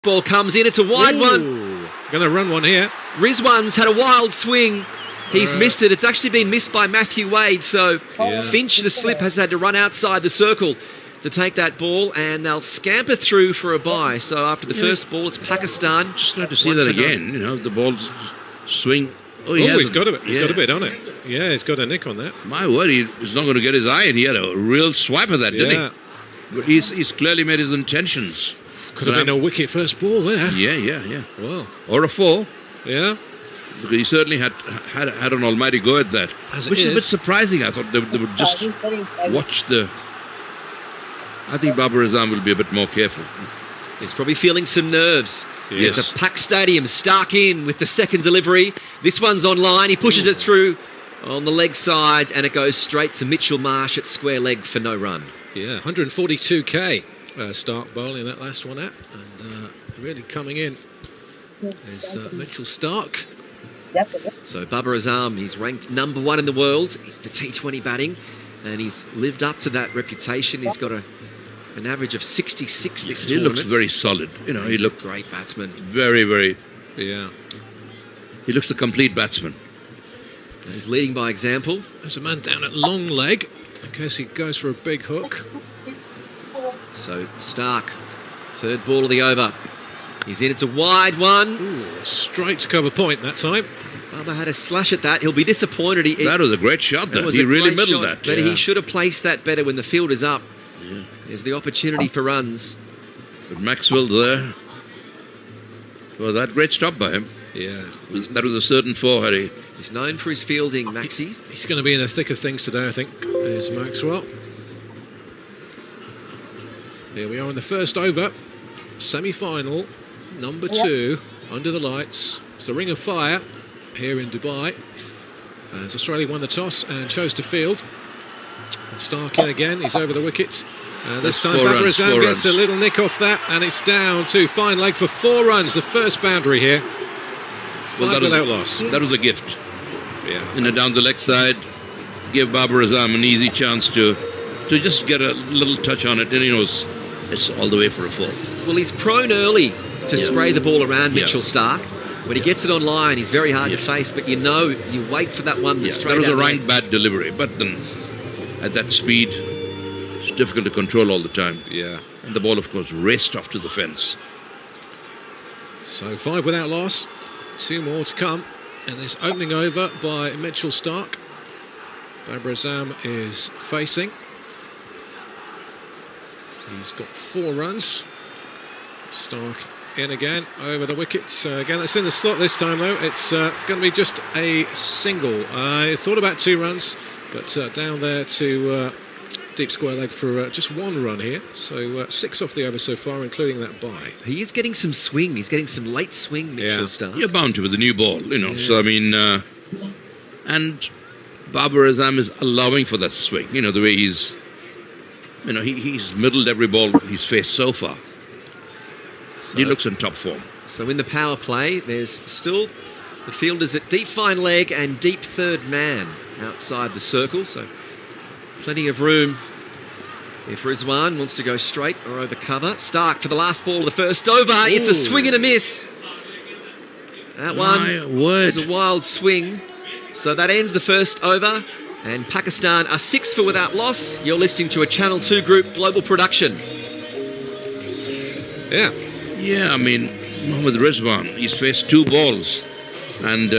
Ball comes in, it's a wide one. Going to run one here. Rizwan's had a wild swing. He's missed it. It's actually been missed by Matthew Wade. So Finch, the slip, has had to run outside the circle to take that ball, and they'll scamper through for a bye. So after the first ball, it's Pakistan. Just glad to see that again. You know, the ball's swing. He's got a bit on it. Yeah, he's got a nick on that. My word, he's not going to get his eye, and he had a real swipe of that, didn't he? But he's clearly made his intentions. Could have been a wicket first ball there. Yeah. Well, or a 4. Yeah. Because he certainly had an almighty go at that. Which is a bit surprising. I thought they would just watch the... I think Babar Azam will be a bit more careful. He's probably feeling some nerves. Yes. It's a packed stadium. Stark in with the second delivery. This one's online. He pushes it through on the leg side, and it goes straight to Mitchell Marsh at square leg for no run. Yeah, 142k Stark bowling that last one out, and really coming in is Mitchell Stark. So Babar Azam, he's ranked number 1 in the world for T20 batting, and he's lived up to that reputation. He's got an average of 66 this tournament. He looks very solid. You know, he looks a great batsman. Very, very. Yeah. He looks a complete batsman. And he's leading by example. There's a man down at long leg in case he goes for a big hook. So Stark, third ball of the over. He's in, it's a wide one. Ooh, straight to cover point that time. Bubba had a slash at that. He'll be disappointed. That was a great shot. He really middled that. But he should have placed that better when the field is up. Yeah. There's the opportunity for runs. But Maxwell there. Well, that great stop by him. Yeah. That was a certain 4, Harry. He's known for his fielding, Maxi. He's going to be in the thick of things today, I think, is Maxwell. Here we are in the first over. Semi-final, number 2, under the lights. It's the Ring of Fire here in Dubai. As Australia won the toss and chose to field. And Stark in again, he's over the wicket. This time Babar Azam gets a little nick off that, and it's down to fine leg for 4 runs, the first boundary here. 5 without loss. That was a gift. Yeah. You know, down the leg side, give Babar Azam an easy chance to just get a little touch on it, and he knows it's all the way for a 4. Well, he's prone early to spray the ball around Mitchell Stark. When he gets it on line, he's very hard to face, but you wait for that one straight out. That was a right bad delivery, but then at that speed, it's difficult to control all the time. Yeah. And the ball, of course, raced off to the fence. So 5 without loss, 2 more to come. And this opening over by Mitchell Stark. Babar Azam is facing. He's got 4 runs. Stark in again, over the wickets. Again, it's in the slot this time, though. It's going to be just a single. I thought about 2 runs, but down there to deep square leg for just 1 run here. So 6 off the over so far, including that bye. He is getting some swing. He's getting some late swing, Mitchell Stark. You're bound to with the new ball, you know. Yeah. So, I mean, and Babar Azam is allowing for that swing. You know, the way he's middled every ball he's faced so far. So, he looks in top form. So in the power play, there's still the fielders at deep fine leg and deep third man outside the circle. So plenty of room if Rizwan wants to go straight or over cover. Stark for the last ball of the first over. Ooh. It's a swing and a miss. That one was a wild swing. So that ends the first over. And Pakistan are 6 for without loss. You're listening to a Channel 2 Group global production. Yeah, I mean, Mohammad Rizwan, he's faced 2 balls. And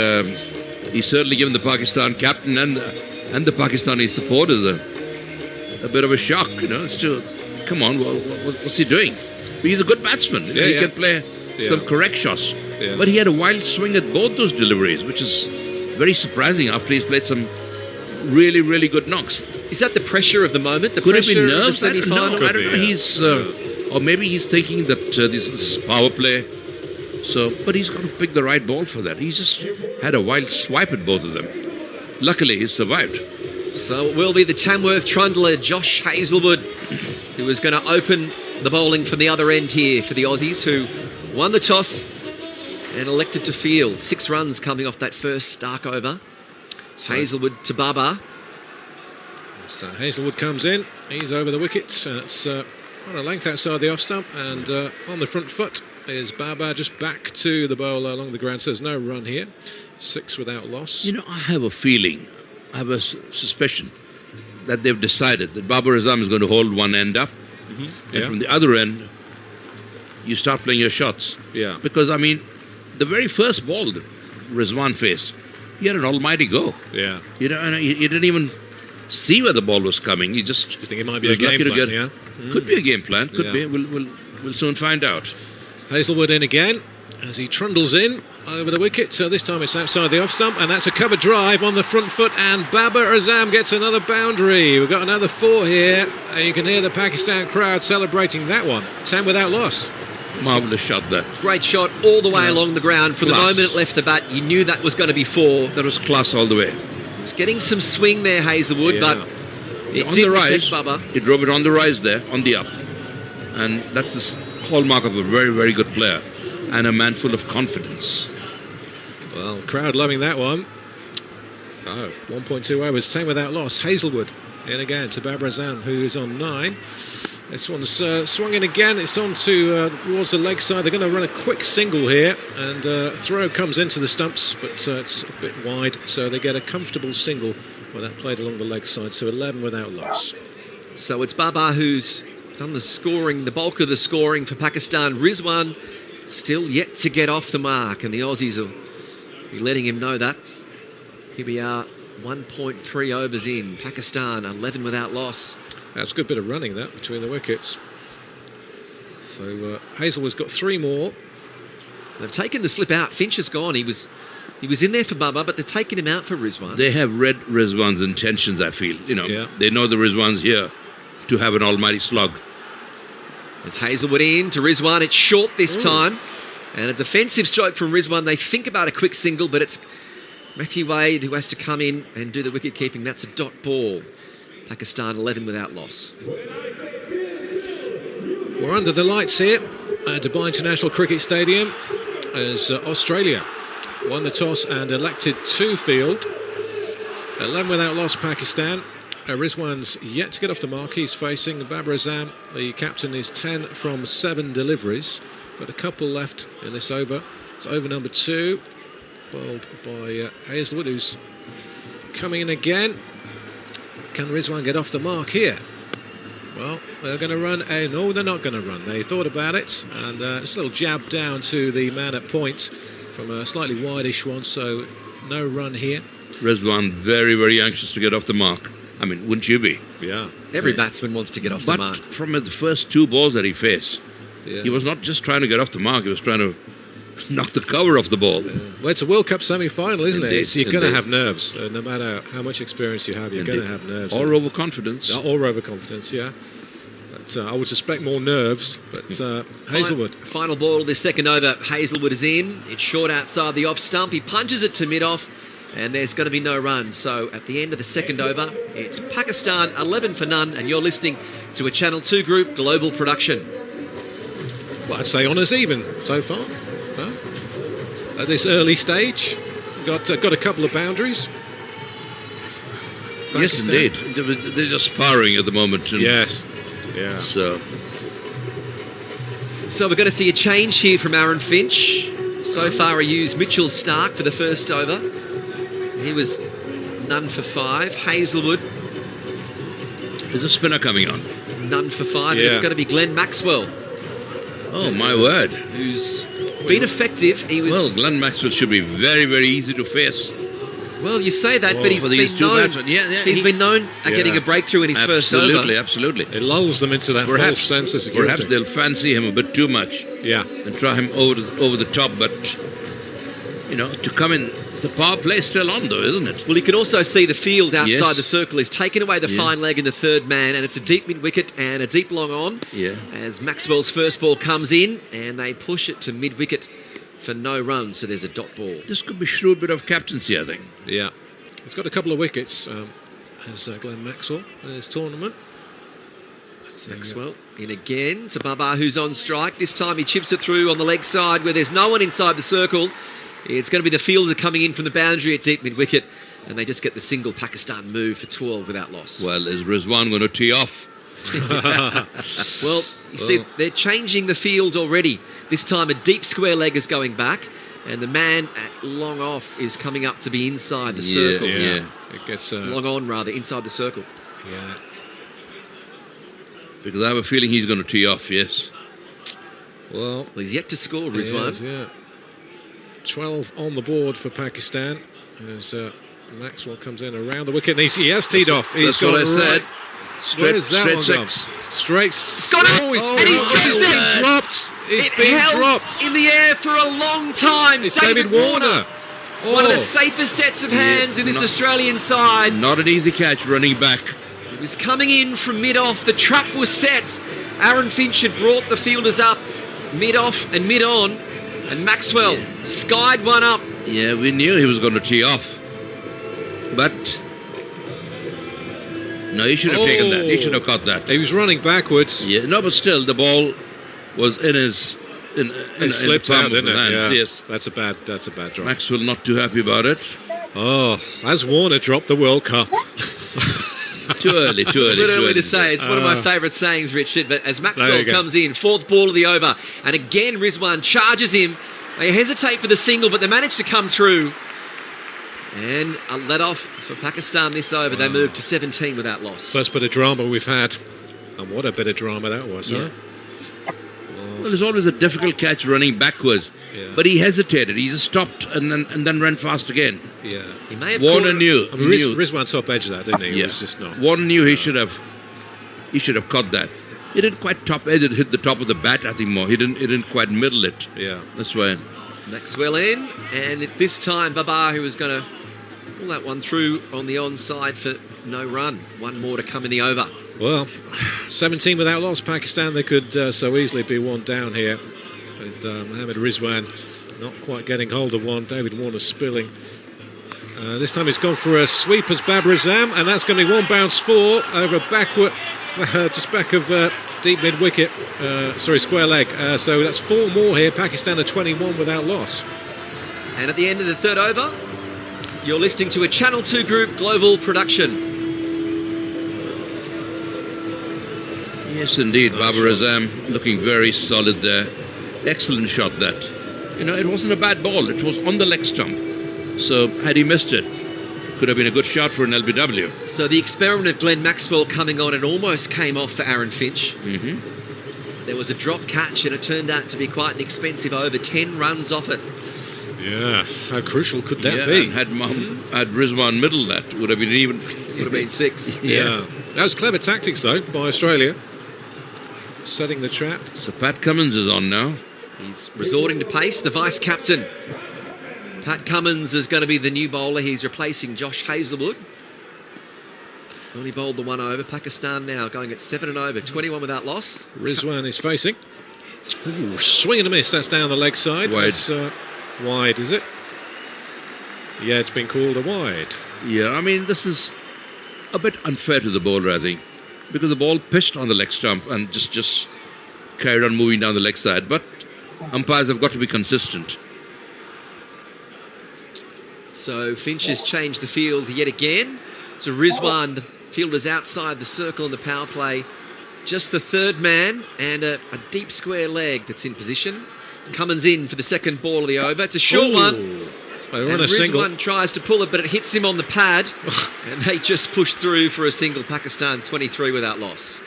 he's certainly given the Pakistan captain and the Pakistani supporters a bit of a shock, you know. It's to, come on, what's he doing? But he's a good batsman. He can play some correct shots. Yeah. But he had a wild swing at both those deliveries, which is very surprising after he's played some really, really good knocks. Is that the pressure of the moment? Could it be nerves? I don't know. He's... or maybe he's thinking that this is power play. So, but he's got to pick the right ball for that. He's just had a wild swipe at both of them. Luckily, he's survived. So it will be the Tamworth trundler, Josh Hazlewood, who is going to open the bowling from the other end here for the Aussies, who won the toss and elected to field. 6 runs coming off that first Stark over. So Hazlewood to Babar. So Hazlewood comes in. He's over the wickets. It's on a length outside the off stump and on the front foot. is Baba just back to the bowler along the ground. So there's no run here. 6 without loss. You know, I have a feeling, I have a suspicion that they've decided that Babar Azam is going to hold one end up, and from the other end, you start playing your shots. Yeah. Because, I mean, the very first ball that Rizwan faced, he had an almighty go. Yeah. You know, and he didn't even see where the ball was coming. He just... You think it might be a was game lucky to plan, get- yeah? Could be a game plan. Could Yeah. be. We'll soon find out. Hazelwood in again as he trundles in over the wicket. So this time it's outside the off stump, and that's a cover drive on the front foot, and Babar Azam gets another boundary. We've got another 4 here, and you can hear the Pakistan crowd celebrating that one. 10 without loss. Marvellous shot there. Great shot all the way along the ground. For the Class. moment it left the bat, you knew that was going to be 4. That was class all the way. He's getting some swing there, Hazelwood, Yeah. but it On did the affect rise, Bubba. he drove it on the rise there, on the up. And that's the hallmark of a very, very good player. And a man full of confidence. Well, crowd loving that one. 1.2 overs, 10 without loss. Hazelwood in again to Babar Azam, who is on 9. This one's swung in again. It's on to towards the leg side. They're going to run a quick single here, and throw comes into the stumps, but it's a bit wide, so they get a comfortable single with that played along the leg side. So 11 without loss. So it's Baba who's done the scoring, the bulk of the scoring for Pakistan. Rizwan still yet to get off the mark, and the Aussies will be letting him know that. Here we are, 1.3 overs in. Pakistan 11 without loss. That's a good bit of running, that, between the wickets. So Hazelwood's got 3 more. They've taken the slip out. Finch has gone. He was in there for Baba, but they've taken him out for Rizwan. They have read Rizwan's intentions, I feel. You know, Yeah. they know the Rizwan's here to have an almighty slug. As Hazelwood in to Rizwan, it's short this time. And a defensive stroke from Rizwan. They think about a quick single, but it's Matthew Wade who has to come in and do the wicket keeping. That's a dot ball. Pakistan 11 without loss. We're under the lights here at Dubai International Cricket Stadium as Australia won the toss and elected to field. 11 without loss, Pakistan. Rizwan's yet to get off the mark. He's facing Babar Azam. The captain is 10 from 7 deliveries. Got a couple left in this over. It's over number 2, bowled by Hazelwood, who's coming in again. Can Rizwan get off the mark here? Well, they're going to run no, they're not going to run. They thought about it, and just a little jab down to the man at points from a slightly wideish one, so no run here. Rizwan very, very anxious to get off the mark. I mean, wouldn't you be? Yeah. Every batsman wants to get off the But mark. from the first 2 balls that he faced, Yeah. he was not just trying to get off the mark, he was trying to knock the cover off the ball. Well, it's a World Cup semi-final, isn't Indeed, it? You're going to indeed. have nerves. No matter how much experience you have, you're going to have nerves. Or overconfidence. Or overconfidence, yeah. But I would suspect more nerves. But Hazelwood. Final ball of this second over. Hazelwood is in. It's short outside the off stump. He punches it to mid-off, and there's going to be no run. So at the end of the second over, it's Pakistan 11 for none, and you're listening to a Channel 2 Group global production. Well, I'd say honours even so far. Huh? At this early stage, got a couple of boundaries. Yes, Pakistan. indeed. They're just sparring at the moment. And Yes. Yeah. So, So we're going to see a change here from Aaron Finch. So far he used Mitchell Stark for the first over. He was none for 5. Hazelwood, there's a spinner coming on. none for 5. And Yeah. it's going to be Glenn Maxwell, Oh, my word. who's been effective. He was... Well, Glenn Maxwell should be very, very easy to face. Well, you say that, Well, but he's for these been 2 known. batsmen. Yeah, He's been known at getting a breakthrough in his first over. Absolutely, absolutely. It lulls them into that false sense of security. Perhaps they'll fancy him a bit too much Yeah. and try him over the top, but, you know, to come in, the power play's still on though, isn't it? Well, you can also see the field outside Yes. the circle. He's taken away the fine leg in the third man, and it's a deep mid-wicket and a deep long on. Yeah. As Maxwell's first ball comes in, and they push it to mid-wicket for no run, so there's a dot ball. This could be shrewd bit of captaincy, I think. Yeah. He's got a couple of wickets as Glenn Maxwell in his tournament. Maxwell in again to Baba, who's on strike. This time he chips it through on the leg side where there's no one inside the circle. It's going to be the fielder coming in from the boundary at deep mid-wicket, and they just get the single. Pakistan move for 12 without loss. Well, is Rizwan going to tee off? Well, you see, they're changing the field already. This time a deep square leg is going back, and the man at long off is coming up to be inside the circle. Yeah. It gets Long on, rather, inside the circle. yeah. Because I have a feeling he's going to tee off, yes. Well, Well, he's yet to score, he Rizwan. is, yeah. 12 on the board for Pakistan as Maxwell comes in around the wicket. And he has teed off. He's That's what I got said. Where's that Straight one six. gone? Straight. got it! Oh, And he's it's dropped it! dropped. It's It been held dropped. in the air for a long time. It's David Warner. One of the Oh. safest sets of hands in this not- Australian side. Not an easy catch running back. He was coming in from mid-off. The trap was set. Aaron Finch had brought the fielders up mid-off and mid-on. And Maxwell skied one up. Yeah, we knew he was going to tee off. But no, he should have taken that. He should have caught that. He was running backwards. Yeah, no, but still, the ball was in his It slipped the palm out, of didn't his it? hand. Yeah. Yes, That's a bad drop. Maxwell not too happy about it. Oh, as Warner dropped the World Cup. Too early. A bit early to say. It's one of my favourite sayings, Richard. But as Maxwell comes in, fourth ball of the over, and again Rizwan charges him. They hesitate for the single, but they manage to come through. And a let off for Pakistan this over. They move to 17 without loss. First bit of drama we've had. And what a bit of drama that was, huh? Well, there's always a difficult catch running backwards, Yeah. but he hesitated. He just stopped and then ran fast again. Yeah. He may have Warner caught it- knew. I mean, Rizwan top edge that, didn't he? It Yeah. was just not. Warner knew he should have caught that. He didn't quite top edge it, hit the top of the bat, I think more. He didn't quite middle it. Yeah. That's why. Maxwell in, and at this time Babar, who was going to pull that one through on the onside for no run. One more to come in the over. Well, 17 without loss. Pakistan, they could so easily be one down here. And Mohammad Rizwan not quite getting hold of one. David Warner spilling. This time he's gone for a sweep as Babar Azam, and that's going to be one bounce four over backward, just back of deep mid wicket. Square leg. So that's four more here. Pakistan are 21 without loss. And at the end of the third over, you're listening to a Channel 2 Group global production. Yes, indeed. Babar Azam looking very solid there. Excellent shot that. You know, it wasn't a bad ball. It was on the leg stump. So had he missed it, could have been a good shot for an LBW. So the experiment of Glenn Maxwell coming on, it almost came off for Aaron Finch. Mm-hmm. There was a drop catch and it turned out to be quite an expensive over. 10 runs off it. Yeah. How crucial could that Yeah, be? and had Rizwan middle, that would have been even. Would have been 6. Yeah. That was clever tactics, though, by Australia. Setting the trap. So Pat Cummins is on now. He's resorting to pace, the vice-captain. Pat Cummins is going to be the new bowler. He's replacing Josh Hazlewood. Only bowled the one over. Pakistan now going at 7 and over. 21 without loss. Rizwan is facing. Ooh, swing and a miss. That's down the leg side. Wide. That's, wide, is it? Yeah, it's been called a wide. Yeah, I mean, this is a bit unfair to the bowler, I think, because the ball pitched on the leg stump and just carried on moving down the leg side. But umpires have got to be consistent. So Finch has changed the field yet again. So Rizwan, the fielder's outside the circle in the power play. Just the third man and a deep square leg that's in position. Cummins in for the second ball of the over. It's a short one. They And run a single. Rizwan tries to pull it, but it hits him on the pad. And they just push through for a single. Pakistan 23 without loss.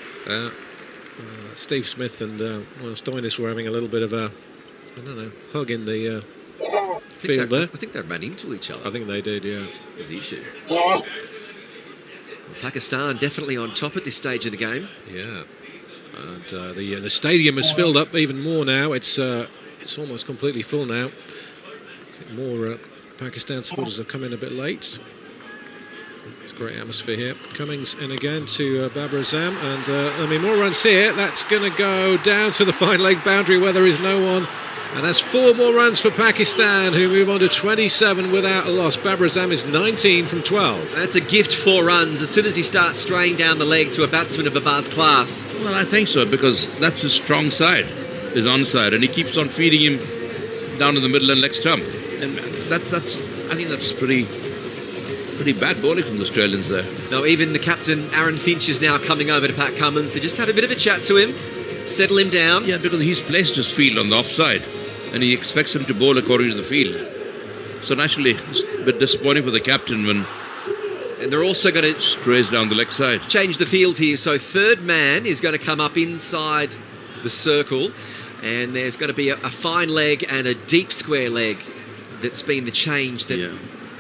Steve Smith and Stoinis were having a little bit of a, hug in the field there. I think they ran into each other. I think they did, yeah. Was the issue. Pakistan definitely on top at this stage of the game. Yeah. And the stadium has filled up even more now. It's almost completely full now. I think more Pakistan supporters have come in a bit late. It's a great atmosphere here. Cummings in again to Babar Azam, and more runs here. That's going to go down to the fine leg boundary where there is no one. And that's 4 more runs for Pakistan, who move on to 27 without a loss. Babar Azam is 19 from 12. That's a gift, 4 runs. As soon as he starts straying down the leg to a batsman of Babar's class. Well, I think so, because that's his strong side, his onside, and he keeps on feeding him down to the middle and leg stump. And I think that's pretty Pretty bad bowling from the Australians there. No, even the captain, Aaron Finch, is now coming over to Pat Cummins. They just have a bit of a chat to him, settle him down. Yeah, because he's placed his field on the offside and he expects him to bowl according to the field. So naturally, it's a bit disappointing for the captain when And they're also going to strays down the leg side. change the field here. So third man is going to come up inside the circle, and there's going to be a fine leg and a deep square leg. That's been the change that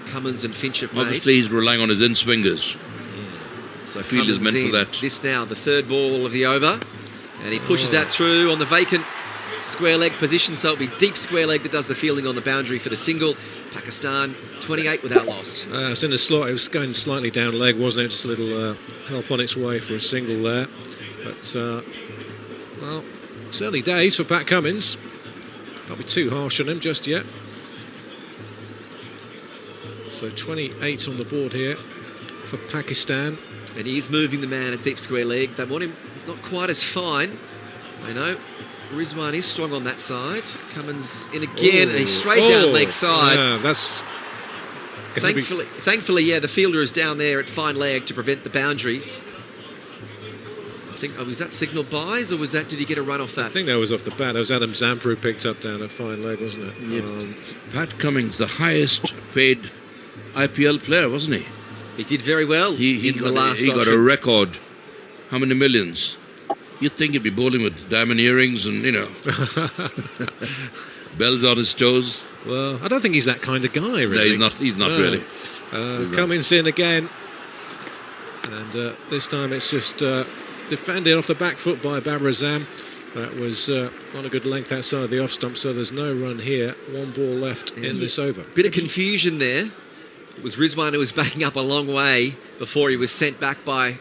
Cummins and Finch have made. Obviously, he's relying on his in-swingers. So field is meant for that. This now, the third ball of the over, and he pushes that through on the vacant square leg position, so it'll be deep square leg that does the fielding on the boundary for the single. Pakistan 28 without loss. It's in the slot. It was going slightly down leg, wasn't it? Just a little help on its way for a single there. But, well, it's early days for Pat Cummins. Can't be too harsh on him just yet. So 28 on the board here for Pakistan. And he's moving the man a deep square leg. They want him not quite as fine. They know Rizwan is strong on that side. Cummins in again, and he's straight down leg side. Yeah, that's... Thankfully, yeah, the fielder is down there at fine leg to prevent the boundary. I think, was that signal buys, or did he get a run off that? I think that was off the bat. That was Adam Zampa who picked up down at fine leg, wasn't it? Yep. Pat Cummins, the highest paid IPL player, wasn't he? He did very well in the last He got auction. a record. How many millions? You'd think he'd be bowling with diamond earrings and, bells on his toes. Well, I don't think he's that kind of guy, really. No, he's not really. Cummins in again. And this time it's just defended off the back foot by Babar Azam. That was not a good length outside the off stump, so there's no run here. One ball left in this over. Bit of confusion there. It was Rizwan who was backing up a long way before he was sent back by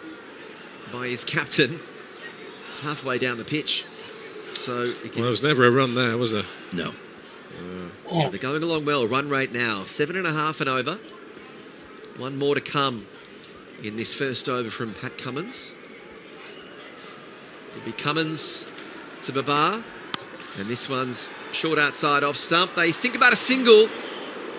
his captain. It's halfway down the pitch. So there was never a run there, was there? No. They're going along well. Run rate now 7.5 and over. One more to come in this first over from Pat Cummins. It'll be Cummins to Babar, and this one's short outside off stump. They think about a single.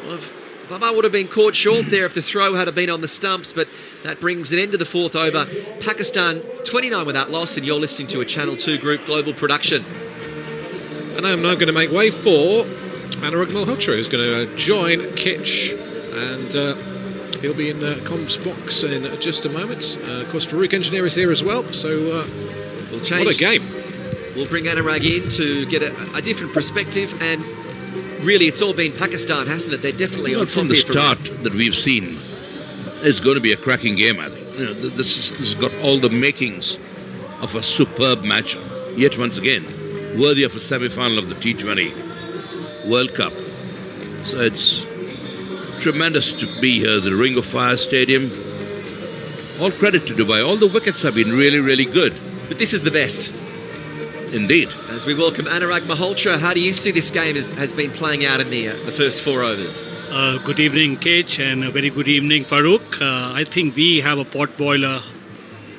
Well, Babar would have been caught short there if the throw had been on the stumps, but that brings an end to the fourth over. Pakistan 29 without loss, and you're listening to a Channel 2 Group global production. And I'm now going to make way for Anurag Malhotra, who's going to join Kitch, and he'll be in the comms box in just a moment. Of course, Farouk Engineer is here as well, so We'll change. what a game. We'll bring Anurag in to get a different perspective, and really it's all been Pakistan, hasn't it? They're definitely on top from the here. start that we've seen, it's going to be a cracking game, I think. This has got all the makings of a superb match, yet once again, worthy of a semi-final of the T20 World Cup. So it's tremendous to be here, the Ring of Fire Stadium. All credit to Dubai. All the wickets have been really, really good. But this is the best. Indeed. As we welcome Anurag Malhotra, how do you see this game has been playing out in the first 4 overs? Good evening, Kech, and a very good evening, Farouk. I think we have a pot boiler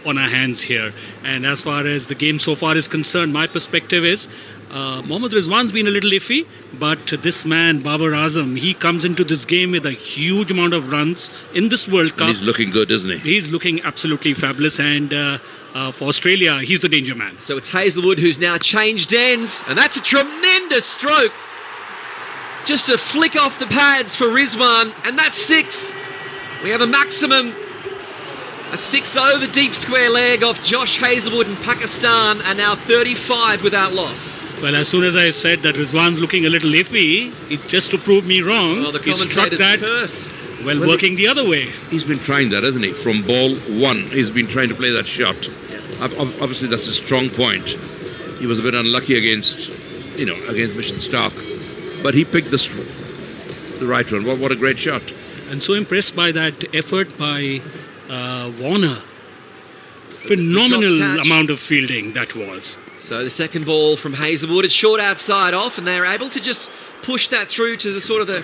on our hands here. And as far as the game so far is concerned, my perspective is Mohammad Rizwan's been a little iffy, but this man, Babar Azam, he comes into this game with a huge amount of runs in this World Cup. And he's looking good, isn't he? He's looking absolutely fabulous, and for Australia, he's the danger man. So it's Hazlewood who's now changed ends, and that's a tremendous stroke. Just a flick off the pads for Rizwan, and that's 6. We have a maximum, a 6 over deep square leg off Josh Hazlewood, and Pakistan are now 35 without loss. Well, as soon as I said that Rizwan's looking a little iffy, just to prove me wrong, Well, the he struck commentators that, curse. well, working the other way. He's been trying that, hasn't he? From ball 1, he's been trying to play that shot. Obviously, that's a strong point. He was a bit unlucky against Mission Stark, but he picked the right one. What a great shot! And so impressed by that effort by Warner. Phenomenal catch. amount of fielding that was. So the second ball from Hazlewood, it's short outside off, and they're able to just push that through to the sort of the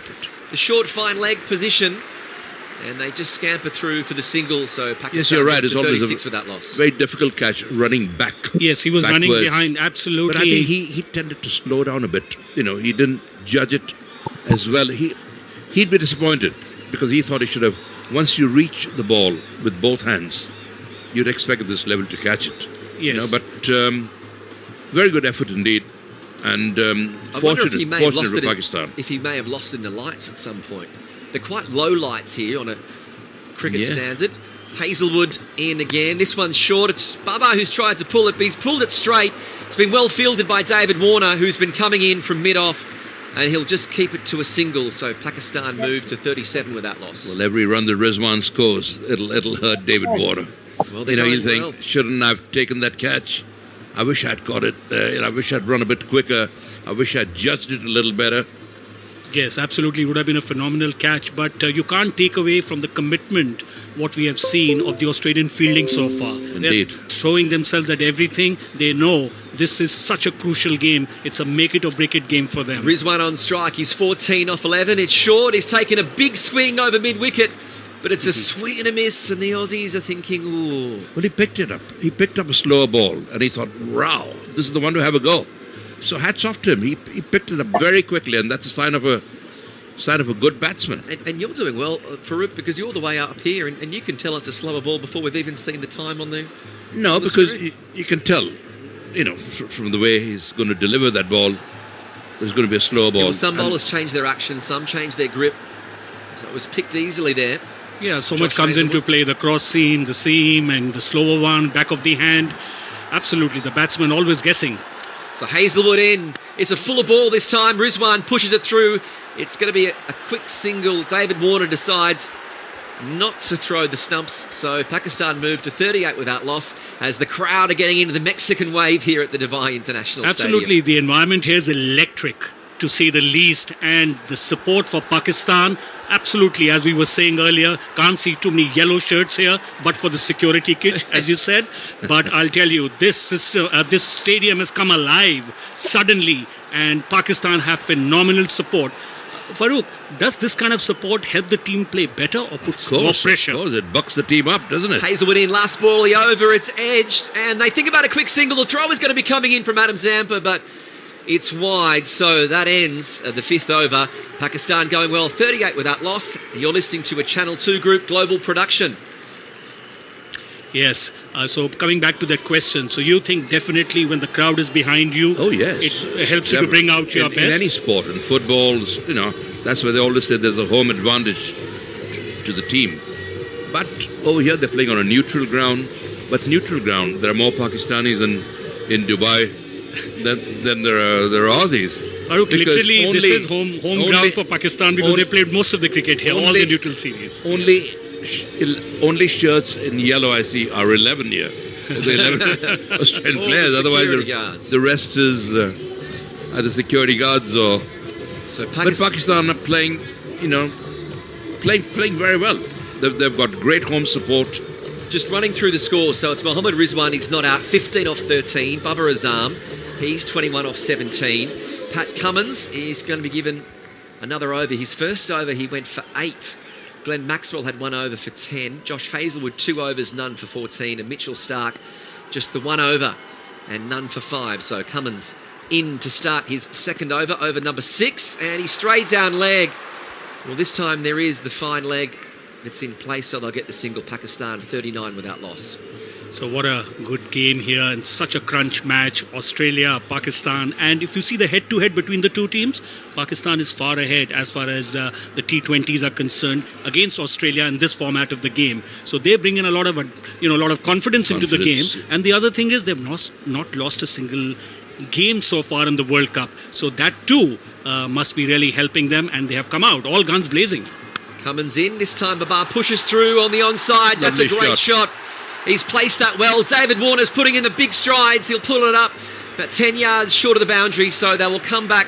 short fine leg position, and they just scamper through for the single. So Pakistan Yes, you're right. It's to always 36 without loss. very difficult catch, running back. Yes, he was running backwards. behind, absolutely. But I think he tended to slow down a bit. He didn't judge it as well. He'd be disappointed because he thought he should have once you reach the ball with both hands, you'd expect at this level to catch it. Yes. But very good effort indeed. And I wonder if he may have fortunate lost for it. Pakistan. If he may have lost in the lights at some point. They're quite low lights here on a cricket standard. Hazelwood in again. This one's short. It's Baba who's tried to pull it, but he's pulled it straight. It's been well fielded by David Warner, who's been coming in from mid-off, and he'll just keep it to a single. So Pakistan move to 37 with that loss. Well, every run that Rizwan scores, it'll hurt David Warner. Well, You think, shouldn't I have taken that catch? I wish I'd got it. I wish I'd run a bit quicker. I wish I'd judged it a little better. Yes, absolutely. It would have been a phenomenal catch, but you can't take away from the commitment what we have seen of the Australian fielding so far. Indeed. They're throwing themselves at everything. They know this is such a crucial game. It's a make it or break it game for them. Rizwan on strike. He's 14 off 11. It's short. He's taken a big swing over mid-wicket, but it's a swing and a miss, and the Aussies are thinking, ooh. Well, he picked it up. He picked up a slower ball, and he thought, wow, this is the one to have a go. So hats off to him. He picked it up very quickly, and that's a sign of a good batsman. And you're doing well, Farouk, because you're the way up here, and you can tell it's a slower ball before we've even seen the time on the... No, on the because screen. you can tell, from the way he's going to deliver that ball, there's going to be a slower ball. Well, some bowlers change their action, some change their grip. So it was picked easily there. Yeah, so Josh much comes Hazelwood. into play. The cross seam, the seam, and the slower one, back of the hand. Absolutely, the batsman always guessing. So Hazelwood in. It's a fuller ball this time. Rizwan pushes it through. It's going to be a quick single. David Warner decides not to throw the stumps. So Pakistan moved to 38 without loss as the crowd are getting into the Mexican wave here at the Dubai International Absolutely, Stadium. the environment here is electric, to say the least, and the support for Pakistan, absolutely, as we were saying earlier, can't see too many yellow shirts here, but for the security kit, as you said. But I'll tell you, this stadium has come alive suddenly, and Pakistan have phenomenal support. Farouk, does this kind of support help the team play better or put more pressure? Of course, it bucks the team up, doesn't it? Hazelwood in, last ball, the over, it's edged, and they think about a quick single. The throw is going to be coming in from Adam Zampa, but it's wide, so that ends the fifth over. Pakistan going well, 38 without loss. You're listening to a Channel 2 Group Global production. Yes, so coming back to that question, so you think definitely when the crowd is behind you, Oh, yes. it helps you to bring out your in best? any sport, in footballs, that's why they always say there's a home advantage to the team. But over here, they're playing on a neutral ground. But neutral ground, there are more Pakistanis in Dubai than there are Aussies. Farouk, Because literally, this only- is home ground for Pakistan because they played most of the cricket here, all only- the neutral series. Only shirts in yellow I see are 11 here. There's 11 Australian All the players. Otherwise, security guards. the rest is either security guards or. So But Pakistan are playing, playing very well. They've got great home support. just running through the scores. So it's Mohammad Rizwan, he's not out, 15 off 13. Babar Azam, he's 21 off 17. Pat Cummins is going to be given another over. His first over, he went for 8. Glenn Maxwell had 1 over for 10. Josh Hazelwood, 2 overs, none for 14. And Mitchell Stark, just the 1 over and none for 5. So Cummins in to start his second over number 6. And he straight down leg. Well, this time there is the fine leg that's in place, so they'll get the single. Pakistan 39 without loss. So what a good game here and such a crunch match. Australia, Pakistan, and if you see the head-to-head between the two teams, Pakistan is far ahead as far as the T20s are concerned against Australia in this format of the game. So they bring in a lot of confidence into the game. And the other thing is they've not lost a single game so far in the World Cup. So that too must be really helping them, and they have come out all guns blazing. Cummins in, this time Babar pushes through on the onside. That's a Lovely great shot. He's placed that well. David Warner's putting in the big strides. He'll pull it up about 10 yards short of the boundary, so they will come back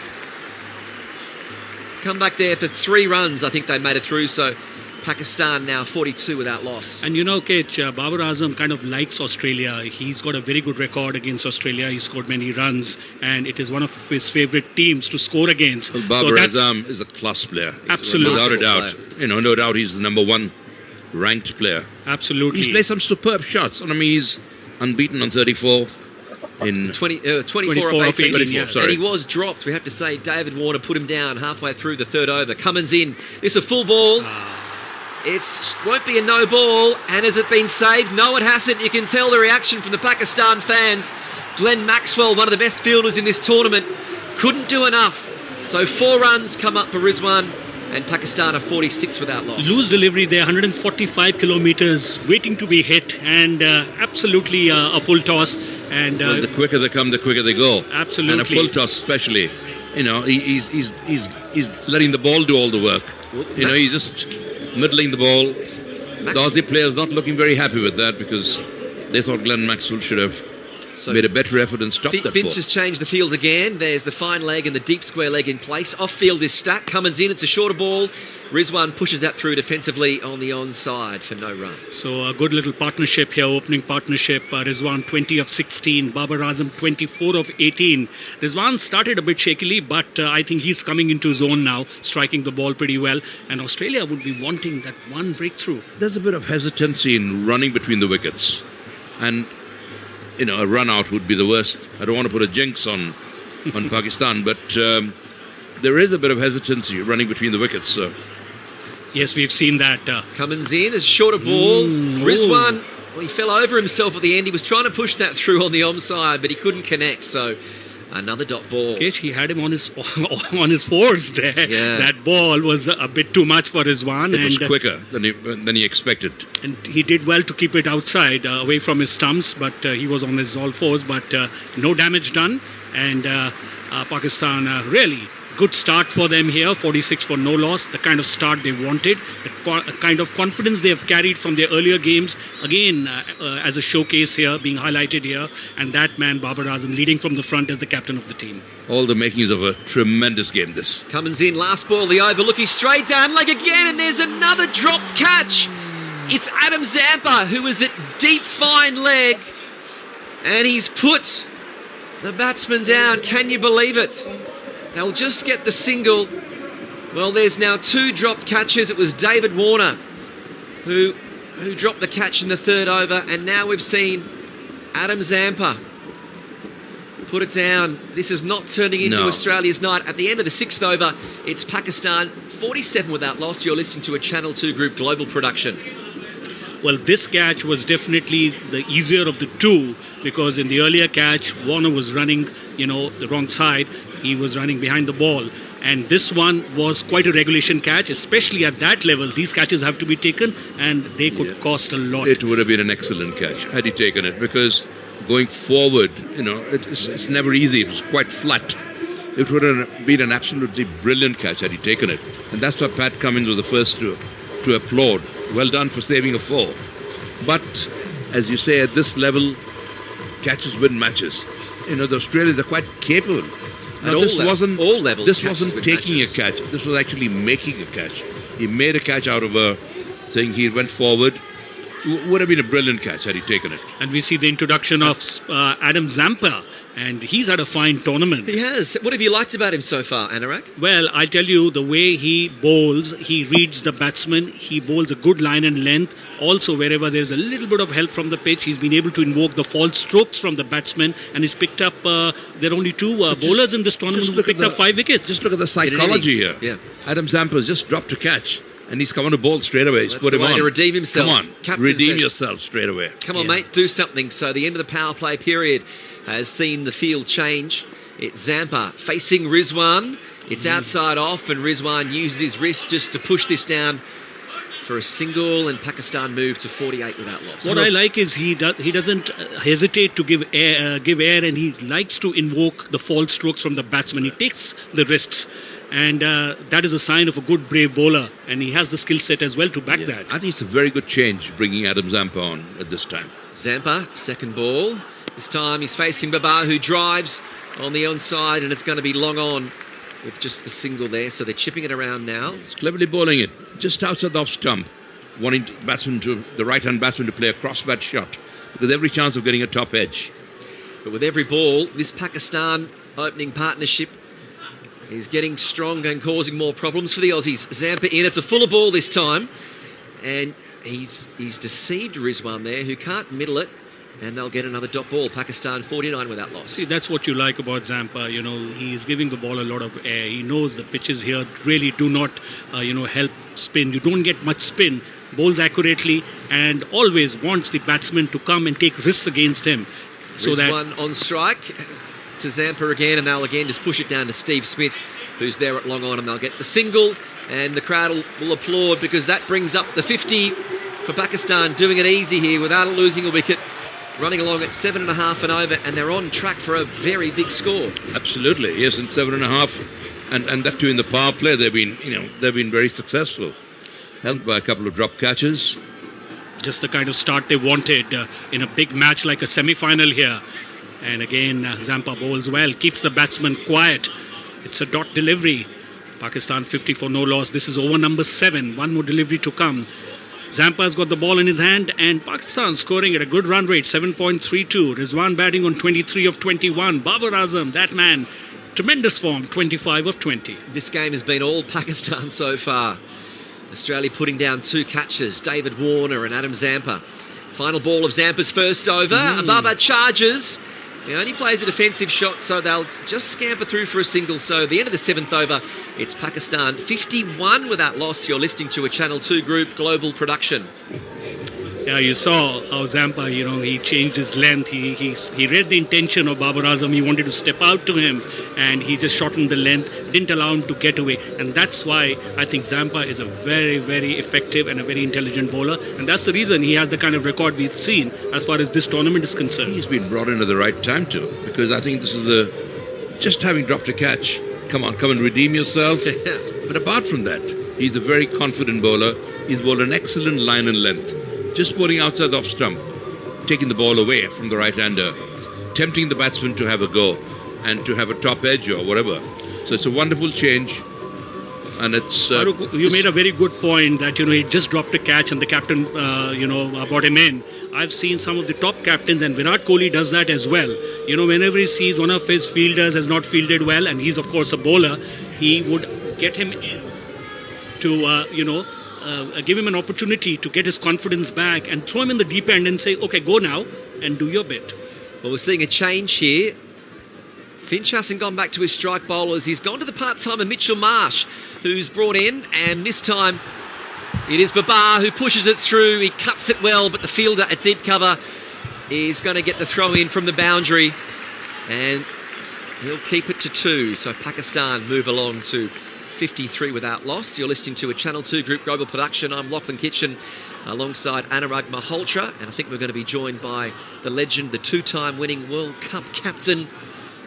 there for 3 runs. I think they made it through, so Pakistan now 42 without loss. And Kech, Babar Azam kind of likes Australia. He's got a very good record against Australia. He scored many runs, and it is one of his favourite teams to score against. Well, Babar Azam is a class player. Absolutely. Without a doubt. No doubt he's the number 1 ranked player. Absolutely. He's played some superb shots. I mean, he's unbeaten on 34 in 24 off 18. 24, sorry. And he was dropped. We have to say David Warner put him down halfway through the third over. Cummins in. It's a full ball. It won't be a no ball. And has it been saved? No, it hasn't. You can tell the reaction from the Pakistan fans. Glenn Maxwell, one of the best fielders in this tournament, couldn't do enough. So 4 runs come up for Rizwan, and Pakistan are 46 without loss. Loose delivery there, 145 kilometers waiting to be hit, and absolutely a full toss. And well, the quicker they come, the quicker they go. Absolutely. And a full toss especially. He's letting the ball do all the work. He's just middling the ball. The Aussie players not looking very happy with that, because they thought Glenn Maxwell should have made a better effort and stopped that Finch has changed the field again. There's the fine leg and the deep square leg in place. Off field is stacked. Cummins in. It's a shorter ball. Rizwan pushes that through defensively on the onside for no run. So a good little partnership here, opening partnership. Rizwan 20 of 16, Babar Azam 24 of 18. Rizwan started a bit shakily, but I think he's coming into his own now, striking the ball pretty well. And Australia would be wanting that one breakthrough. There's a bit of hesitancy in running between the wickets. And, a run out would be the worst. I don't want to put a jinx on Pakistan, but there is a bit of hesitancy running between the wickets. So. Yes, we've seen that. Cummins in, a shorter ball. Rizwan, he fell over himself at the end. He was trying to push that through on the onside, but he couldn't connect. So another dot ball. Kesh, he had him on his fours there. Yeah. That ball was a bit too much for Rizwan. It was quicker than he expected. And he did well to keep it outside, away from his stumps, but he was on his all fours, but no damage done. And Pakistan really good start for them here, 46 for no loss, the kind of start they wanted, the kind of confidence they have carried from their earlier games, again as a showcase here, being highlighted here, and that man, Babar Azam, leading from the front as the captain of the team. All the makings of a tremendous game, this. Cummins in, last ball, the over, looking straight down leg again, and there's another dropped catch. It's Adam Zampa, who was at deep fine leg, and he's put the batsman down. Can you believe it? They'll just get the single. Well, there's now 2 dropped catches. It was David Warner who dropped the catch in the 3rd over, and now we've seen Adam Zampa put it down. This is not turning into Australia's night. At the end of the 6th over, it's Pakistan 47 without loss. You're listening to a Channel 2 Group global production. Well, this catch was definitely the easier of the two, because in the earlier catch, Warner was running, the wrong side. He was running behind the ball. And this one was quite a regulation catch, especially at that level. These catches have to be taken, and they could cost a lot. It would have been an excellent catch had he taken it, because going forward, it's never easy. It was quite flat. It would have been an absolutely brilliant catch had he taken it. And that's why Pat Cummins was the first to applaud. Well done for saving a 4. But, as you say, at this level, catches win matches. The Australians are quite capable. Now, this wasn't taking a catch. This was actually making a catch. He made a catch out of a thing. He went forward. Would have been a brilliant catch had he taken it. And we see the introduction of Adam Zampa, and he's had a fine tournament. He has. What have you liked about him so far, Anurag? Well, I tell you, the way he bowls, he reads the batsman, he bowls a good line and length. Also, wherever there's a little bit of help from the pitch, he's been able to invoke the false strokes from the batsman, and he's picked up, there are only 2 bowlers in this tournament who picked up 5 wickets. Just look at the psychology here. Yeah. Adam Zampa has just dropped a catch, and he's come on a ball straight away. He's That's put the him way on. to redeem himself. Come on, Captain redeem says, yourself straight away. Come on, mate, do something. So the end of the power play period has seen the field change. It's Zampa facing Rizwan. It's outside off, and Rizwan uses his wrist just to push this down for a single, and Pakistan move to 48 without loss. What I like is he doesn't hesitate to give air, and he likes to invoke the false strokes from the batsman. He takes the risks. And that is a sign of a good, brave bowler. And he has the skill set as well to back that. I think it's a very good change bringing Adam Zampa on at this time. Zampa, second ball. This time he's facing Babar, who drives on the onside, and it's going to be long on with just the single there. So they're chipping it around now. He's cleverly bowling it just outside the off stump, wanting the right-hand batsman to play a cross-bat shot with every chance of getting a top edge. But with every ball, this Pakistan opening partnership is getting strong and causing more problems for the Aussies. Zampa in. It's a fuller ball this time. And he's deceived Rizwan there, who can't middle it. And they'll get another dot ball. Pakistan 49 without loss. See, that's what you like about Zampa. He's giving the ball a lot of air. He knows the pitches here really do not, help spin. You don't get much spin. Bowls accurately and always wants the batsman to come and take risks against him. So that one on strike to Zampa again, and they'll again just push it down to Steve Smith, who's there at long on, and they'll get the single, and the crowd will applaud because that brings up the 50 for Pakistan, doing it easy here without losing a wicket, running along at 7.5 and over, and they're on track for a very big score. Absolutely, yes, and 7.5, and that too in the power play. They've been very successful, helped by a couple of drop catches. Just the kind of start they wanted in a big match like a semi-final here. And again, Zampa bowls well, keeps the batsman quiet. It's a dot delivery. Pakistan 50 for no loss. This is over number 7. One more delivery to come. Zampa's got the ball in his hand, and Pakistan scoring at a good run rate, 7.32. Rizwan batting on 23 of 21. Babar Azam, that man, tremendous form, 25 of 20. This game has been all Pakistan so far. Australia putting down 2 catches, David Warner and Adam Zampa. Final ball of Zampa's first over. Babar charges. He only plays a defensive shot, so they'll just scamper through for a single. So the end of the 7th over, it's Pakistan 51 without loss. You're listening to a Channel 2 Group global production. Yeah, you saw how Zampa, he changed his length. He read the intention of Babar Azam. He wanted to step out to him, and he just shortened the length, didn't allow him to get away. And that's why I think Zampa is a very, very effective and a very intelligent bowler. And that's the reason he has the kind of record we've seen as far as this tournament is concerned. He's been brought in at the right time too, because I think this is just having dropped a catch. Come and redeem yourself. But apart from that, he's a very confident bowler. He's bowled an excellent line and length. Just bowling outside the off stump, taking the ball away from the right-hander, tempting the batsman to have a go and to have a top edge or whatever. So it's a wonderful change. And it's... you made a very good point that, he just dropped a catch and the captain, brought him in. I've seen some of the top captains, and Virat Kohli does that as well. Whenever he sees one of his fielders has not fielded well, and he's, of course, a bowler, he would get him in to, give him an opportunity to get his confidence back and throw him in the deep end and say, okay, go now and do your bit. Well, we're seeing a change here. Finch hasn't gone back to his strike bowlers. He's gone to the part-timer Mitchell Marsh, who's brought in, and this time it is Babar who pushes it through. He cuts it well, but the fielder at deep cover is going to get the throw in from the boundary, and he'll keep it to 2. So Pakistan move along to 53 without loss. You're listening to a Channel 2 Group global production. I'm Lachlan Kitchen alongside Anurag Malhotra, and I think we're going to be joined by the legend, the 2-time winning World Cup captain,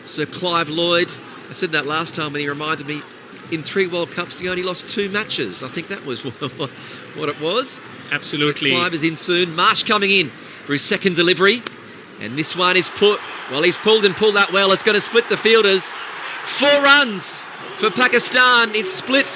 Sir Clive Lloyd. I said that last time when he reminded me in 3 World Cups he only lost 2 matches. I think that was what it was. Absolutely. Sir Clive is in soon. Marsh coming in for his second delivery, and this one is he's pulled that well. It's going to split the fielders. 4 runs for Pakistan. It's split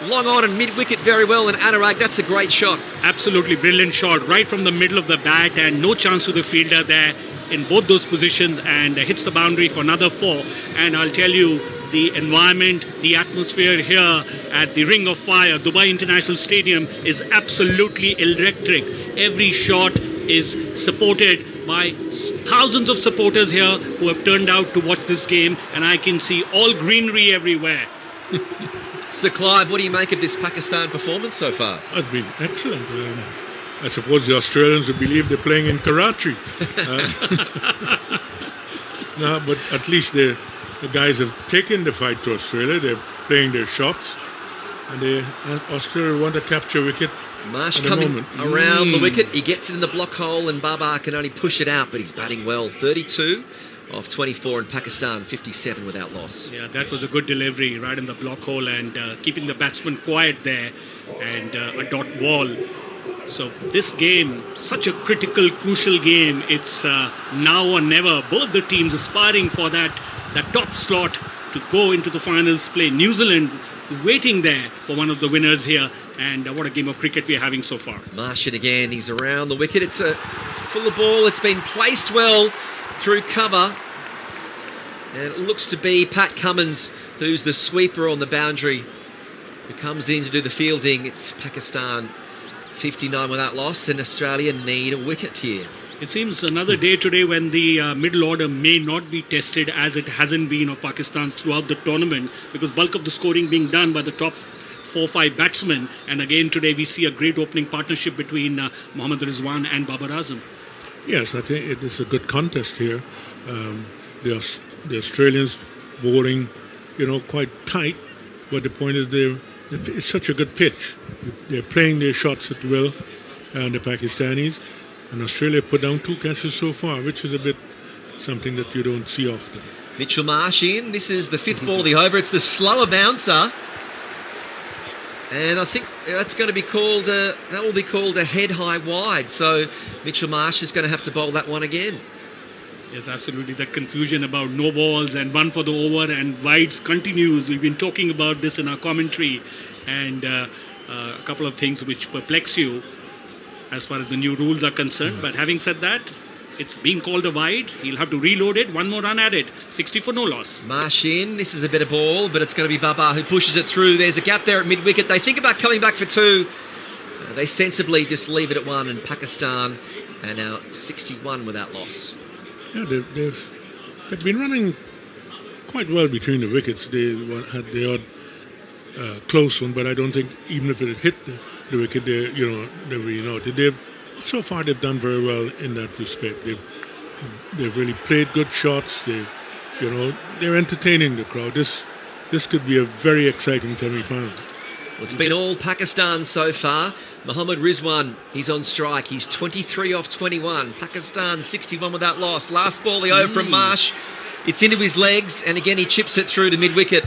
long on and mid-wicket very well, and Anurag, that's a great shot. Absolutely brilliant shot, right from the middle of the bat, and no chance to the fielder there in both those positions, and hits the boundary for another 4. And I'll tell you, the environment, the atmosphere here at the Ring of Fire, Dubai International Stadium, is absolutely electric. Every shot is supported by thousands of supporters here who have turned out to watch this game, and I can see all greenery everywhere. Sir Clive, what do you make of this Pakistan performance so far? It's been excellent. I suppose the Australians will believe they're playing in Karachi. No, but at least the guys have taken the fight to Australia. They're playing their shots, and Australia want to capture wicket. Marsh coming around the wicket. He gets it in the block hole, and Babar can only push it out, but he's batting well. 32 off 24, and Pakistan 57 without loss. Yeah, that was a good delivery right in the block hole, and keeping the batsman quiet there, and a dot ball. So this game, such a critical, crucial game. It's now or never. Both the teams aspiring for that top slot to go into the finals play. New Zealand waiting there for one of the winners here. And what a game of cricket we're having so far. Marsh it again. He's around the wicket. It's a fuller ball. It's been placed well through cover. And it looks to be Pat Cummins, who's the sweeper on the boundary, who comes in to do the fielding. It's Pakistan 59 without loss, and Australia need a wicket here. It seems another day today when the middle order may not be tested as it hasn't been of Pakistan throughout the tournament, because bulk of the scoring being done by the top 4-5 batsmen. And again today we see a great opening partnership between Mohammad Rizwan and Babar Azam. Yes, I think it is a good contest here. The Australians bowling, quite tight, but the point is it's such a good pitch. They're playing their shots at will, and the Pakistanis. And Australia put down 2 catches so far, which is a bit something that you don't see often. Mitchell Marsh in. This is the 5th ball of the over. It's the slower bouncer. And I think that's going to be called, that will be called a head-high wide. So Mitchell Marsh is going to have to bowl that one again. Yes, absolutely. That confusion about no balls and 1 for the over and wides continues. We've been talking about this in our commentary, and a couple of things which perplex you as far as the new rules are concerned. But having said that, it's being called a wide. He'll have to reload it. 1 more run at it. 60 for no loss. Marsh in. This is a better ball, but it's going to be Babar who pushes it through. There's a gap there at mid-wicket. They think about coming back for 2. They sensibly just leave it at 1, and Pakistan are now 61 without loss. Yeah, they've been running quite well between the wickets. They had the odd close one, but I don't think even if it had hit the wicket, they're really not. So far they've done very well in that respect. They've really played good shots. They're entertaining the crowd. This could be a very exciting semi-final. Well, it's been all Pakistan so far. Mohammad Rizwan, he's on strike. He's 23 off 21. Pakistan 61 without loss. Last ball, the over from Marsh. It's into his legs, and again he chips it through to mid-wicket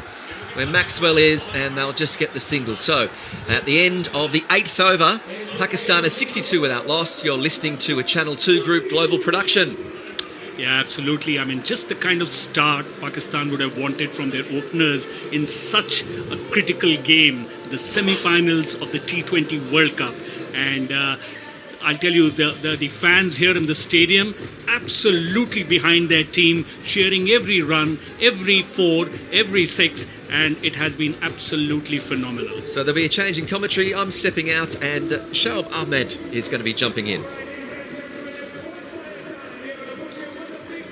where Maxwell is, and they'll just get the single. So, at the end of the 8th over, Pakistan is 62 without loss. You're listening to a Channel 2 Group global production. Yeah, absolutely. I mean, just the kind of start Pakistan would have wanted from their openers in such a critical game, the semi-finals of the T20 World Cup. And I'll tell you, the fans here in the stadium, absolutely behind their team, cheering every run, every 4, every 6, and it has been absolutely phenomenal. So there'll be a change in commentary. I'm stepping out, and Shoaib Ahmed is going to be jumping in.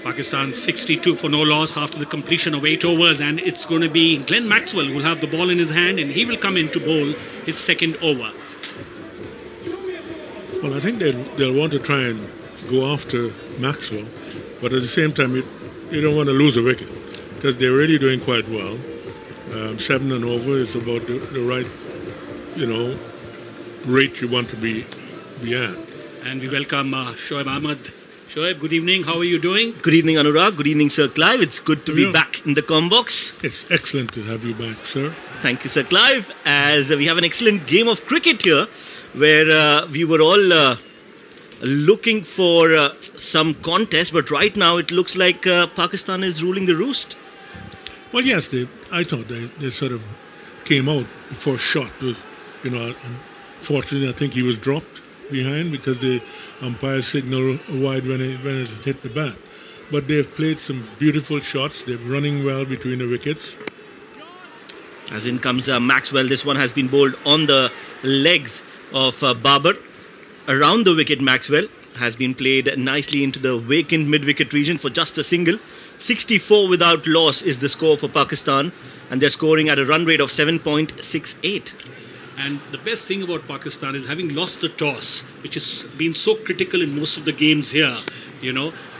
Pakistan 62 for no loss after the completion of 8 overs, and it's going to be Glenn Maxwell who will have the ball in his hand, and he will come in to bowl his 2nd over. Well, I think they'll want to try and go after Maxwell, but at the same time, you don't want to lose a wicket because they're really doing quite well. 7 and over is about the right, rate you want to be at. And we welcome Shoaib Ahmed. Shoaib, good evening. How are you doing? Good evening, Anurag. Good evening, Sir Clive. It's good to be back in the Combox. It's excellent to have you back, sir. Thank you, Sir Clive. As we have an excellent game of cricket here, where we were all looking for some contest, but right now it looks like Pakistan is ruling the roost. Well, yes, I thought they sort of came out before shot. Unfortunately, I think he was dropped behind because the umpire signaled wide when it hit the bat. But they've played some beautiful shots. They're running well between the wickets. As in comes Maxwell. This one has been bowled on the legs of Babar. Around the wicket, Maxwell has been played nicely into the vacant mid-wicket region for just a single. 64 without loss is the score for Pakistan, and they're scoring at a run rate of 7.68. And the best thing about Pakistan is having lost the toss, which has been so critical in most of the games here.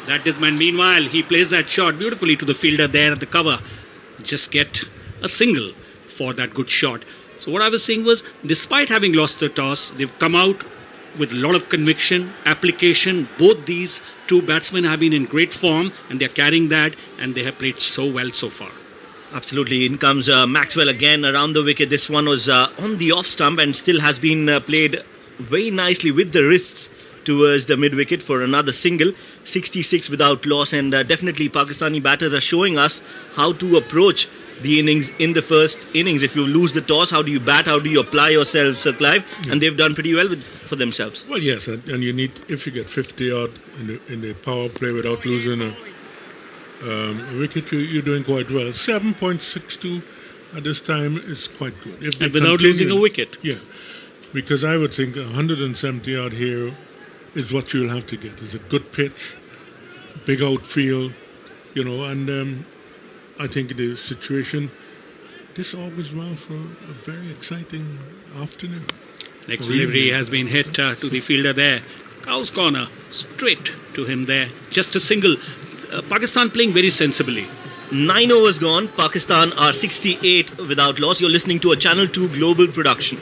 That is, man, meanwhile, he plays that shot beautifully to the fielder there at the cover. Just get a single for that good shot. So what I was saying was, despite having lost the toss, they've come out with a lot of conviction, application. Both these 2 batsmen have been in great form, and they're carrying that, and they have played so well so far. Absolutely. In comes Maxwell again around the wicket. This one was on the off stump and still has been played very nicely with the wrists towards the mid-wicket for another single. 66 without loss, and definitely Pakistani batters are showing us how to approach the innings in the first innings. If you lose the toss, how do you bat? How do you apply yourself, Sir Clive? Yeah. And they've done pretty well for themselves. Well, yes, and you need, if you get 50 odd in the power play without losing a wicket, you're doing quite well. 7.62 at this time is quite good. And without losing a wicket. Yeah, because I would think 170 odd here is what you'll have to get. It's a good pitch, big outfield, and I think the situation, this augurs well for a very exciting afternoon. Next delivery has been hit to the fielder there. Cow's corner, straight to him there. Just a single. Pakistan playing very sensibly. 9 overs gone. Pakistan are 68 without loss. You're listening to a Channel 2 global production.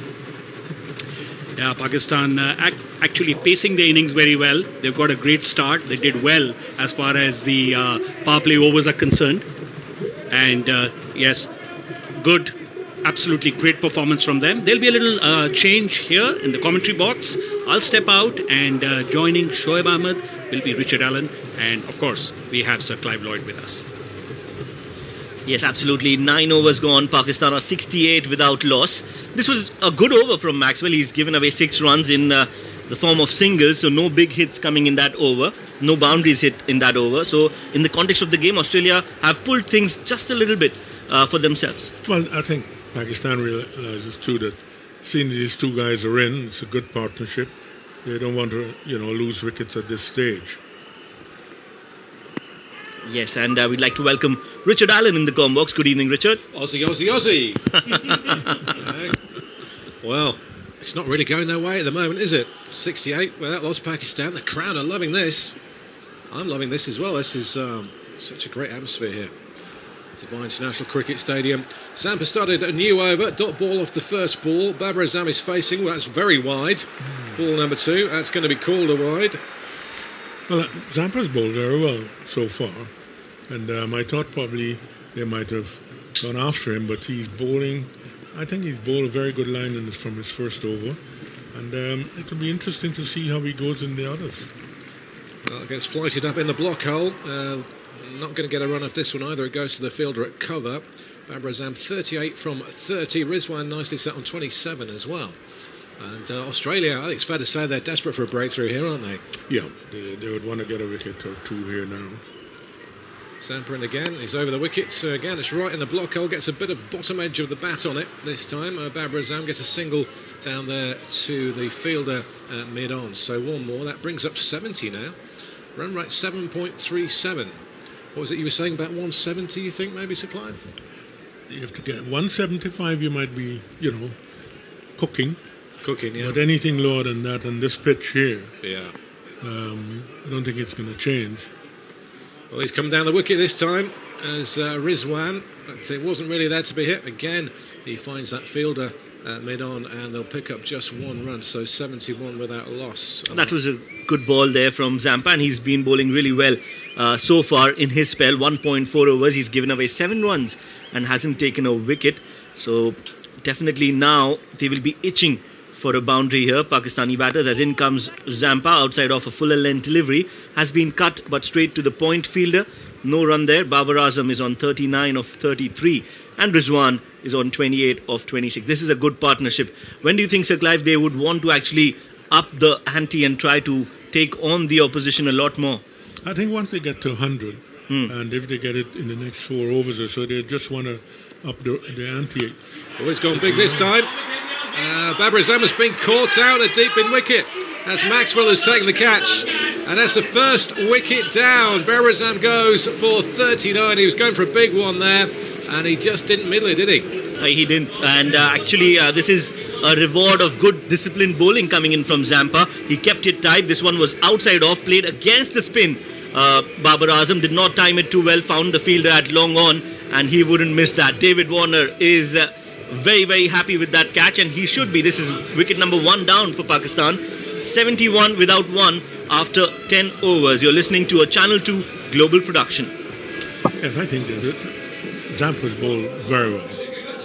Yeah, Pakistan actually pacing the innings very well. They've got a great start. They did well as far as the power play overs are concerned. And yes, good, absolutely great performance from them. There'll be a little change here in the commentary box. I'll step out, and joining Shoaib Ahmed will be Richard Allen. And of course, we have Sir Clive Lloyd with us. Yes, absolutely. 9 overs gone. Pakistan are 68 without loss. This was a good over from Maxwell. He's given away 6 runs in the form of singles, so no big hits coming in that over. No boundaries hit in that over. So in the context of the game, Australia have pulled things just a little bit for themselves. Well, I think Pakistan realizes too that seeing these two guys are in, it's a good partnership. They don't want to, lose wickets at this stage. Yes, and we'd like to welcome Richard Allen in the comm box. Good evening, Richard. Aussie, Aussie, Aussie. Well, it's not really going their way at the moment, is it? 68 without loss, Pakistan. The crowd are loving this. I'm loving this as well. This is such a great atmosphere here. Dubai International Cricket Stadium. Zampa started a new over. Dot ball off the first ball. Babar Azam is facing. Well, that's very wide. Ball number 2. That's going to be called a wide. Well, Zampa's bowled very well so far. And I thought probably they might have gone after him, but he's bowling. I think he's bowled a very good line from his first over. And it will be interesting to see how he goes in the others. Well, it gets flighted up in the block hole. Not going to get a run off this one either. It goes to the fielder at cover. Babar Azam 38 from 30. Rizwan nicely set on 27 as well. And Australia, I think it's fair to say they're desperate for a breakthrough here, aren't they? Yeah, they would want to get a wicket or 2 here now. Zampa in again. He's over the wickets. Again, it's right in the block hole. Gets a bit of bottom edge of the bat on it this time. Babar Azam gets a single down there to the fielder mid-on. So one more. That brings up 70 now. Run rate 7.37. What was it you were saying about 170, you think, maybe, Sir Clive? You have to get 175, you might be, cooking. Cooking, yeah. But anything lower than that on this pitch here, yeah. I don't think it's going to change. Well, he's come down the wicket this time as Rizwan, but it wasn't really there to be hit. Again, he finds that fielder mid-on, and they'll pick up just 1 run, so 71 without a loss. That was a good ball there from Zampa, and he's been bowling really well so far in his spell. 1.4 overs, he's given away 7 runs and hasn't taken a wicket. So definitely now they will be itching for a boundary here. Pakistani batters, as in comes Zampa outside of a fuller length delivery, has been cut but straight to the point fielder. No run there. Babar Azam is on 39 of 33 and Rizwan is on 28 of 26. This is a good partnership. When do you think, Sir Clive, they would want to actually up the ante and try to take on the opposition a lot more? I think once they get to 100, and if they get it in the next 4 overs or so, they just want to up the ante. Oh, it's gone big this time. Babar Azam has been caught out a deep in wicket. That's Maxwell who's taken the catch. And that's the first wicket down. Babar Azam goes for 39. He was going for a big one there, and he just didn't middle it, did he? He didn't. And actually, this is a reward of good disciplined bowling coming in from Zampa. He kept it tight. This one was outside off, played against the spin. Babar Azam did not time it too well, found the fielder at long on, and he wouldn't miss that. David Warner is very, very happy with that catch, and he should be. This is wicket number 1 down for Pakistan. 71 without 1 after 10 overs. You're listening to a Channel 2 global production. Yes, I think Zampa's bowled very well.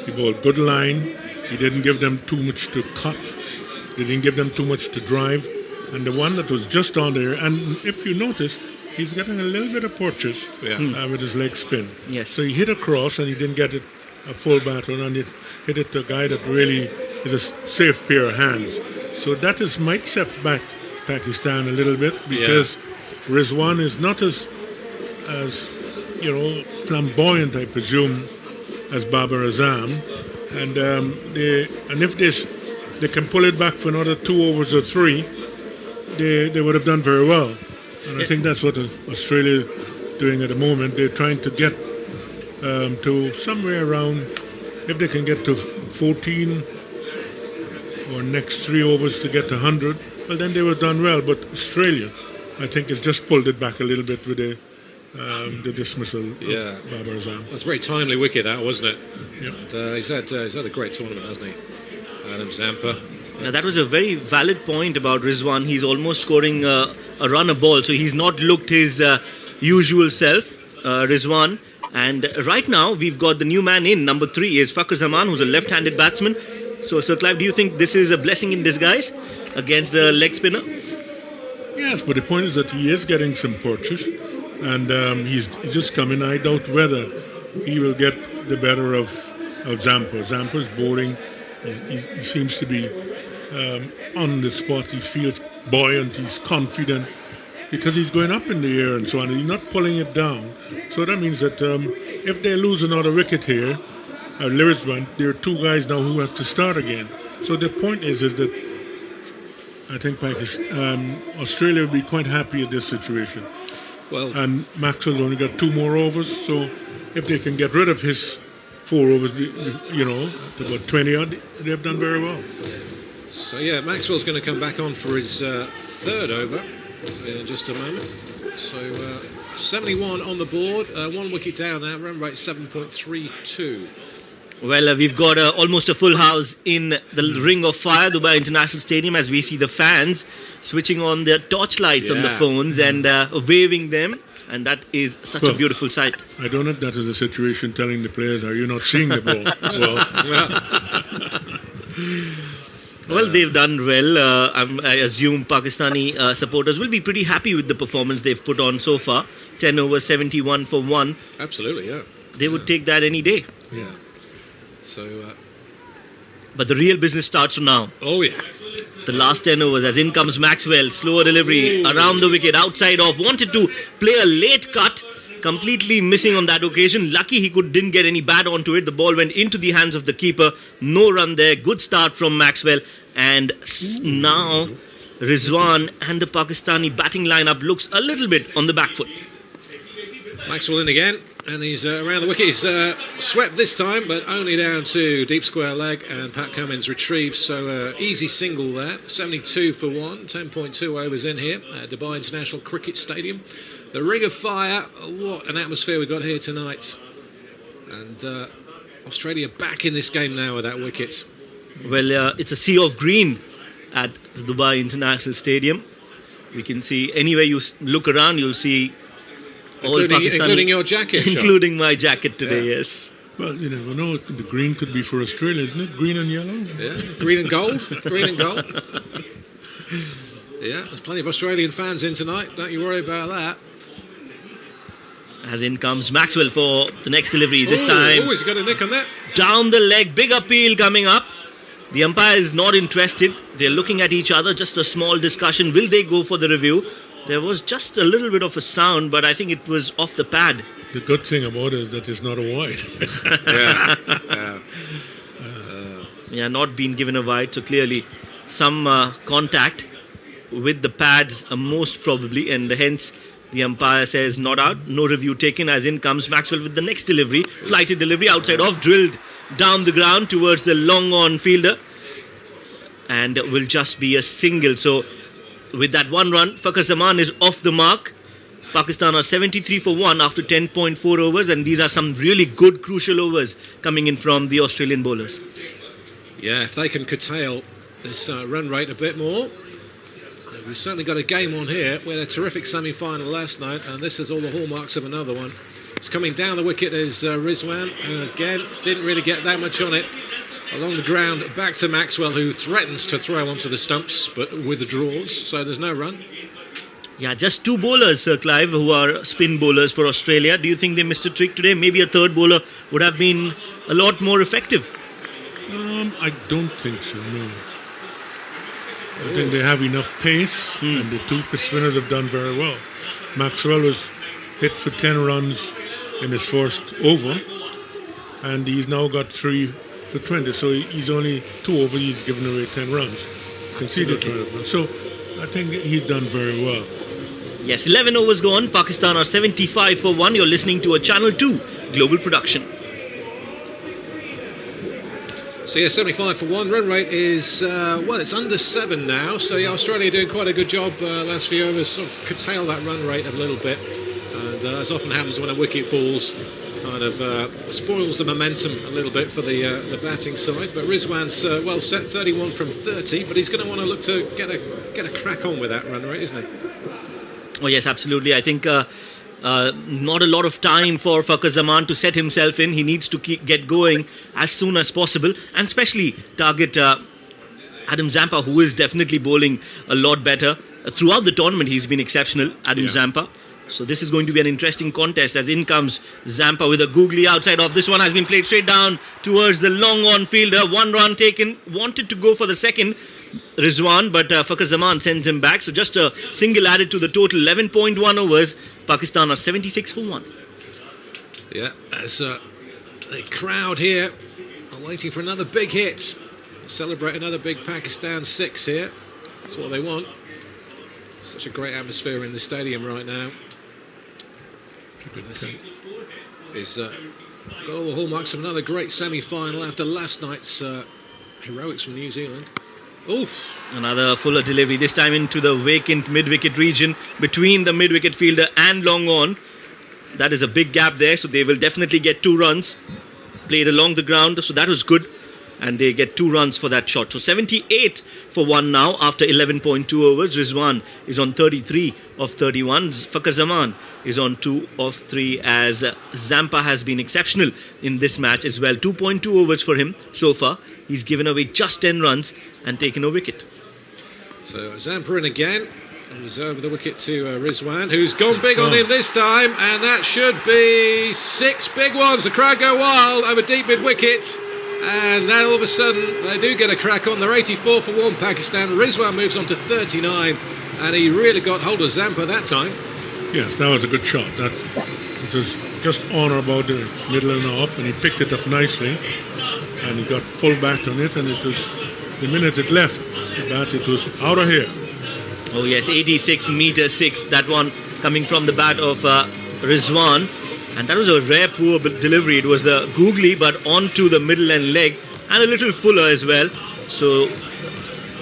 He bowled good line. He didn't give them too much to cut. He didn't give them too much to drive. And the one that was just on there, and if you notice, he's getting a little bit of purchase with his leg spin. Yes. So he hit across and he didn't get it a full bat on, and it hit it to a guy that really is a safe pair of hands. So that might set back Pakistan a little bit, because Rizwan is not as flamboyant, I presume, as Babar Azam, and if they can pull it back for another 2 overs or 3, they would have done very well. And I think that's what Australia is doing at the moment. They're trying to get to somewhere around, if they can get to 14 or next 3 overs to get to 100, well, then they would have done well. But Australia, I think, has just pulled it back a little bit with the dismissal of Babar Azam. That's a very timely wicket, that, wasn't it? Yeah. And, he's had a great tournament, hasn't he? Adam Zampa. Now, that was a very valid point about Rizwan. He's almost scoring a run a ball, so he's not looked his usual self, Rizwan. And right now, we've got the new man in. Number 3 is Fakhar Zaman, who's a left-handed batsman. So, Sir Clive, do you think this is a blessing in disguise against the leg spinner? Yes, but the point is that he is getting some purchase, and he's just coming. I doubt whether he will get the better of Zampa. Zampa's bowling, he seems to be on the spot. He feels buoyant, he's confident, because he's going up in the air and so on. He's not pulling it down. So that means that if they lose another wicket here, Lirisman, there are 2 guys now who have to start again. So the point is that I think Australia will be quite happy at this situation. Well, and Maxwell's only got 2 more overs, so if they can get rid of his 4 overs, to about 20 odd, they've done very well. So yeah, Maxwell's going to come back on for his 3rd over in just a moment. So 71 on the board, 1 wicket down now, run rate 7.32. Well, we've got almost a full house in the Ring of Fire, Dubai International Stadium, as we see the fans switching on their torchlights on the phones and waving them. And that is such a beautiful sight. I don't know if that is a situation telling the players, are you not seeing the ball? Well, they've done well. I assume Pakistani supporters will be pretty happy with the performance they've put on so far. 10 overs, 71 for 1. Absolutely, yeah. They would take that any day. Yeah. So, but the real business starts from now. Oh, yeah. The last 10 overs, as in comes Maxwell. Slower delivery around the wicket, outside off. Wanted to play a late cut. Completely missing on that occasion. Lucky he didn't get any bat onto it. The ball went into the hands of the keeper. No run there. Good start from Maxwell. And now Rizwan and the Pakistani batting lineup looks a little bit on the back foot. Maxwell in again, and he's around the wicket. He's swept this time, but only down to deep square leg, and Pat Cummins retrieves. So easy single there, 72 for 1, 10.2 overs in here at Dubai International Cricket Stadium. The Ring of Fire, what an atmosphere we've got here tonight. And Australia back in this game now with that wicket. Well, it's a sea of green at the Dubai International Stadium. We can see anywhere you look around, you'll see all Pakistani, including your jacket, including my jacket today. Yes. Well, you never know. The green could be for Australia, isn't it? Green and yellow. Yeah, green and gold. Green and gold. Yeah, there's plenty of Australian fans in tonight. Don't you worry about that. As in comes Maxwell for the next delivery. This time, he's got a nick on that. Down the leg, big appeal coming up. The umpire is not interested. They're looking at each other. Just a small discussion. Will they go for the review? There was just a little bit of a sound, but I think it was off the pad. The good thing about it is that it's not a wide. Yeah, not being given a wide, so clearly some contact with the pads most probably, and hence the umpire says not out, no review taken. As in comes Maxwell with the next delivery, flighted delivery outside off, drilled down the ground towards the long on fielder, and will just be a single. So with that 1 run, Fakhar Zaman is off the mark. Pakistan are 73 for 1 after 10.4 overs, and these are some really good crucial overs coming in from the Australian bowlers. Yeah, if they can curtail this run rate a bit more. We've certainly got a game on here. We had a terrific semi-final last night, and this is all the hallmarks of another one. It's coming down the wicket is Rizwan, and again, didn't really get that much on it. Along the ground, back to Maxwell, who threatens to throw onto the stumps, but withdraws, so there's no run. Yeah, just 2 bowlers, Sir Clive, who are spin bowlers for Australia. Do you think they missed a trick today? Maybe a third bowler would have been a lot more effective. I don't think so, no. I think they have enough pace, and the 2 spinners have done very well. Maxwell was hit for 10 runs in his first over, and he's now got 3 for 20. So he's only 2 overs, he's given away 10 runs. Conceded 12 runs. So I think he's done very well. Yes, 11 overs gone. Pakistan are 75 for 1. You're listening to a Channel 2 global production. So yeah, 75 for 1. Run rate is, it's under 7 now. So yeah, Australia doing quite a good job last few overs, sort of curtail that run rate a little bit. And as often happens when a wicket falls, kind of spoils the momentum a little bit for the batting side. But Rizwan's well set, 31 from 30, but he's going to want to look to get a crack on with that run rate, isn't he? Oh yes, absolutely. I think not a lot of time for Fakhar Zaman to set himself in. He needs to get going as soon as possible, and especially target Adam Zampa, who is definitely bowling a lot better. Throughout the tournament, he's been exceptional, Adam Zampa. So this is going to be an interesting contest, as in comes Zampa with a googly outside off. This one has been played straight down towards the long on fielder. 1 run taken, wanted to go for the second, Rizwan, but Fakhar Zaman sends him back. So just a single added to the total. 11.1 overs. Pakistan are 76 for 1. Yeah, as the crowd here are waiting for another big hit. Celebrate another big Pakistan 6 here. That's what they want. Such a great atmosphere in the stadium right now. This is got all the hallmarks of another great semi-final after last night's heroics from New Zealand. Oof. Another fuller delivery, this time into the vacant mid-wicket region between the mid-wicket fielder and long on. That is a big gap there, so they will definitely get 2 runs. Played along the ground, so that was good. And they get 2 runs for that shot. So 78 for 1 now after 11.2 overs. Rizwan is on 33 of 31. Fakhar Zaman is on 2 of 3, as Zampa has been exceptional in this match as well. 2.2 overs for him so far. He's given away just 10 runs and taken a wicket. So Zampa in again. And he's over the wicket to Rizwan, who's gone big on him this time. And that should be 6 big ones. The crowd go wild over deep mid-wicket. And then all of a sudden they do get a crack on. They're 84 for 1 Pakistan. Rizwan moves on to 39, and he really got hold of Zampa that time. Yes, that was a good shot. That it was just on or about the middle and off, and he picked it up nicely, and he got full back on it, and it was, the minute it left the bat, it was out of here. Oh yes, 86 meter 6, that one coming from the bat of Rizwan. And that was a rare poor delivery. It was the googly, but onto the middle and leg, and a little fuller as well. So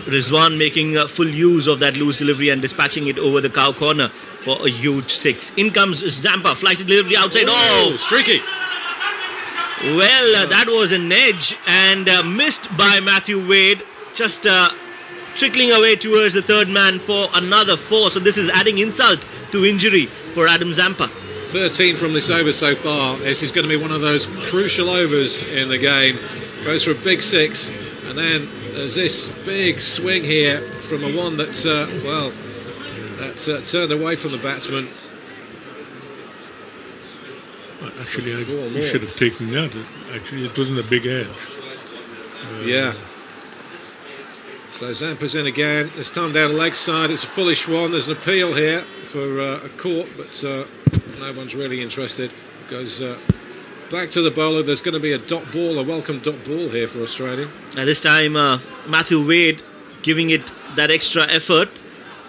Rizwan making full use of that loose delivery and dispatching it over the cow corner for a huge 6. In comes Zampa, flighted delivery outside. Oh, streaky. Well, that was an edge and missed by Matthew Wade. Just trickling away towards the third man for another 4. So this is adding insult to injury for Adam Zampa. 13 from this over so far. This is going to be one of those crucial overs in the game. Goes for a big 6, and then there's this big swing here from a one that, turned away from the batsman. Actually, I should have taken that. Actually, it wasn't a big edge. Yeah. So Zampa's in again. This time down the leg side. It's a fullish one. There's an appeal here for a caught, but no one's really interested. Goes back to the bowler. There's going to be a dot ball, a welcome dot ball here for Australia. This time Matthew Wade giving it that extra effort.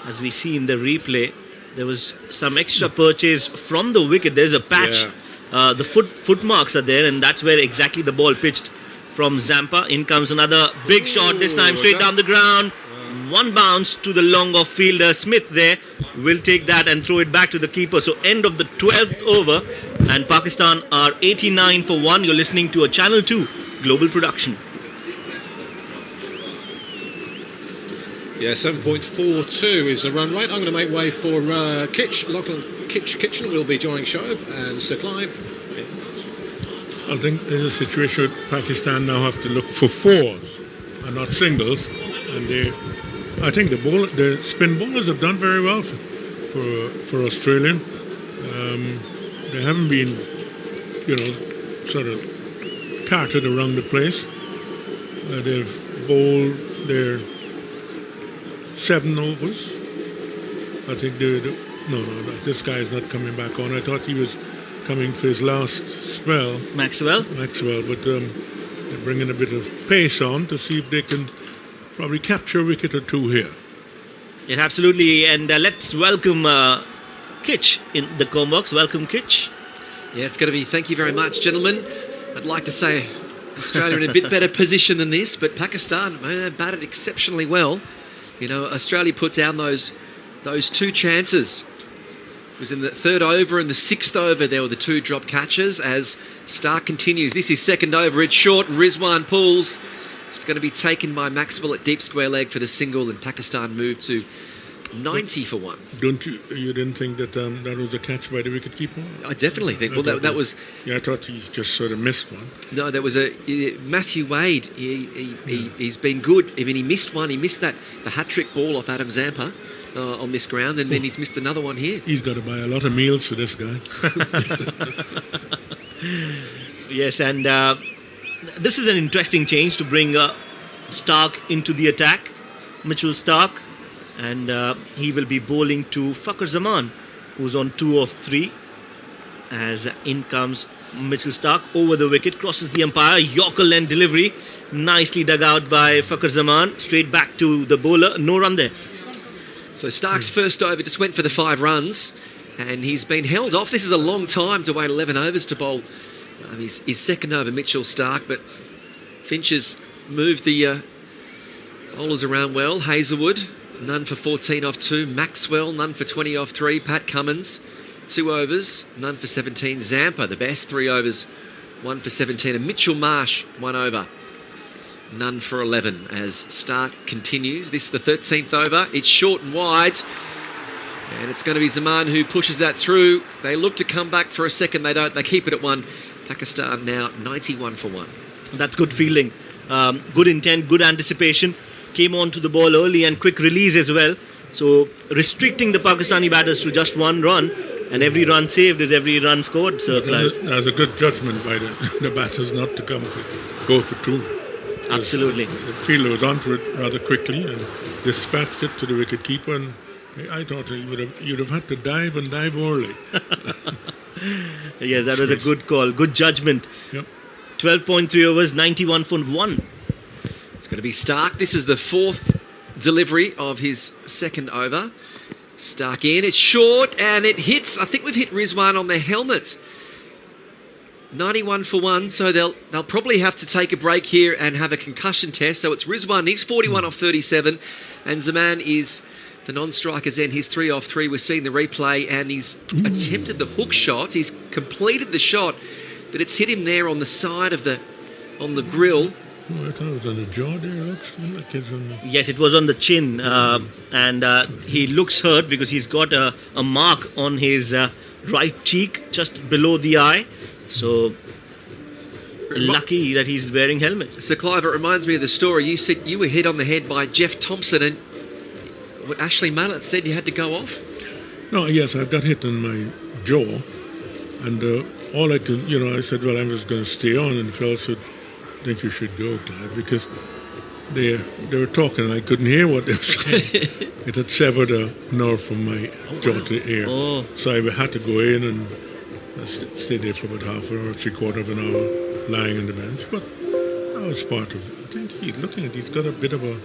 As we see in the replay, there was some extra purchase from the wicket. There's a patch. Yeah. The foot marks are there, and that's where exactly the ball pitched from Zampa. In comes another big shot, this time straight down the ground. One bounce to the long off fielder. Smith there will take that and throw it back to the keeper. So end of the 12th over, and Pakistan are 89 for 1. You're listening to a Channel 2 global production. Yeah, 7.42 is the run rate. I'm going to make way for Lachlan Kitchen will be joining Shoaib and Sir Clive. I think there's a situation where Pakistan now have to look for 4s and not singles, and I think the spin bowlers have done very well for Australia. They haven't been, sort of carted around the place. They've bowled their 7 overs. I think this guy is not coming back on. I thought he was coming for his last spell. Maxwell, but they're bringing a bit of pace on to see if they can probably capture a wicket or 2 here. Yes, absolutely. And let's welcome Kitch in the Combox. Welcome, Kitch. Yeah, it's going to be, thank you very much, gentlemen. I'd like to say Australia in a bit better position than this, but Pakistan, they batted exceptionally well. You know, Australia put down those 2 chances. It was in the 3rd over and the 6th over. There were the 2 drop catches as Stark continues. This is 2nd over. It's short and Rizwan pulls. It's going to be taken by Maxwell at deep square leg for the single, and Pakistan move to 90 for 1. You didn't think that that was a catch by the wicketkeeper? I definitely think. Well, that was. Yeah, I thought he just sort of missed one. No, there was Matthew Wade. He's been good. I mean, he missed one. He missed the hat trick ball off Adam Zampa on this ground, and then he's missed another one here. He's got to buy a lot of meals for this guy. Yes, and this is an interesting change to bring Stark into the attack. Mitchell Stark. And he will be bowling to Fakhar Zaman, who's on 2 of 3. As in comes Mitchell Stark over the wicket, crosses the umpire, Yorker length delivery, nicely dug out by Fakhar Zaman, straight back to the bowler, no run there. So Stark's first over just went for the 5 runs, and he's been held off. This is a long time to wait 11 overs to bowl his 2nd over, Mitchell Stark, but Finch has moved the bowlers around well. Hazelwood, none for 14 off 2. Maxwell, none for 20 off 3. Pat Cummins, 2 overs, none for 17. Zampa, the best, 3 overs, 1 for 17. And Mitchell Marsh, 1 over, none for 11. As Stark continues, this is the 13th over. It's short and wide, and it's going to be Zaman who pushes that through. They look to come back for a second. They don't. They keep it at 1. Pakistan now 91 for 1. That's good fielding, good intent, good anticipation. Came on to the ball early and quick release as well. So restricting the Pakistani batters to just 1 run, and every run saved is every run scored. So that's a good judgment by the batters not to go for 2. Absolutely. The fielder was onto it rather quickly and dispatched it to the wicket-keeper, and I thought you'd have had to dive early. Yes, that was a good call, good judgment. Yep. 12.3 overs, 91 for 1. It's going to be Stark. This is the 4th delivery of his 2nd over. Stark in. It's short and it hits. I think we've hit Rizwan on the helmet. 91 for 1. So they'll probably have to take a break here and have a concussion test. So it's Rizwan. He's 41 off 37. And Zaman is the non-striker's end. He's 3 off 3. We're seeing the replay, and he's attempted the hook shot. He's completed the shot, but it's hit him there on the side of on the grill. Oh, I thought it was on the jaw there. Yes, it was on the chin, and he looks hurt because he's got a mark on his right cheek just below the eye. So lucky that he's wearing helmet. So Clive, it reminds me of the story. You said you were hit on the head by Jeff Thompson, and Ashley Mallett said you had to go off. No, yes, I got hit on my jaw, and all I could, I said, well, I'm just going to stay on, and the fellow said, I think you should go, Clive, because they were talking and I couldn't hear what they were saying. It had severed a nerve from my jaw to the ear. Oh. So I had to go in and stay there for about half an hour, 3/4 of an hour, lying on the bench. But that was part of it. I think he's got a bit of a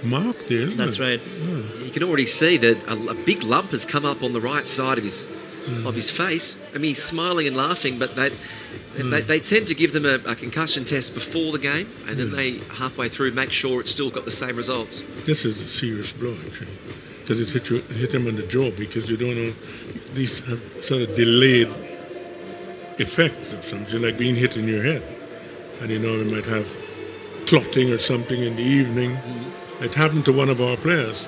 mark there, isn't That's it? right. Yeah. You can already see that a big lump has come up on the right side of his face. I mean, he's smiling and laughing, but they tend to give them a concussion test before the game, and then they halfway through make sure it's still got the same results. This is a serious blow, actually, because it hit him on the jaw, because you don't know, these have sort of delayed effects of something, like being hit in your head. And you might have clotting or something in the evening. It happened to one of our players.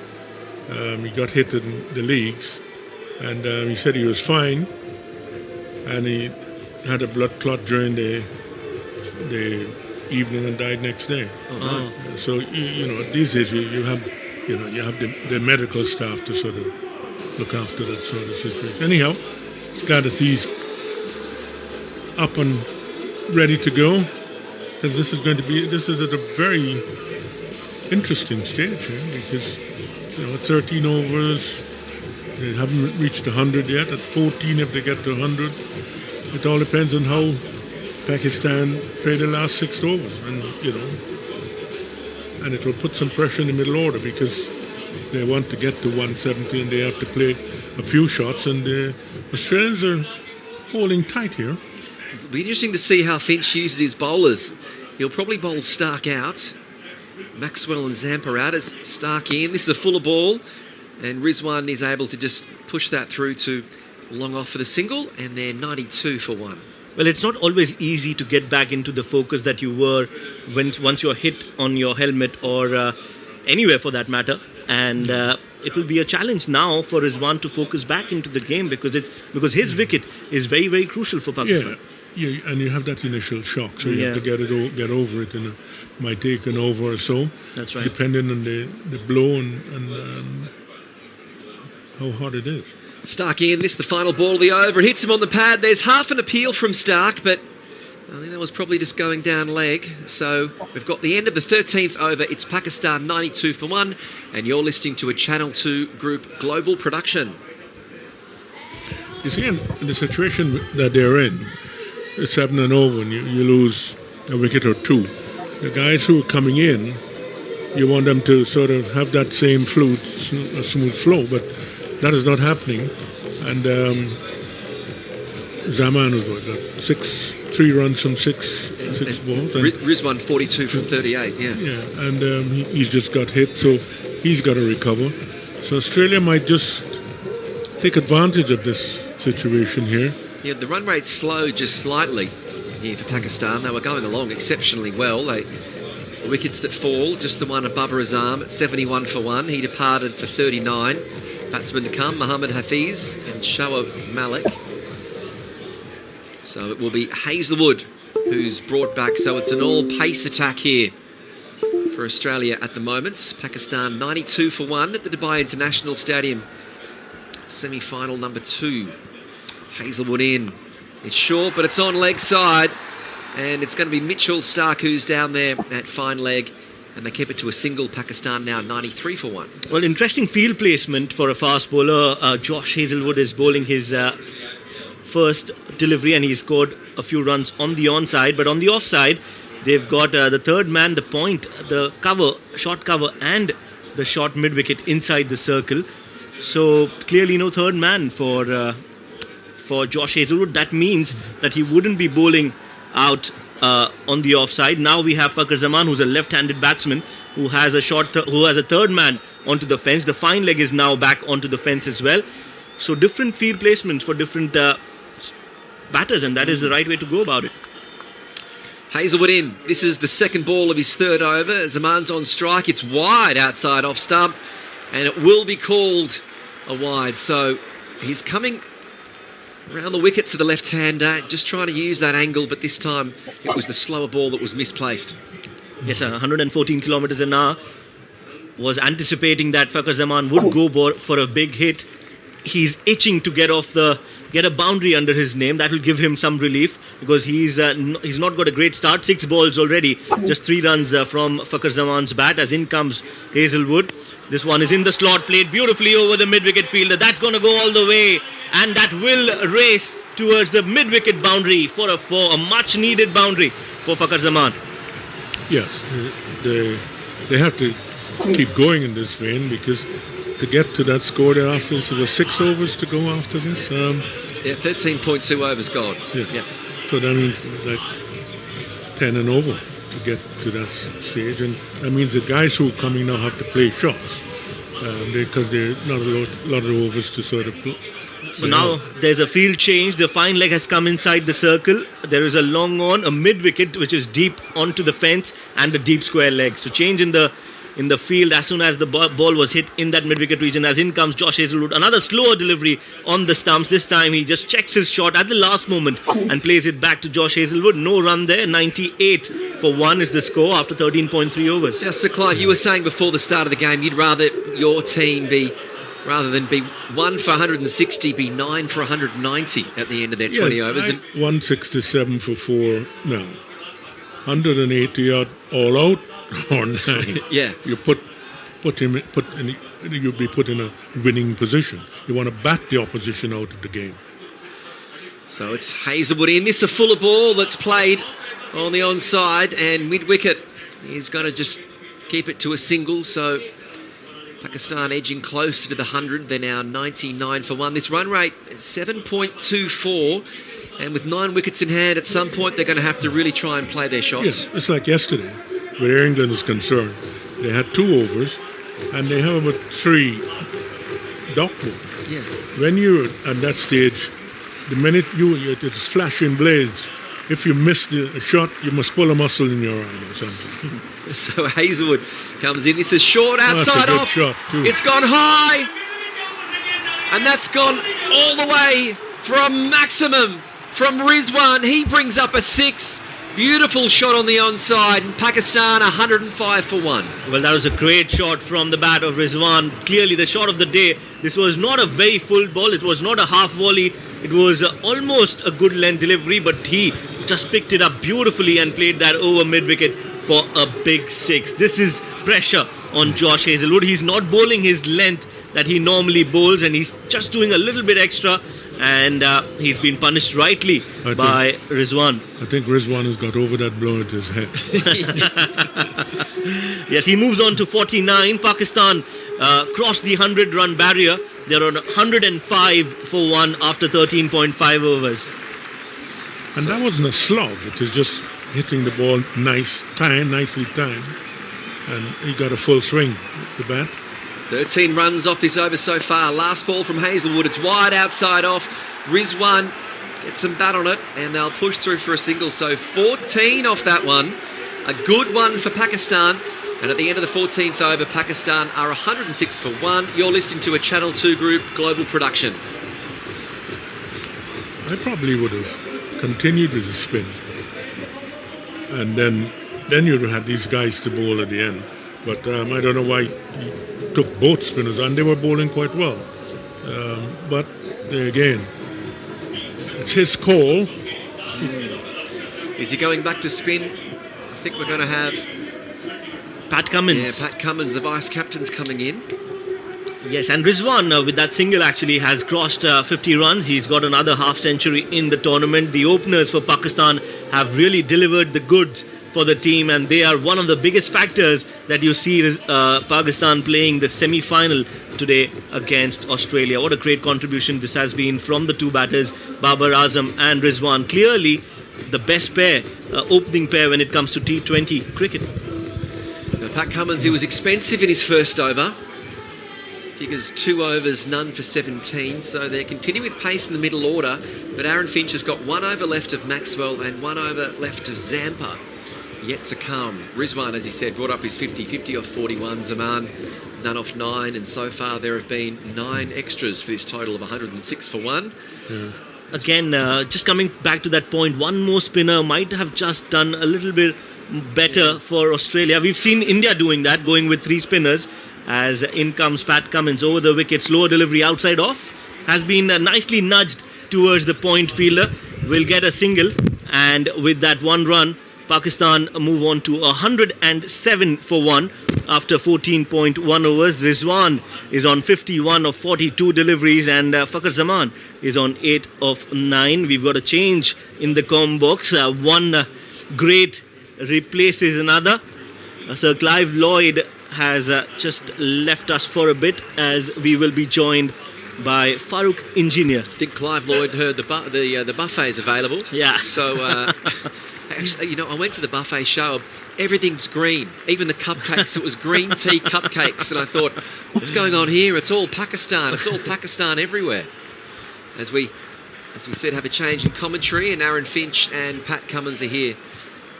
He got hit in the leagues, and he said he was fine, and he had a blood clot during the evening and died next day. Oh, no. So these days you have the medical staff to sort of look after that sort of situation. Anyhow, it's glad that he's up and ready to go, because this is at a very interesting stage here, because 13 overs, they haven't reached 100 yet. At 14, if they get to 100, it all depends on how Pakistan play the last 6 overs, and it will put some pressure in the middle order, because They want to get to 170 and they have to play a few shots, and the Australians are holding tight here. It'll be interesting to see how Finch uses his bowlers. He'll probably bowl Stark out. Maxwell and Zampa out as Stark in. This is a fuller ball, and Rizwan is able to just push that through to long off for the single, and they're 92 for 1. Well, it's not always easy to get back into the focus that you were once you're hit on your helmet or anywhere for that matter. And it will be a challenge now for Rizwan to focus back into the game because his wicket is very, very crucial for Pakistan. Yeah, and you have that initial shock, so you have to get over it, and it might take an over or so. That's right. Depending on the blow and how hard it is. Stark in, this is the final ball of the over. It hits him on the pad. There's half an appeal from Stark, but I think that was probably just going down leg. So we've got the end of the 13th over. It's Pakistan 92 for 1, and you're listening to a Channel 2 Group Global production. You see, in the situation that they're in, it's 7 and over, and you lose a wicket or two. The guys who are coming in, you want them to sort of have that same smooth flow, but that is not happening. And Zaman was got 3 runs from six balls. Rizwan 42 from 38, yeah. Yeah, and he's just got hit, so he's got to recover. So Australia might just take advantage of this situation here. Yeah, the run rate slowed just slightly here for Pakistan. They were going along exceptionally well. The wickets that fall, just the one above Azam at 71 for 1. He departed for 39. Batsmen to come, Muhammad Hafiz and Shoaib Malik. So it will be Hazelwood who's brought back. So it's an all-pace attack here for Australia at the moment. Pakistan 92 for 1 at the Dubai International Stadium. Semi-final number 2. Hazelwood in. It's short, but it's on leg side. And it's going to be Mitchell Stark who's down there at fine leg. And they keep it to a single. Pakistan now 93 for 1. Well, interesting field placement for a fast bowler. Josh Hazelwood is bowling his first delivery, and he scored a few runs on the onside. But on the offside, they've got the third man, the point, the cover, short cover, and the short mid-wicket inside the circle. So clearly no third man for Josh Hazelwood. That means that he wouldn't be bowling out on the offside. Now we have Fakhar Zaman, who's a left-handed batsman, who has a third man onto the fence. The fine leg is now back onto the fence as well. So different field placements for different batters, and that is the right way to go about it. Hazelwood in. This is the second ball of his third over. Zaman's on strike. It's wide outside off stump, and it will be called a wide. So he's coming around the wicket to the left-hander, just trying to use that angle, but this time it was the slower ball that was misplaced. Yes, 114 kilometers an hour. Was anticipating that Fakhar Zaman would go for a big hit. He's itching to get a boundary under his name. That will give him some relief because he's not got a great start. 6 balls already, just 3 runs from Fakhar Zaman's bat as in comes Hazelwood. This one is in the slot, played beautifully over the mid-wicket fielder. That's going to go all the way, and that will race towards the mid-wicket boundary for a much-needed boundary for Fakhar Zaman. Yes, they have to keep going in this vein because to get to that score thereafter, so there's 6 overs to go after this. 13.2 overs gone. Yeah. So that means like 10 and over to get to that stage, and that means the guys who are coming now have to play shots because there are not a lot of overs to sort of play. So now there's a field change. The fine leg has come inside the circle. There is a long on, a mid-wicket which is deep onto the fence, and a deep square leg. So change in the field as soon as the ball was hit in that mid-wicket region. As in comes Josh Hazelwood. Another slower delivery on the stumps. This time he just checks his shot at the last moment and plays it back to Josh Hazelwood. No run there. 98 for 1 is the score after 13.3 overs. Yeah, so Clive, you were saying before the start of the game you'd rather your team be, rather than be 1 for 160, be 9 for 190 at the end of their 20 overs. 167 for 4 now. 180 out all out or 9. Yeah. You you'll be put in a winning position. You want to bat the opposition out of the game. So it's Hazelwood in. This is a fuller ball that's played on the onside, and mid-wicket is going to just keep it to a single. So Pakistan edging closer to the 100. They're now 99 for 1. This run rate is 7.24. And with 9 wickets in hand, at some point they're going to have to really try and play their shots. Yes, it's like yesterday, where England is concerned. They had 2 overs, and they have about 3 dot balls. Yeah. When you're at that stage, the minute it's flashing blades. If you miss the shot, you must pull a muscle in your arm or something. So Hazelwood comes in. This is short outside that's a good off. shot too. It's gone high. And that's gone all the way from maximum from Rizwan. He brings up a 6. Beautiful shot on the onside. And Pakistan 105 for 1. Well, that was a great shot from the bat of Rizwan. Clearly the shot of the day. This was not a very full ball. It was not a half volley. It was almost a good length delivery, but he just picked it up beautifully and played that over mid-wicket for a big 6. This is pressure on Josh Hazlewood. He's not bowling his length that he normally bowls, and he's just doing a little bit extra, and he's been punished rightly by Rizwan. I think Rizwan has got over that blow at his head. Yes, he moves on to 49. Pakistan crossed the 100-run barrier. They're on 105 for 1 after 13.5 overs. And that wasn't a slog. It was just hitting the ball nicely timed. And he got a full swing with the bat. 13 runs off this over so far. Last ball from Hazelwood. It's wide outside off. Rizwan gets some bat on it, and they'll push through for a single. So 14 off that one. A good one for Pakistan. And at the end of the 14th over, Pakistan are 106 for 1. You're listening to a Channel 2 Group global production. I probably would have continued with the spin. And then you'd have had these guys to bowl at the end. But I don't know why he took both spinners, and they were bowling quite well. But again, it's his call. Is he going back to spin? I think we're going to have Pat Cummins. Yeah, Pat Cummins, the vice captain's coming in. Yes, and Rizwan with that single actually has crossed 50 runs. He's got another half century in the tournament. The openers for Pakistan have really delivered the goods for the team, and they are one of the biggest factors that you see Pakistan playing the semi-final today against Australia. What a great contribution this has been from the 2 batters, Babar Azam and Rizwan. Clearly the best pair, opening pair when it comes to T20 cricket. Now, Pat Cummins, he was expensive in his first over. Figures 2 overs, none for 17. So they're continuing with pace in the middle order. But Aaron Finch has got 1 over left of Maxwell and 1 over left of Zampa. Yet to come. Rizwan, as he said, brought up his 50 off 41. Zaman, none off 9. And so far there have been 9 extras for this total of 106 for 1. Yeah. Again, just coming back to that point, one more spinner might have just done a little bit better for Australia. We've seen India doing that, going with 3 spinners. As in comes Pat Cummins over the wicket. Slower delivery outside off. Has been nicely nudged towards the point fielder. Will get a single. And with that 1 run, Pakistan move on to 107 for 1 after 14.1 overs. Rizwan is on 51 of 42 deliveries, and Fakhar Zaman is on 8 of 9. We've got a change in the com box. One great replaces another. Sir Clive Lloyd has just left us for a bit, as we will be joined by Farooq Engineer. I think Clive Lloyd heard the buffet is available. Yeah. So, actually, I went to the buffet show. Everything's green. Even the cupcakes. It was green tea cupcakes. And I thought, what's going on here? It's all Pakistan. It's all Pakistan everywhere. As we said, have a change in commentary, and Aaron Finch and Pat Cummins are here.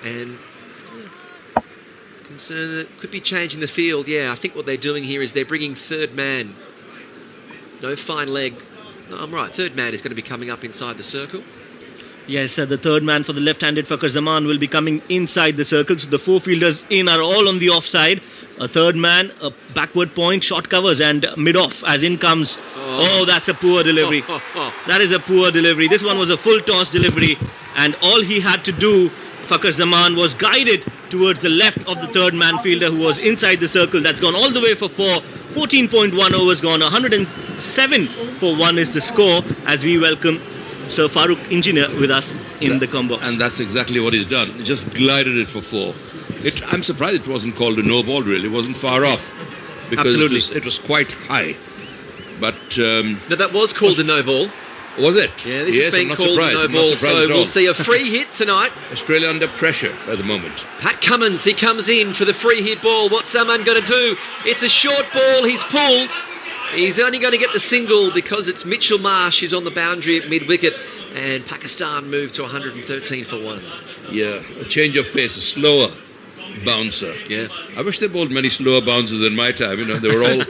And concern that could be changing the field. Yeah, I think what they're doing here is they're bringing third man. No fine leg. No, I'm right. Third man is going to be coming up inside the circle. Yes, the third man for the left-handed Fakhar Zaman will be coming inside the circle. So the 4 fielders in are all on the offside. A third man, a backward point, short covers, and mid-off as in comes. Oh, that's a poor delivery. That is a poor delivery. This one was a full toss delivery, and all he had to do, Fakhar Zaman, was guided towards the left of the third man fielder who was inside the circle. That's gone all the way for 4. 14.1 overs gone. 107 for 1 is the score, as we welcome Sir Farooq Engineer with us in the com box. And that's exactly what he's done. He just glided it for 4. I'm surprised it wasn't called a no ball, really. It wasn't far off. because Absolutely. it was quite high. But Now, that was called a no ball. was it? Yeah, this yes, has been I'm not called a surprised. no I'm not ball, surprised so at all. we'll see a free hit tonight. Australia under pressure at the moment. Pat Cummins, he comes in for the free hit ball. What's Oman going to do? It's a short ball. He's pulled. He's only going to get the single because it's Mitchell Marsh who's on the boundary at mid-wicket, and Pakistan moved to 113 for 1. Yeah, a change of pace, a slower bouncer. Yeah. I wish they bowled many slower bouncers in my time. They were all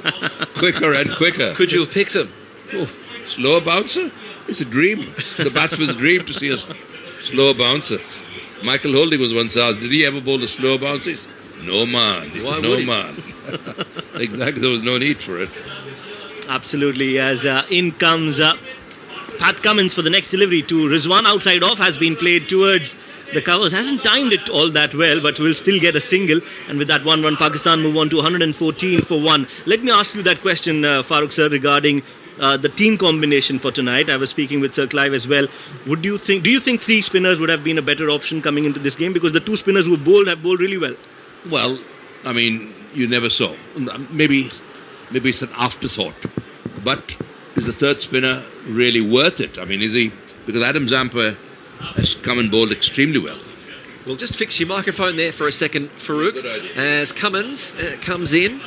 quicker and quicker. Could you have picked them? Oh, slower bouncer? It's a dream. It's a batsman's dream to see a slower bouncer. Michael Holding was once asked, did he ever bowl a slower bouncer? He said, no man. He Why said, would no he? man. Exactly, there was no need for it. Absolutely. As in comes Pat Cummins for the next delivery to Rizwan. Outside off has been played towards the covers. Hasn't timed it all that well, but will still get a single. And with that 1 run, Pakistan move on to 114 for 1. Let me ask you that question, Farooq sir, regarding the team combination for tonight. I was speaking with Sir Clive as well. Do you think 3 spinners would have been a better option coming into this game? Because the 2 spinners who bowled have bowled really well. Well, I mean, you never saw. Maybe it's an afterthought. But is the third spinner really worth it? I mean, is he? Because Adam Zampa has come and bowled extremely well. Well, just fix your microphone there for a second, Farouk, Good idea. as Cummins comes in.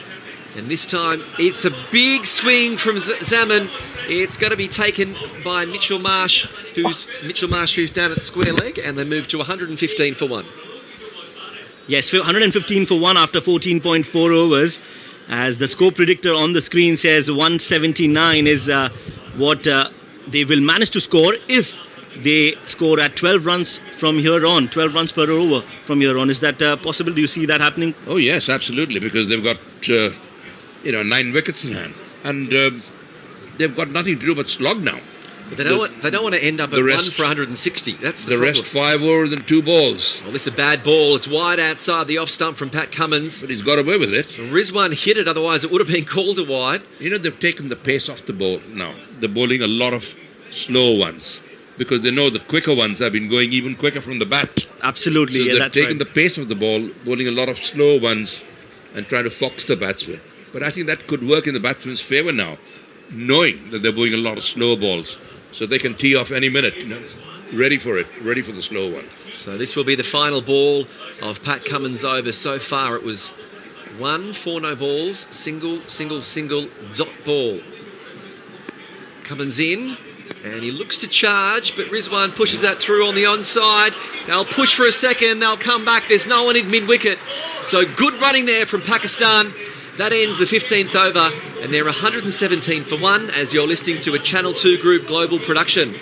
And this time, it's a big swing from Zaman. It's going to be taken by Mitchell Marsh, who's down at square leg, and they move to 115 for 1. Yes, 115 for 1 after 14.4 overs. As the score predictor on the screen says, 179 is what they will manage to score if they score at 12 runs from here on, 12 runs per over from here on. Is that possible? Do you see that happening? Oh, yes, absolutely, because they've got 9 wickets in hand, and they've got nothing to do but slog now. But they don't want to end up at the 1 rest- for 160. That's the The problem. rest 5 overs and 2 balls. Well, this is a bad ball. It's wide outside the off stump from Pat Cummins. But he's got away with it. Rizwan hit it, otherwise it would have been called a wide. They've taken the pace off the ball now. They're bowling a lot of slow ones because they know the quicker ones have been going even quicker from the bat. Absolutely, So yeah, they've that's taken right. the pace of the ball, bowling a lot of slow ones and trying to fox the batsman. But I think that could work in the batsman's favour now, knowing that they're bowling a lot of slow balls. So they can tee off any minute, ready for it, ready for the slow one. So this will be the final ball of Pat Cummins' over. So far it was 1, 4 no balls, single, dot ball. Cummins in, and he looks to charge, but Rizwan pushes that through on the onside. They'll push for a second, they'll come back. There's no one in mid-wicket. So good running there from Pakistan. That ends the 15th over, and they're 117 for 1 as you're listening to a Channel 2 Group global production.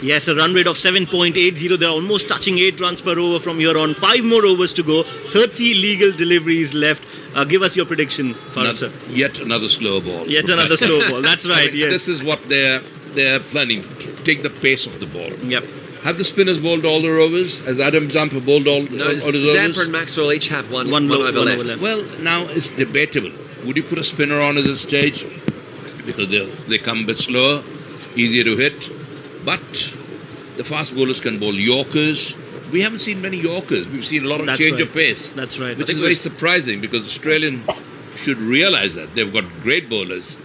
Yes, a run rate of 7.80. They're almost touching 8 runs per over from here on. 5 more overs to go. 30 legal deliveries left. Give us your prediction, Farooq sir. Yet another slow ball. Yet another slow ball. That's right, yes. This is what they're planning, to take the pace of the ball. Yep. Have the spinners bowled all their overs? Has Adam Zampa bowled all his overs? Zampa and Maxwell each have one over over left. left. Well, now it's debatable. Would you put a spinner on at this stage? Because they come a bit slower, easier to hit. But the fast bowlers can bowl Yorkers. We haven't seen many Yorkers. We've seen a lot of That's change right. of pace. That's right. Which is very surprising because Australian should realise that. They've got great bowlers.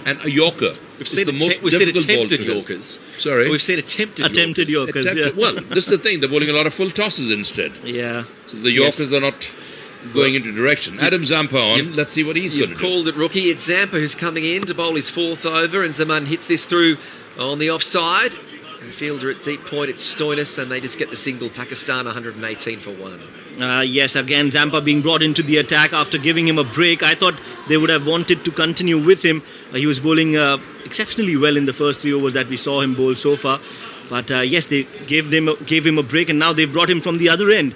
And a Yorker We've is seen, the most we've seen difficult ball attempted to hit. Yorkers. Sorry? We've seen attempted Yorkers. Yeah. Well, this is the thing. They're bowling a lot of full tosses instead. Yeah. So the Yorkers are not going into direction. Adam Zampa on. Let's see what he's going You've to do. called it, rookie. It's Zampa who's coming in to bowl his 4th over, and Zaman hits this through on the offside. And fielder at deep point, it's Stoinis, and they just get the single. Pakistan 118 for 1. Yes, again, Zampa being brought into the attack after giving him a break. I thought they would have wanted to continue with him. He was bowling exceptionally well in the first 3 overs that we saw him bowl so far. But yes, they gave him a break, and now they've brought him from the other end,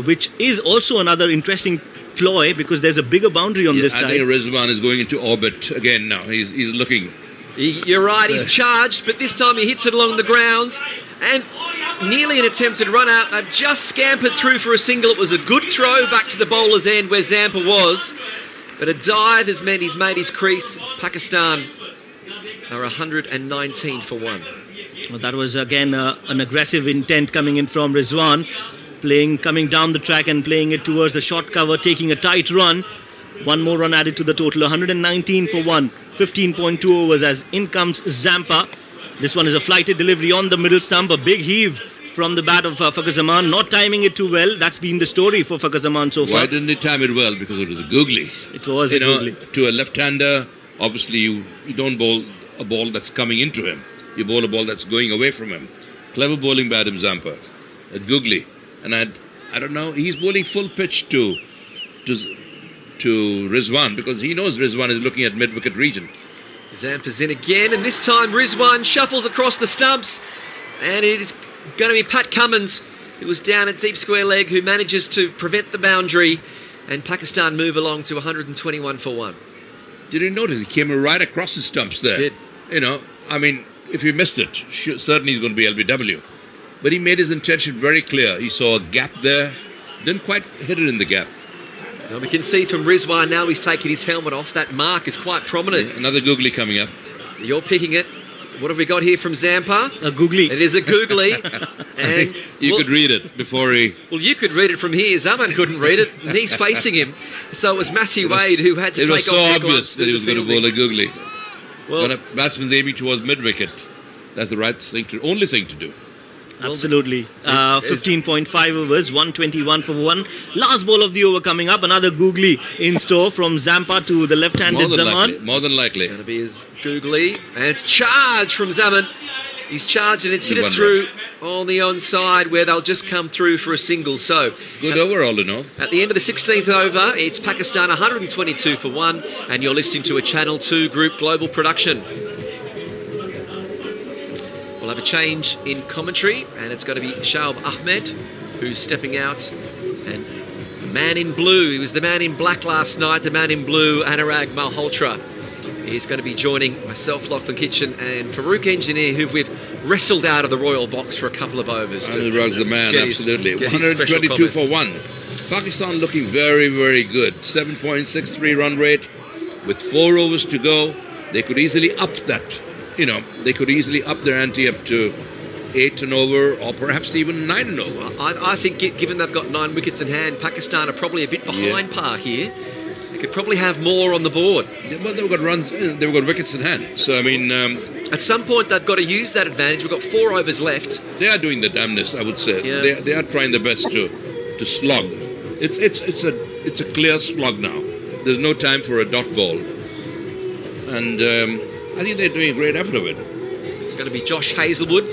which is also another interesting ploy because there's a bigger boundary on this I side. think Rizwan is going into orbit again now. He's looking. You're right, he's charged, but this time he hits it along the grounds. And nearly an attempted run out. They've just scampered through for a single. It was a good throw back to the bowler's end where Zampa was. But a dive has meant he's made his crease. Pakistan are 119 for 1. Well, that was again an aggressive intent coming in from Rizwan, coming down the track and playing it towards the short cover, taking a tight run. One more run added to the total. 119 for 1. 15.2 overs as in comes Zampa. This one is a flighted delivery on the middle stump. A big heave from the bat of Fakhar Zaman. Not timing it too well. That's been the story for Fakhar Zaman so far. Why didn't he time it well? Because it was a googly. It was a googly. To a left-hander, obviously you don't bowl a ball that's coming into him. You bowl a ball that's going away from him. Clever bowling by Adam Zampa at googly. And I don't know, he's bowling full pitch to Rizwan because he knows Rizwan is looking at mid-wicket region. Zampa's in again, and this time Rizwan shuffles across the stumps, and it is going to be Pat Cummins, who was down at deep square leg, who manages to prevent the boundary, and Pakistan move along to 121 for 1. Did you notice he came right across the stumps there? Did. If he missed it, certainly he's going to be LBW. But he made his intention very clear. He saw a gap there, didn't quite hit it in the gap. Now we can see from Rizwan now he's taking his helmet off. That mark is quite prominent. Another googly coming up. You're picking it. What have we got here from Zampa? A googly. It is a googly. And you could read it before he... Well, you could read it from here. Zaman couldn't read it, and he's facing him. So it was Matthew Wade who had to take off. It was so obvious that he was going to bowl a googly. Well, when a batsman's aiming towards mid-wicket, that's the right thing only thing to do. Absolutely. 15.5 overs, 121 for 1. Last ball of the over coming up. Another googly in store from Zampa to the left-handed Zaman. More than likely. It's going to be his googly. And it's charged from Zaman. He's charged and it's hit it through on the onside where they'll just come through for a single. So good overall, At the end of the 16th over, it's Pakistan 122 for 1. And you're listening to a Channel 2 Group Global production. We'll have a change in commentary, and it's going to be Shaab Ahmed who's stepping out. And the man in blue, he was the man in black last night, the man in blue, Anurag Malhotra, is going to be joining myself, Lachlan Kitchen, and Farouk Engineer, who we've wrestled out of the royal box for a couple of overs. Anurag's the man, absolutely. 122 for 1. Pakistan looking very, very good. 7.63 run rate with 4 overs to go. They could easily up that. They could easily up their ante up to 8 and over, or perhaps even 9 and over. I think, given they've got 9 wickets in hand, Pakistan are probably a bit behind par here. They could probably have more on the board. Yeah, well, they've got runs, they've got wickets in hand. So, at some point, they've got to use that advantage. We've got 4 overs left. They are doing the damnedest, I would say. Yeah. They are trying their best to slog. It's a clear slog now. There's no time for a dot ball. And I think they're doing a great effort of it. It's going to be Josh Hazlewood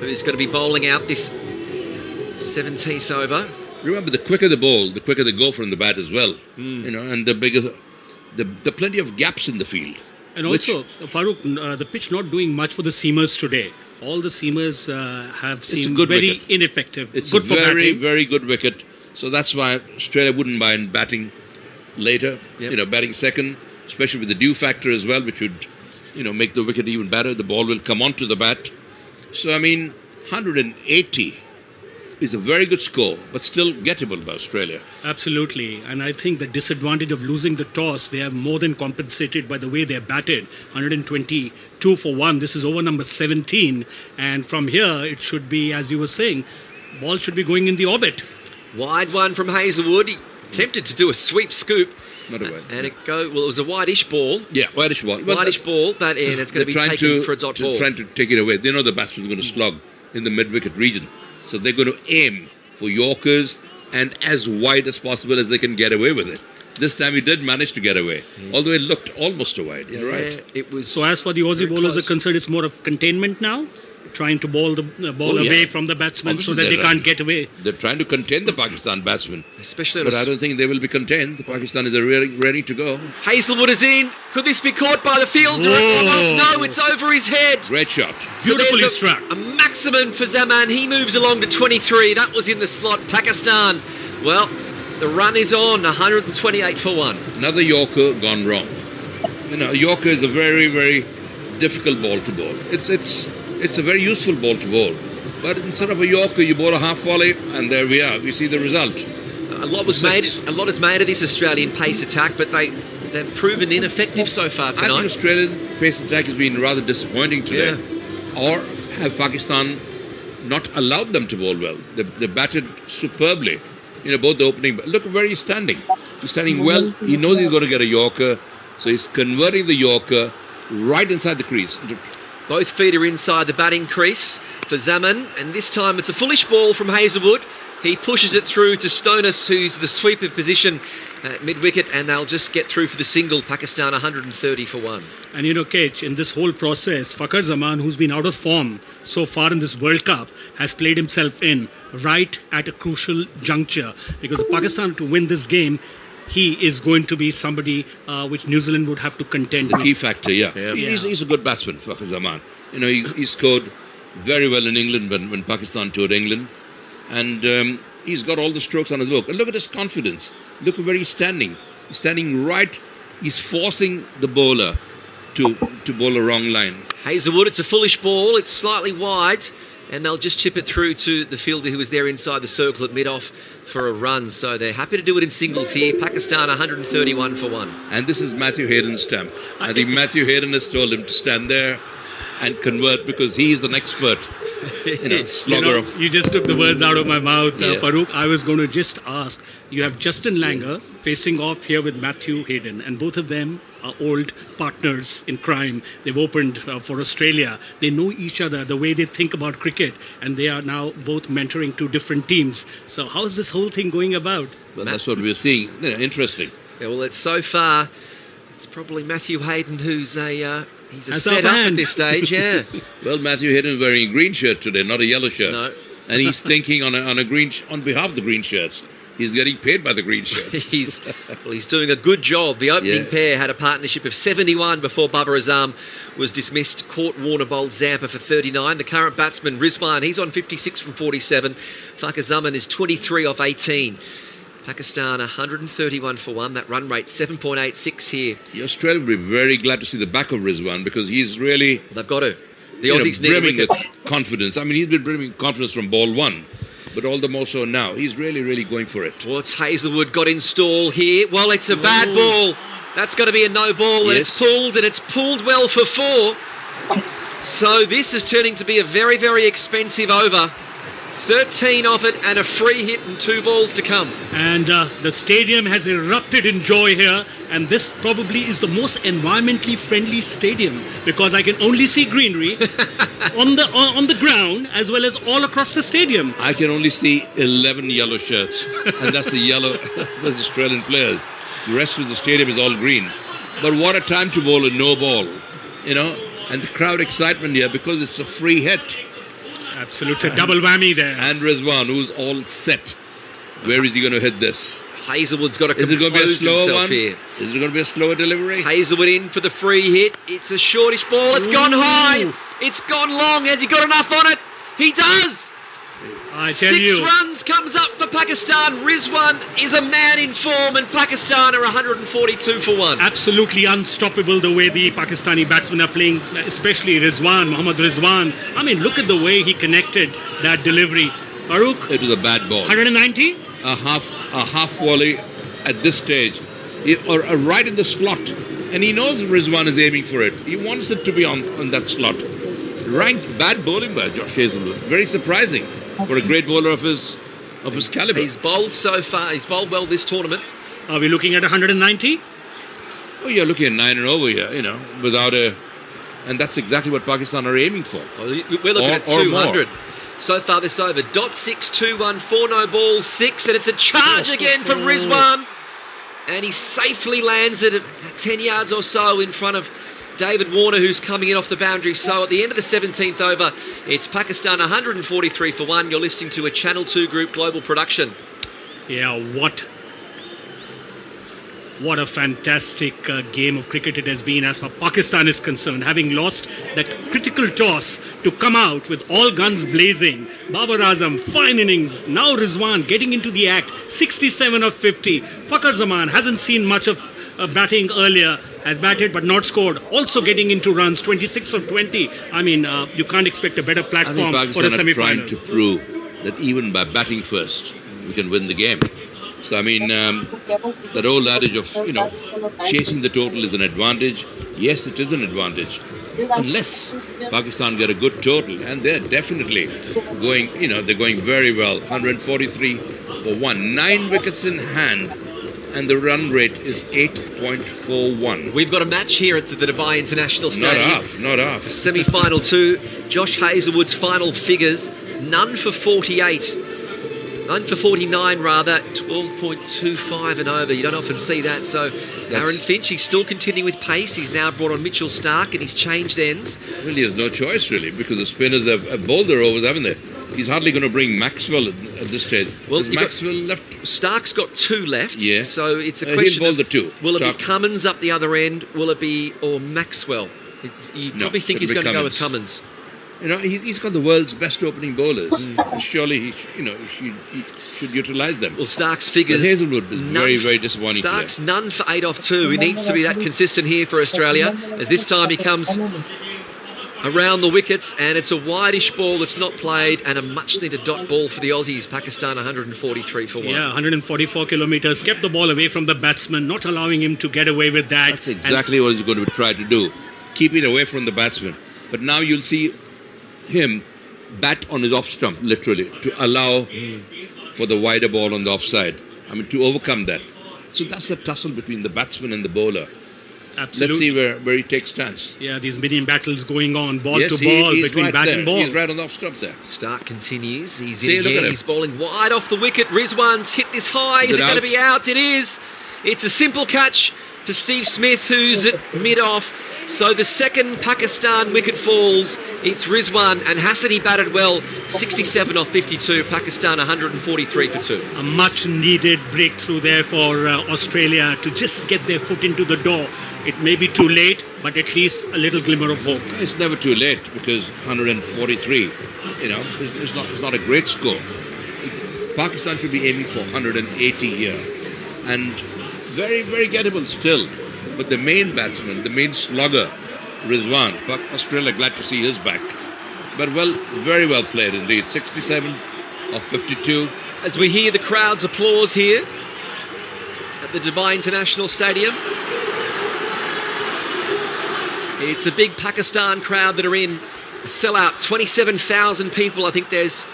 who's going to be bowling out this 17th over. Remember, the quicker the ball, the quicker they go from the bat as well. And the bigger, the plenty of gaps in the field. And also, Farouk, the pitch not doing much for the seamers today. All the seamers have seemed very wicket. Ineffective. It's good a for very, batting. very good wicket. So that's why Australia wouldn't mind batting later. Yep. Batting second, especially with the dew factor as well, which would make the wicket even better. The ball will come onto the bat. So, 180 is a very good score, but still gettable by Australia. Absolutely. And I think the disadvantage of losing the toss, they have more than compensated by the way they're batted. 122 for 1. This is over number 17. And from here, it should be, as you were saying, ball should be going in the orbit. Wide one from Hazlewood. He attempted to do a sweep scoop. Not a wide. And it was a whitish ball. Yeah, whitish ball. Whitish ball, and it's going to be taken for a dot ball. Trying to take it away. They know the batsman's going to slog in the mid-wicket region. So they're going to aim for Yorkers and as wide as possible as they can get away with it. This time he did manage to get away, although it looked almost a wide. You're right. It was. So as for the Aussie bowlers are concerned, it's more of containment now, trying to bowl the ball away from the batsmen. Obviously so that they can't get away. They're trying to contain the Pakistan batsmen. Especially but I don't think they will be contained. The Pakistanis are ready to go. Hazlewood is in. Could this be caught by the fielder? No, it's over his head. Great shot. Beautifully struck. A maximum for Zaman. He moves along to 23. That was in the slot. Pakistan. Well, the run is on. 128 for 1. Another Yorker gone wrong. Yorker is a very, very difficult ball to bowl. It's a very useful ball to bowl. But instead of a Yorker, you bowl a half volley, and there we are. We see the result. A lot is made of this Australian pace attack, but they've proven ineffective so far tonight. I think Australian pace attack has been rather disappointing today. Yeah. Or have Pakistan not allowed them to bowl well? They batted superbly. both the opening. Look where he's standing. He's standing well. He knows he's going to get a Yorker. So he's converting the Yorker right inside the crease. Both feet are inside the batting crease for Zaman, and this time it's a foolish ball from Hazelwood. He pushes it through to Stonis, who's the sweeper position at mid-wicket, and they'll just get through for the single. Pakistan 130 for 1. And Kech, in this whole process, Fakhar Zaman, who's been out of form so far in this World Cup, has played himself in right at a crucial juncture. Because if Pakistan to win this game, he is going to be somebody which New Zealand would have to contend The with. key factor, yeah. He's a good batsman, Fakhar Zaman. He scored very well in England when Pakistan toured England. And he's got all the strokes on his book. And look at his confidence. Look at where he's standing. He's standing right. He's forcing the bowler to bowl a wrong line. Hazelwood, it's a foolish ball. It's slightly wide, and they'll just chip it through to the fielder who was there inside the circle at mid-off for a run. So they're happy to do it in singles here. Pakistan 131 for 1. And this is Matthew Hayden's stamp. I think Matthew Hayden has told him to stand there and convert because he is an expert, slogger. You just took the words out of my mouth, Farooq. I was going to just ask, you have Justin Langer facing off here with Matthew Hayden, and both of them are old partners in crime. They've opened for Australia. They know each other, the way they think about cricket, and they are now both mentoring two different teams. So how's this whole thing going about? Well, that's what we're seeing. Interesting. Yeah, well, it's so far, it's probably Matthew Hayden who's he's a That's set our up man. at this stage, yeah. Well, Matthew Hayden is wearing a green shirt today, not a yellow shirt. No. And he's thinking on behalf of the green shirts. He's getting paid by the green shirts. He's doing a good job. The opening pair had a partnership of 71 before Babar Azam was dismissed. Court Warner bowled Zampa for 39. The current batsman, Rizwan, he's on 56 from 47. Fakhar Zaman is 23 off 18. Pakistan 131 for 1. That run rate 7.86 here. The Australia will be very glad to see the back of Rizwan because he's really... They've got to. The Aussies need a brimming wicket. with confidence. I mean, he's been brimming with confidence from ball one, but all the more so now. He's really, really going for it. Well, it's Hazelwood got in stall here. Well, it's a bad ball. That's got to be a no ball, and it's pulled well for 4. So this is turning to be a very, very expensive over. 13 off it and a free hit and 2 balls to come. And the stadium has erupted in joy here, and this probably is the most environmentally friendly stadium because I can only see greenery on the ground as well as all across the stadium. I can only see 11 yellow shirts, and that's that's Australian players. The rest of the stadium is all green. But what a time to bowl a no ball, and the crowd excitement here because it's a free hit. Absolutely, it's a double whammy there. And Rizwan, who's all set. Where is he going to hit this? Hazelwood's got to Is it going to be a compose slower himself one? here. Is it going to be a slower delivery? Hazelwood in for the free hit. It's a shortish ball. It's gone high. It's gone long. Has he got enough on it? He does. I tell 6 you. runs comes up for Pakistan. Rizwan is a man in form, and Pakistan are 142 for 1. Absolutely unstoppable the way the Pakistani batsmen are playing, especially Mohammad Rizwan. I mean, look at the way he connected that delivery. Farooq, It was a bad ball. 190? A half volley at this stage, or right in the slot, and he knows Rizwan is aiming for it. He wants it to be on that slot. Ranked bad bowling by Josh Hazelwood. Very surprising for a great bowler of his caliber. He's bowled so far. He's bowled well this tournament. Are we looking at 190? Oh, you're looking at 9 and over here, without a, and that's exactly what Pakistan are aiming for. We're looking at 200. So far this over. Dot 6, 2, 1, 4 no balls, 6, and it's a charge again from Rizwan. And he safely lands it at 10 yards or so in front of David Warner, who's coming in off the boundary. So at the end of the 17th over, it's Pakistan 143 for 1. You're listening to a Channel 2 Group global production. Yeah, what a fantastic game of cricket it has been as far as Pakistan is concerned, having lost that critical toss to come out with all guns blazing. Babar Azam, fine innings. Now Rizwan getting into the act, 67 of 50. Fakhar Zaman hasn't seen much of batting earlier, has batted but not scored, also getting into runs, 26 of 20. I mean, you can't expect a better I think platform for a Pakistan are semi-final. trying to prove that even by batting first, we can win the game. So, I mean, that old adage of, chasing the total is an advantage. Yes, it is an advantage. Unless Pakistan get a good total, and they're definitely going, they're going very well. 143 for 1. 9 wickets in hand, and the run rate is 8.41. We've got a match here at the Dubai International Stadium. Not half. Semi-final 2. Josh Hazlewood's final figures, none for 48. None for 49 rather, 12.25 and over. You don't often see that. So Aaron Finch, he's still continuing with pace. He's now brought on Mitchell Starc and he's changed ends. Well, he has no choice really, because the spinners have bowled their overs, haven't they? He's hardly going to bring Maxwell at this stage. Well, Maxwell left. Stark's got 2 left. Yeah. So it's a question he'll bowl the 2. Will Stark. it be Cummins up the other end? Will it be Maxwell? You probably think he's going to go with Cummins. He's got the world's best opening bowlers. Surely he should utilise them. Well, Stark's figures. But Hazlewood is very, very disappointing. Stark's none for 8 off 2. He needs to be that consistent here for Australia, as this time he comes around the wickets, and it's a wideish ball that's not played, and a much-needed dot ball for the Aussies. Pakistan 143 for 1. Yeah, 144 kilometres. Kept the ball away from the batsman, not allowing him to get away with that. That's exactly what he's going to try to do. Keep it away from the batsman. But now you'll see him bat on his off stump, literally, to allow for the wider ball on the offside. To overcome that. So that's the tussle between the batsman and the bowler. Absolutely. Let's see where he takes stance. Yeah, these mini battles going on, ball Yes, to ball, he's between right bat there. and ball. He's right on the off stump there. Stark continues. He's See, in look at again. him. He's bowling wide off the wicket. Rizwan's hit this high. Is it going to be out? It is. It's a simple catch to Steve Smith, who's at mid-off. So the second Pakistan wicket falls. It's Rizwan, and Hassani batted well. 67 off 52. Pakistan 143 for 2. A much needed breakthrough there for Australia to just get their foot into the door. It may be too late, but at least a little glimmer of hope. It's never too late, because 143, it's not a great score. Pakistan should be aiming for 180 here, and very, very gettable still. But the main batsman, the main slugger, Rizwan, Australia glad to see his back. But very well played indeed. 67 of 52. As we hear the crowd's applause here at the Dubai International Stadium. It's a big Pakistan crowd that are in. A sellout, 27,000 people. I think there's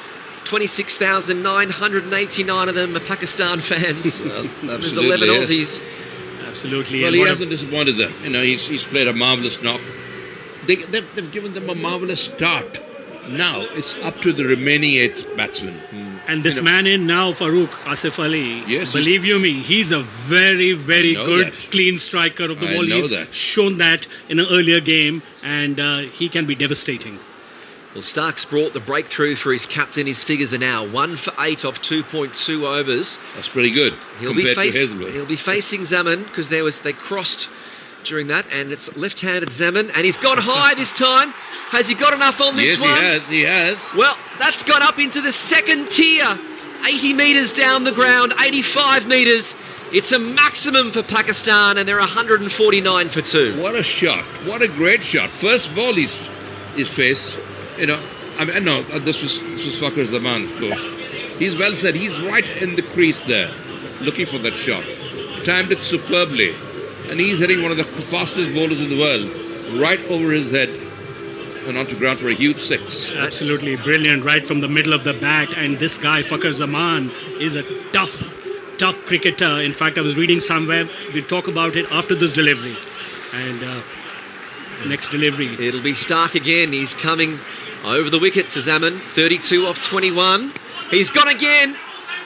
26,989 of them are Pakistan fans. There's 11 Aussies. Absolutely. Well, he hasn't disappointed them. He's played a marvellous knock. They've given them a marvellous start. Now it's up to the remaining 8 batsmen. And this man in now, Farooq, Asif Ali, yes, believe you me, he's a very, very good, clean striker of the ball. He's shown that in an earlier game, and he can be devastating. Well, Stark's brought the breakthrough for his captain. His figures are now 1 for 8 off 2.2 overs. That's pretty good. He'll be facing Zaman, because they crossed during that, and it's left-handed Zaman, and he's gone high this time. Has he got enough on this one? Yes, he has. Well, that's gone up into the second tier. 80 metres down the ground, 85 metres. It's a maximum for Pakistan, and they're 149 for 2. What a shot. What a great shot. First ball he's faced. No, this was Fakhar Zaman, of course. He's well said. He's right in the crease there, looking for that shot. Timed it superbly. And he's hitting one of the fastest bowlers in the world, right over his head and onto ground for a huge 6. Absolutely brilliant, right from the middle of the bat. And this guy, Fakhar Zaman, is a tough cricketer. In fact, I was reading somewhere, we'll talk about it after this delivery. And next delivery. It'll be Stark again. He's coming over the wicket to Zaman, 32 off 21. He's gone again.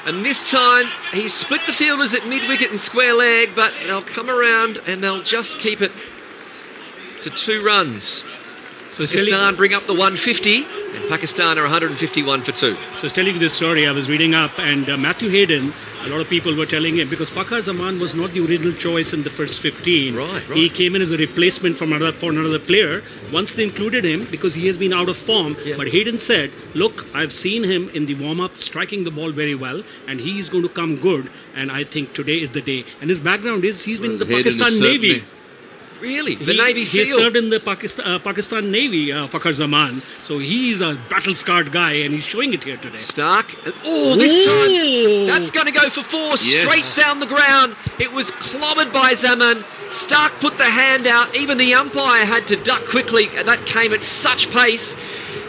And this time, he's split the fielders at mid-wicket and square leg, but they'll come around and they'll just keep it to 2 runs. So Pakistan bring up the 150, and Pakistan are 151 for 2. So telling this story, I was reading up, and Matthew Hayden, a lot of people were telling him, because Fakhar Zaman was not the original choice in the first 15. Right. He came in as a replacement for another player. Once they included him, because he has been out of form. Yeah. But Hayden said, look, I've seen him in the warm-up striking the ball very well, and he's going to come good, and I think today is the day. And his background is he's been in the Pakistan Navy. Really? The Navy He SEAL? served in the Pakistan Navy, Fakhar Zaman. So he's a battle-scarred guy, and he's showing it here today. Stark. Oh, this time. That's going to go for 4. Yes. Straight down the ground. It was clobbered by Zaman. Stark put the hand out. Even the umpire had to duck quickly. That came at such pace.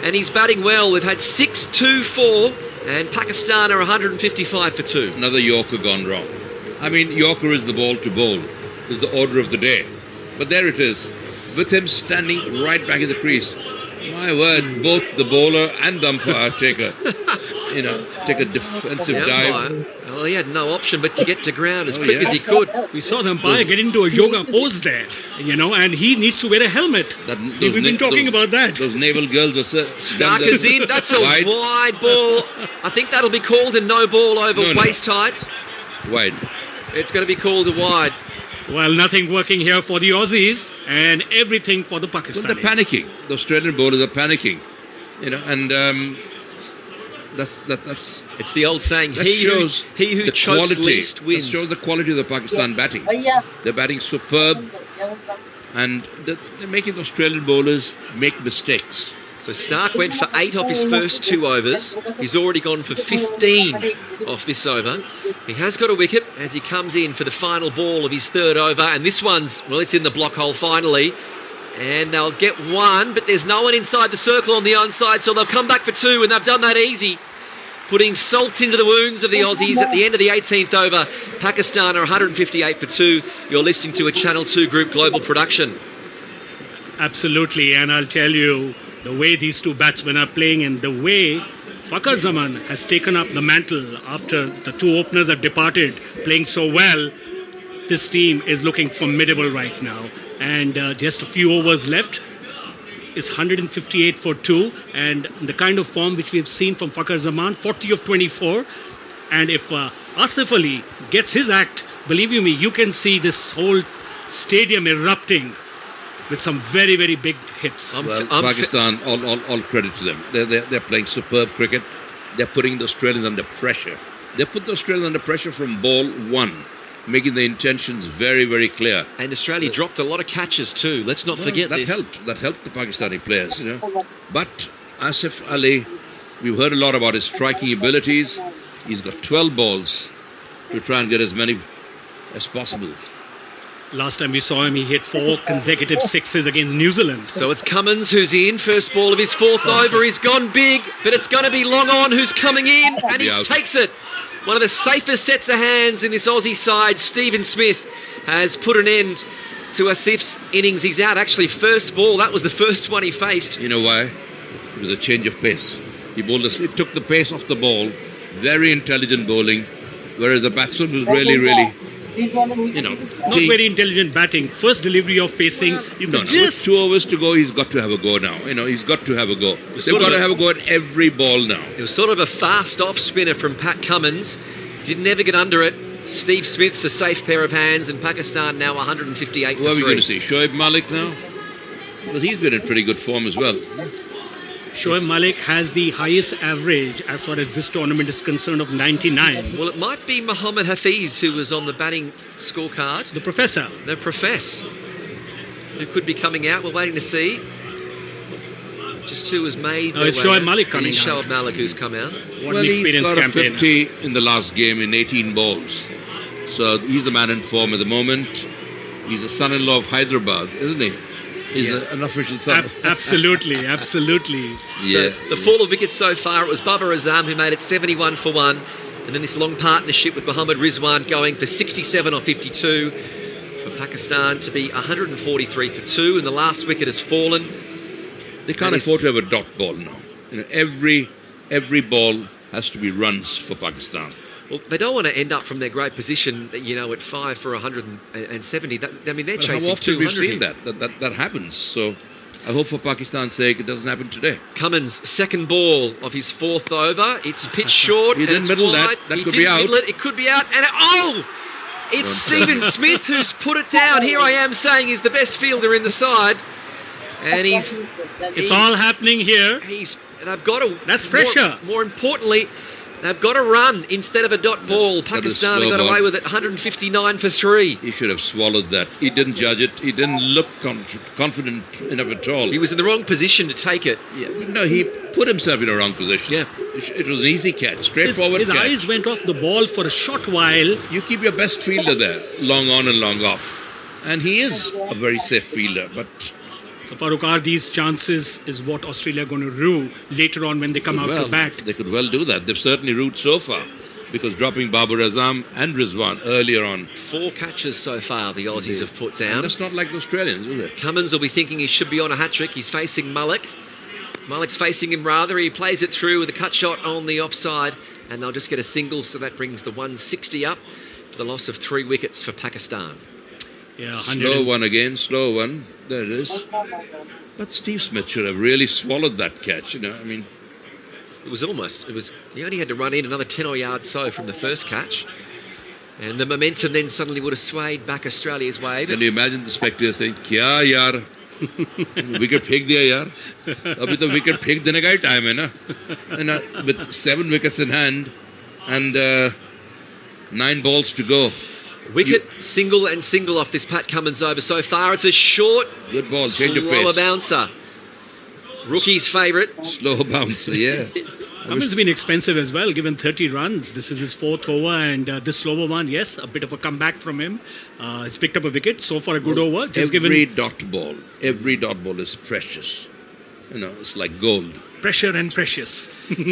And he's batting well. We've had 6, 2, 4. And Pakistan are 155 for 2. Another Yorker gone wrong. I mean, Yorker is the ball to bowl, is the order of the day. But there it is, with him standing right back in the crease. My word, both the bowler and the umpire take a defensive dive. Well, he had no option but to get to ground as quick as he could. We saw the umpire get into a yoga pose there, and he needs to wear a helmet. We've been talking about that. Those naval girls are... Stark is in. That's a wide ball. I think that'll be called a no ball over waist height. Wide. It's going to be called a wide. Well, nothing working here for the Aussies and everything for the Pakistanis. Well, they're panicking. The Australian bowlers are panicking. And that's It's the old saying, that he shows who the chokes quality, least wins. That shows the quality of the Pakistan batting. They're batting superb, and they're making the Australian bowlers make mistakes. So Stark went for 8 off his first 2 overs. He's already gone for 15 off this over. He has got a wicket as he comes in for the final ball of his 3rd over. And this one's, well, it's in the block hole finally. And they'll get 1, but there's no one inside the circle on the onside, so they'll come back for 2, and they've done that easy. Putting salt into the wounds of the Aussies at the end of the 18th over. Pakistan are 158 for 2. You're listening to a Channel 2 Group Global production. Absolutely, and I'll tell you, the way these two batsmen are playing and the way Fakhar Zaman has taken up the mantle after the 2 openers have departed, playing so well, this team is looking formidable right now. And just a few overs left. Is 158 for 2, and the kind of form which we have seen from Fakhar Zaman, 40 of 24. And if Asif Ali gets his act, believe you me, you can see this whole stadium erupting with some very, very big hits. Pakistan, all credit to them. They're playing superb cricket. They're putting the Australians under pressure. They put the Australians under pressure from ball 1, making the intentions very, very clear. And Australia dropped a lot of catches too. Let's not forget that this. That helped the Pakistani players, But Asif Ali, we've heard a lot about his striking abilities. He's got 12 balls to try and get as many as possible. Last time we saw him, he hit 4 consecutive 6s against New Zealand. So it's Cummins who's in. First ball of his 4th over. He's gone big, but it's going to be Long On who's coming in, and he takes it. One of the safest sets of hands in this Aussie side. Stephen Smith has put an end to Asif's innings. He's out actually first ball. That was the first one he faced. You know why? It was a change of pace. He took the pace off the ball. Very intelligent bowling. Whereas the batsman was really, not very intelligent batting. First delivery of facing. With 2 overs to go, he's got to have a go now. He's got to have a go. They've got to have a go at every ball now. It was sort of a fast off spinner from Pat Cummins. Didn't ever get under it. Steve Smith's a safe pair of hands, and Pakistan now 158 for 3. What are we going to see? Shoaib Malik now? Well, he's been in pretty good form as well. Shoaib Malik has the highest average as far as this tournament is concerned of 99. Well, it might be Mohammad Hafiz who was on the batting scorecard. The professor. The professor. Who could be coming out. We're waiting to see. Just who has made it's Shoaib Malik coming out. Shoaib Malik who's come out. What an experienced campaign. He's got a 50 in the last game in 18 balls. So he's the man in form at the moment. He's the son-in-law of Hyderabad, isn't he? He's an official son. Absolutely. So the fall of wickets so far, it was Babar Azam who made it 71 for 1. And then this long partnership with Mohammad Rizwan going for 67 or 52 for Pakistan to be 143 for 2. And the last wicket has fallen. They can't afford to have a dot ball now. Every ball has to be runs for Pakistan. Well, they don't want to end up from their great position, at 5 for 170. They're chasing how often 200. we've seen that happens. So I hope for Pakistan's sake it doesn't happen today. Cummins, second ball of his 4th over. It's pitched short. He didn't middle wide. that could be out. It could be out. And it's Stephen Smith who's put it down. Here I am saying he's the best fielder in the side. And it's all happening here. They've got to. That's pressure. More importantly, They've got a run instead of a dot ball. Pakistan got away with it, 159 for 3. He should have swallowed that. He didn't judge it. He didn't look confident enough at all. He was in the wrong position to take it. Yeah. No, he put himself in a wrong position. Yeah. It was an easy catch, straightforward His catch. eyes went off the ball for a short while. You keep your best fielder there, long on and long off. And he is a very safe fielder, but... So Farooq, are these chances is what Australia are going to rue later on when they come out to bat? They could well do that. They've certainly rued so far, because dropping Babar Azam and Rizwan earlier on. 4 catches so far the Aussies have put down. And that's not like the Australians, is it? Cummins will be thinking he should be on a hat-trick. He's facing Malik. Malik's facing him rather. He plays it through with a cut shot on the offside, and they'll just get a single, so that brings the 160 up for the loss of 3 wickets for Pakistan. Yeah, slow one again, slow one. There it is. But Steve Smith should have really swallowed that catch, I mean... He only had to run in another 10 or yards so from the first catch. And the momentum then suddenly would have swayed back Australia's way. Can you imagine the spectators saying, Kya yaar? Wicket phek diya yaar? Abhi to wicket phek dene ka hi time hai na? And with 7 wickets in hand and 9 balls to go. Wicket, single and single off this Pat Cummins over so far. It's a short, good ball, change of pace. Slower bouncer. Rookie's favourite. Slow bouncer, yeah. Cummins has been expensive as well, given 30 runs. This is his 4th over, and this slower one, yes, a bit of a comeback from him. He's picked up a wicket, so far a good over. Every dot ball is precious. It's like gold. Pressure and precious.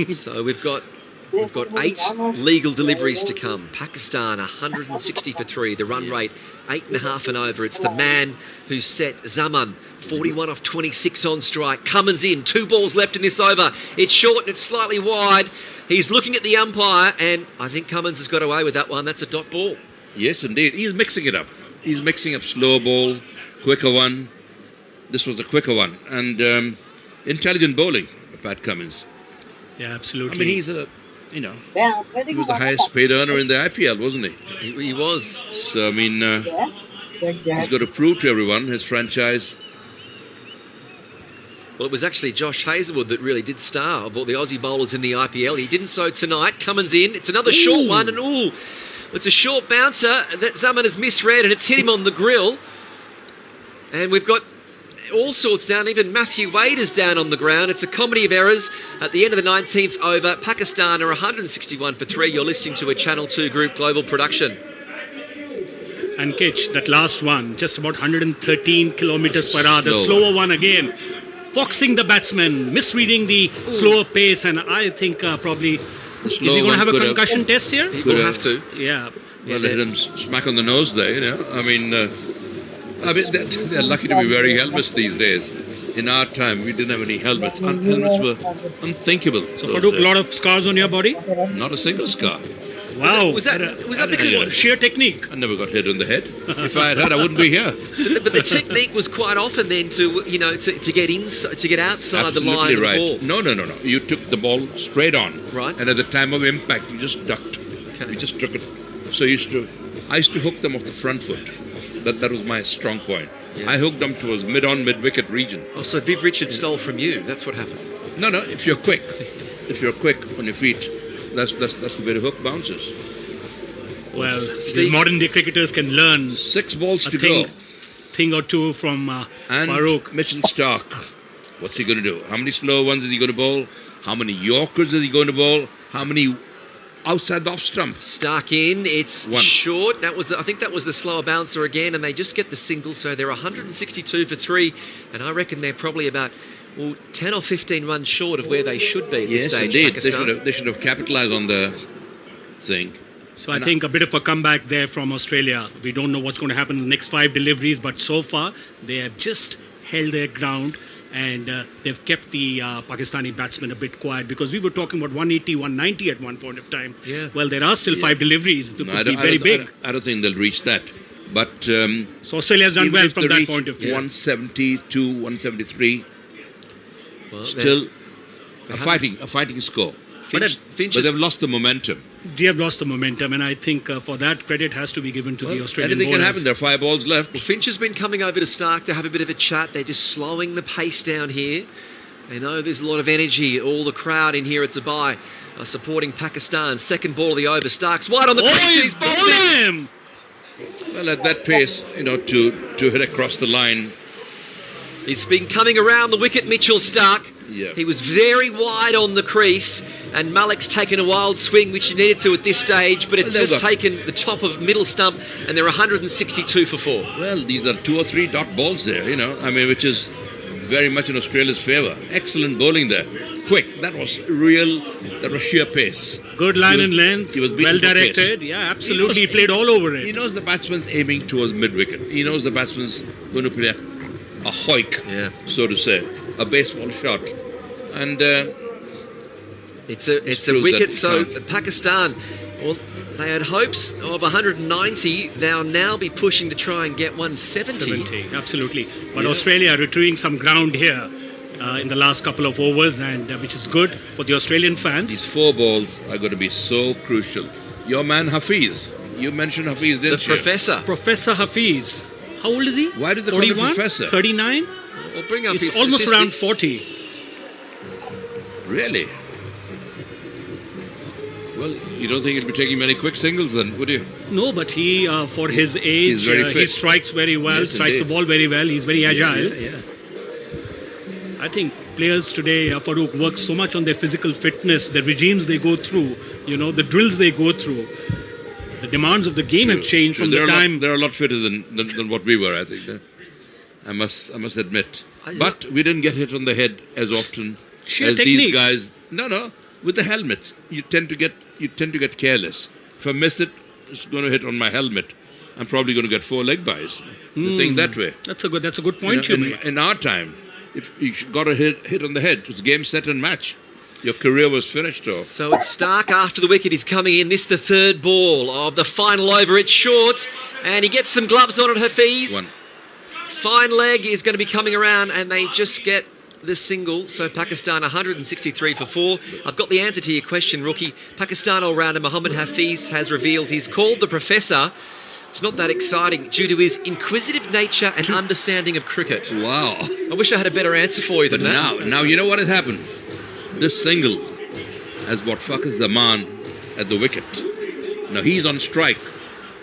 So we've got 8 legal deliveries to come. Pakistan 160 for 3. The run rate 8.5 and over. It's the man who's set Zaman 41 off 26 on strike. Cummins in. 2 balls left in this over. It's short and it's slightly wide. He's looking at the umpire, and I think Cummins has got away with that one. That's a dot ball. Yes, indeed. He's mixing it up. He's mixing up slow ball, quicker one. This was a quicker one. And intelligent bowling, Pat Cummins. Yeah, absolutely. I mean, he's he was the highest paid earner in the IPL, wasn't he? He was. So, I mean, he's got to prove to everyone, his franchise. Well, it was actually Josh Hazlewood that really did star of all the Aussie bowlers in the IPL. He didn't so tonight. Cummins in. It's another short one, and it's a short bouncer that Zaman has misread, and it's hit him on the grill. And we've got all sorts down. Even Matthew Wade is down on the ground. It's a comedy of errors. At the end of the 19th over, Pakistan are 161 for 3. You're listening to a Channel 2 Group Global production. And Kitch, that last one, just about 113 kilometers per hour. The slower one again. Foxing the batsman, misreading the slower pace, and I think probably... Is he going to have a concussion test here? He will have to. Yeah. Well, let him smack on the nose there, I mean, they're lucky to be wearing helmets these days. In our time, we didn't have any helmets. Helmets were unthinkable. So, Farooq, a lot of scars on your body? Not a single scar. Wow. Was that because of sheer technique? I never got hit on the head. If I had I wouldn't be here. But the technique was quite often then to get inside, to get outside Absolutely the line of right. the ball. No. You took the ball straight on. Right. And at the time of impact, you just ducked. Okay. You just took it. So I used to hook them off the front foot. That was my strong point. Yeah. I hooked them towards mid-wicket region. Oh, so Viv Richards stole from you. That's what happened. No. If you're quick on your feet, that's the way to hook bouncers. Well, these modern day cricketers can learn 6 balls to go. Thing or two from and Farooq. Mitchell Stark. What's he going to do? How many slow ones is he going to bowl? How many Yorkers is he going to bowl? How many outside the off stump? Stark in. It's 1. Short. I think that was the slower bouncer again, and they just get the single. So they're 162 for 3, and I reckon they're probably about 10 or 15 runs short of where they should be at this stage. Indeed. Pakistan. They should have capitalised on the thing. So I think a bit of a comeback there from Australia. We don't know what's going to happen in the next 5 deliveries, but so far they have just held their ground, and they've kept the Pakistani batsmen a bit quiet, because we were talking about 180, 190 at one point of time. Yeah. Well, there are still 5 deliveries that could be very big. I don't think they'll reach that. But so Australia's done well from that point of view. 172, 173. Well, still a fighting score. But they've lost the momentum. They have lost the momentum, and I think for that credit has to be given to the Australian anything bowlers. can happen. There are 5 balls left. Well, Finch has been coming over to Stark to have a bit of a chat. They're just slowing the pace down here. They know there's a lot of energy. All the crowd in here at Dubai are supporting Pakistan. Second ball of the over. Stark's wide on the crease. he's He's bowled bowled it. him! Well, at that pace, to hit across the line. He's been coming around the wicket, Mitchell Stark. Yeah. He was very wide on the crease, and Malik's taken a wild swing, which he needed to at this stage, but it's Well, just taken the top of middle stump, and they're 162 for 4. Well, these are 2 or 3 dot balls there, which is very much in Australia's favour. Excellent bowling there. Quick. That was sheer pace. Good line and length, he was beaten well for pace. directed. Yeah, absolutely. He played all over He it. knows the batsman's aiming towards mid-wicket. He knows the batsman's going to play a hoik, so to say, a baseball shot. And It's a true wicket, that so can't. Pakistan, well, they had hopes of 190. They'll now be pushing to try and get 170. 70, absolutely. But Australia retrieving some ground here in the last couple of overs, and which is good for the Australian fans. these 4 balls are going to be so crucial. Your man Hafiz, you mentioned Hafiz, The didn't you? professor. Professor Hafiz, how old is he? Why did they call him 41? Professor? 39? We'll bring up It's his almost around statistics. 40. Really? Well, you don't think he'll be taking many quick singles then, would you? No, but he, for his age, very he fit. strikes very well, Yes, strikes indeed. the ball very well. He's very agile. Yeah. I think players today, Farooq, work so much on their physical fitness, the regimes they go through, the drills they go through. The demands of the game have changed from the time. They're a lot fitter than what we were, I think. I must admit. But we didn't get hit on the head as often Sheer as technique. these guys. No. With the helmets, you tend to get careless. If I miss it, it's going to hit on my helmet. I'm probably going to get 4 leg buys. You think that way. That's a good point you make. In our time, if you got a hit on the head, it was game, set and match. Your career was finished off. So it's Stark after the wicket. He's coming in. This is the third ball of the final over. It's short, and he gets some gloves on at Hafiz. 1. Fine leg is going to be coming around, and they just get the single. So Pakistan 163 for 4. I've got the answer to your question, rookie. Pakistan all-rounder Mohammad Hafiz has revealed he's called the Professor. It's not that exciting due to his inquisitive nature and understanding of cricket. Wow. I wish I had a better answer for you than that. Now you know what has happened. This single has brought Fakhar Zaman at the wicket. Now he's on strike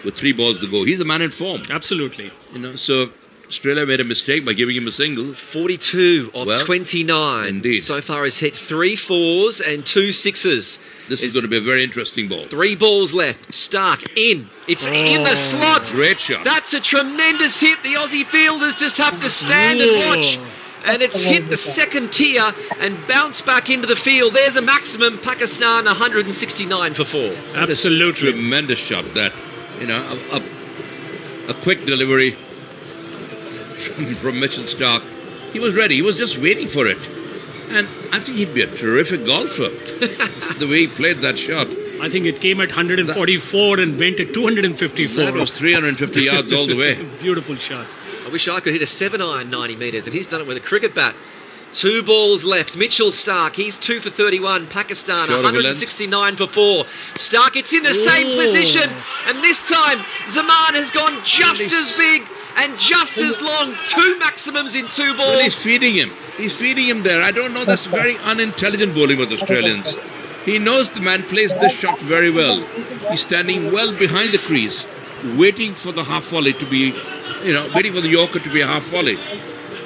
with 3 balls to go. He's the man in form. Absolutely. So Australia made a mistake by giving him a single. 42 of 29. Indeed. So far has hit 3 4s and 2 6s. This is going to be a very interesting ball. 3 balls left. Stark in. It's in the slot. Great shot. That's a tremendous hit. The Aussie fielders just have to stand and watch. And it's hit the second tier and bounced back into the field. There's a maximum. Pakistan 169 for 4. Absolutely. Tremendous shot that. A quick delivery from Mitchell Stark. He was ready. He was just waiting for it. And I think he'd be a terrific golfer. The way he played that shot. I think it came at 144 and went at 254. That was 350 yards all the way. Beautiful shots. I wish I could hit a 7-iron 90 metres, and he's done it with a cricket bat. 2 balls left. Mitchell Stark, he's 2 for 31. Pakistan, Short of 169 for 4. Stark, it's in the same position, and this time Zaman has gone just as big and just as long. 2 maximums in 2 balls. Well, he's feeding him. He's feeding him there. I don't know. That's very unintelligent bowling with Australians. He knows the man plays this shot very well. He's standing well behind the crease, waiting for the half volley to be, waiting for the Yorker to be a half volley.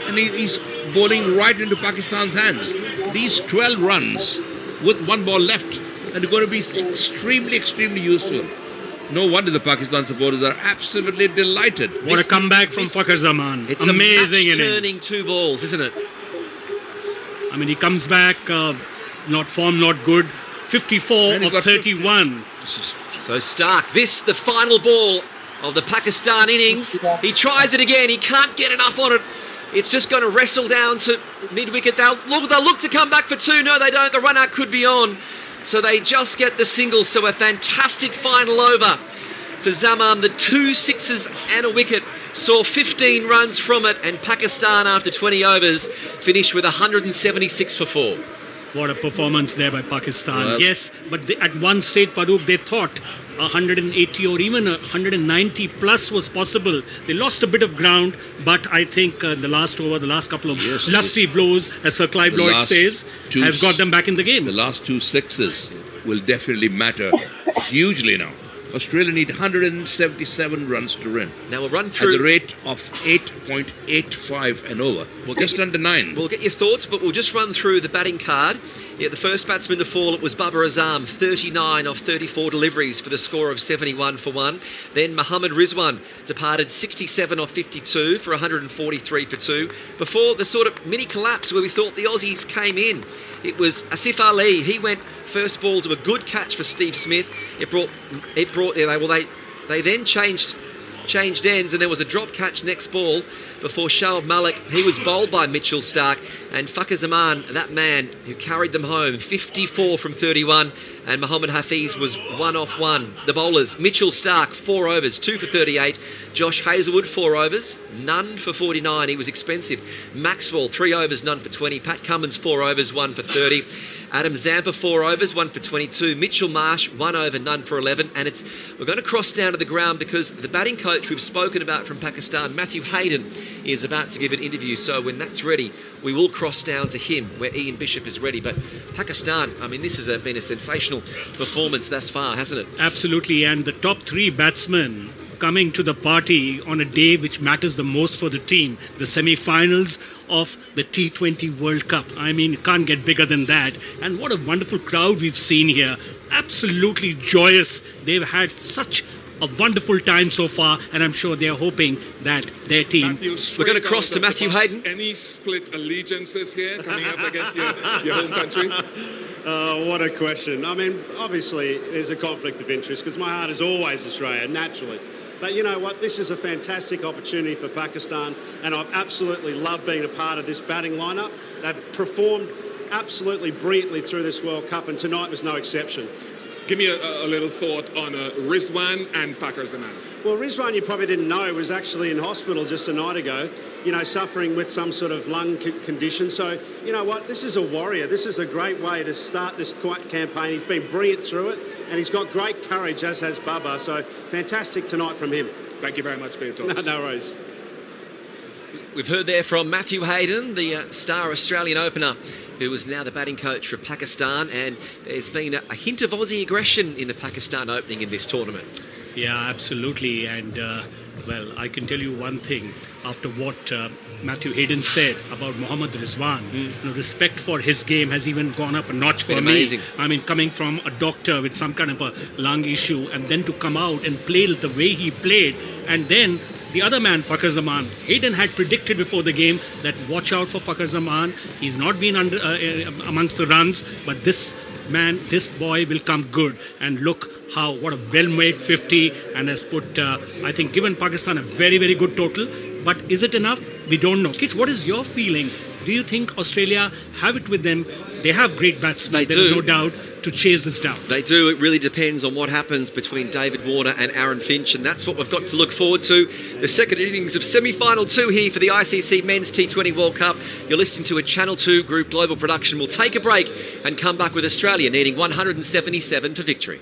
And he's bowling right into Pakistan's hands. These 12 runs with 1 ball left and are going to be extremely, extremely useful. No wonder the Pakistan supporters are absolutely delighted. What a comeback from Fakhar Zaman. It's amazing a innings. match-turning 2 balls, isn't it? I mean, he comes back, not form, not good. 54 And he of got 31. So Stark, this the final ball of the Pakistan innings. He tries it again. He can't get enough on it. It's just going to wrestle down to mid-wicket. They'll look to come back for 2. No, they don't. The run-out could be on. So they just get the single. So a fantastic final over for Zaman. The 2 6s and a wicket saw 15 runs from it. And Pakistan, after 20 overs, finished with 176 for 4. What a performance there by Pakistan. Well, yes, but at one stage, Farooq, they thought 180 or even 190 plus was possible. They lost a bit of ground, but I think the last couple of lusty blows, as Sir Clive Lloyd says, has got them back in the game. The last 2 sixes will definitely matter hugely now. Australia need 177 runs to win. Now we'll run through at the rate of 8.85 and over. Just under 9. We'll get your thoughts, but we'll just run through the batting card. Yeah, the first batsman to fall, it was Babar Azam, 39 off 34 deliveries for the score of 71 for 1. Then Mohammad Rizwan departed 67 off 52 for 143 for 2. Before the sort of mini collapse where we thought the Aussies came in, it was Asif Ali. He went first ball to a good catch for Steve Smith. They then changed ends, and there was a drop catch next ball before Shoaib Malik. He was bowled by Mitchell Starc, and Fakhar Zaman, that man who carried them home, 54 from 31, and Mohammad Hafiz was 1 off 1. The bowlers, Mitchell Starc, 4 overs, 2 for 38. Josh Hazlewood, 4 overs, none for 49. He was expensive. Maxwell, 3 overs, none for 20. Pat Cummins, 4 overs, 1 for 30. Adam Zampa, 4 overs, 1 for 22. Mitchell Marsh, 1 over, none for 11. And we're going to cross down to the ground because the batting coach we've spoken about from Pakistan, Matthew Hayden, is about to give an interview. So when that's ready, we will cross down to him where Ian Bishop is ready. But Pakistan, I mean, this has been a sensational performance thus far, hasn't it? Absolutely. And the top 3 batsmen coming to the party on a day which matters the most for the team, the semi-finals of the T20 World Cup. I mean, it can't get bigger than that. And what a wonderful crowd we've seen here. Absolutely joyous. They've had such a wonderful time so far, and I'm sure they're hoping that their team... We're going to cross to Matthew Hayden. Any split allegiances here coming up against your home country? What a question. I mean, obviously, there's a conflict of interest because my heart is always Australia, naturally. But you know what? This is a fantastic opportunity for Pakistan, and I've absolutely loved being a part of this batting lineup. They've performed absolutely brilliantly through this World Cup, and tonight was no exception. Give me a little thought on Rizwan and Fakhar Zaman. Well, Rizwan, you probably didn't know, was actually in hospital just a night ago, you know, suffering with some sort of lung condition. So, you know what, this is a warrior. This is a great way to start this campaign. He's been brilliant through it, and he's got great courage, as has Babar. So, fantastic tonight from him. Thank you very much for your thoughts. No worries. We've heard there from Matthew Hayden, the star Australian opener, who is now the batting coach for Pakistan, and there's been a hint of Aussie aggression in the Pakistan opening in this tournament. Yeah, absolutely. And, well, I can tell you one thing. After what Matthew Hayden said about Mohammad Rizwan, you know, respect for his game has even gone up a notch for amazing. me. I mean, coming from a doctor with some kind of a lung issue, and then to come out and play the way he played, and then the other man, Fakhar Zaman, Hayden had predicted before the game that watch out for Fakhar Zaman. He's not been amongst the runs, but this boy will come good. And look what a well-made 50, and has put, I think, given Pakistan a very, very good total. But is it enough? We don't know. Kitch, what is your feeling? Do you think Australia have it with them? They have great batsmen, there is no doubt, to chase this down. They do. It really depends on what happens between David Warner and Aaron Finch, and that's what we've got to look forward to. The second innings of semi-final 2 here for the ICC Men's T20 World Cup. You're listening to a Channel 2 Group Global production. We'll take a break and come back with Australia needing 177 for victory.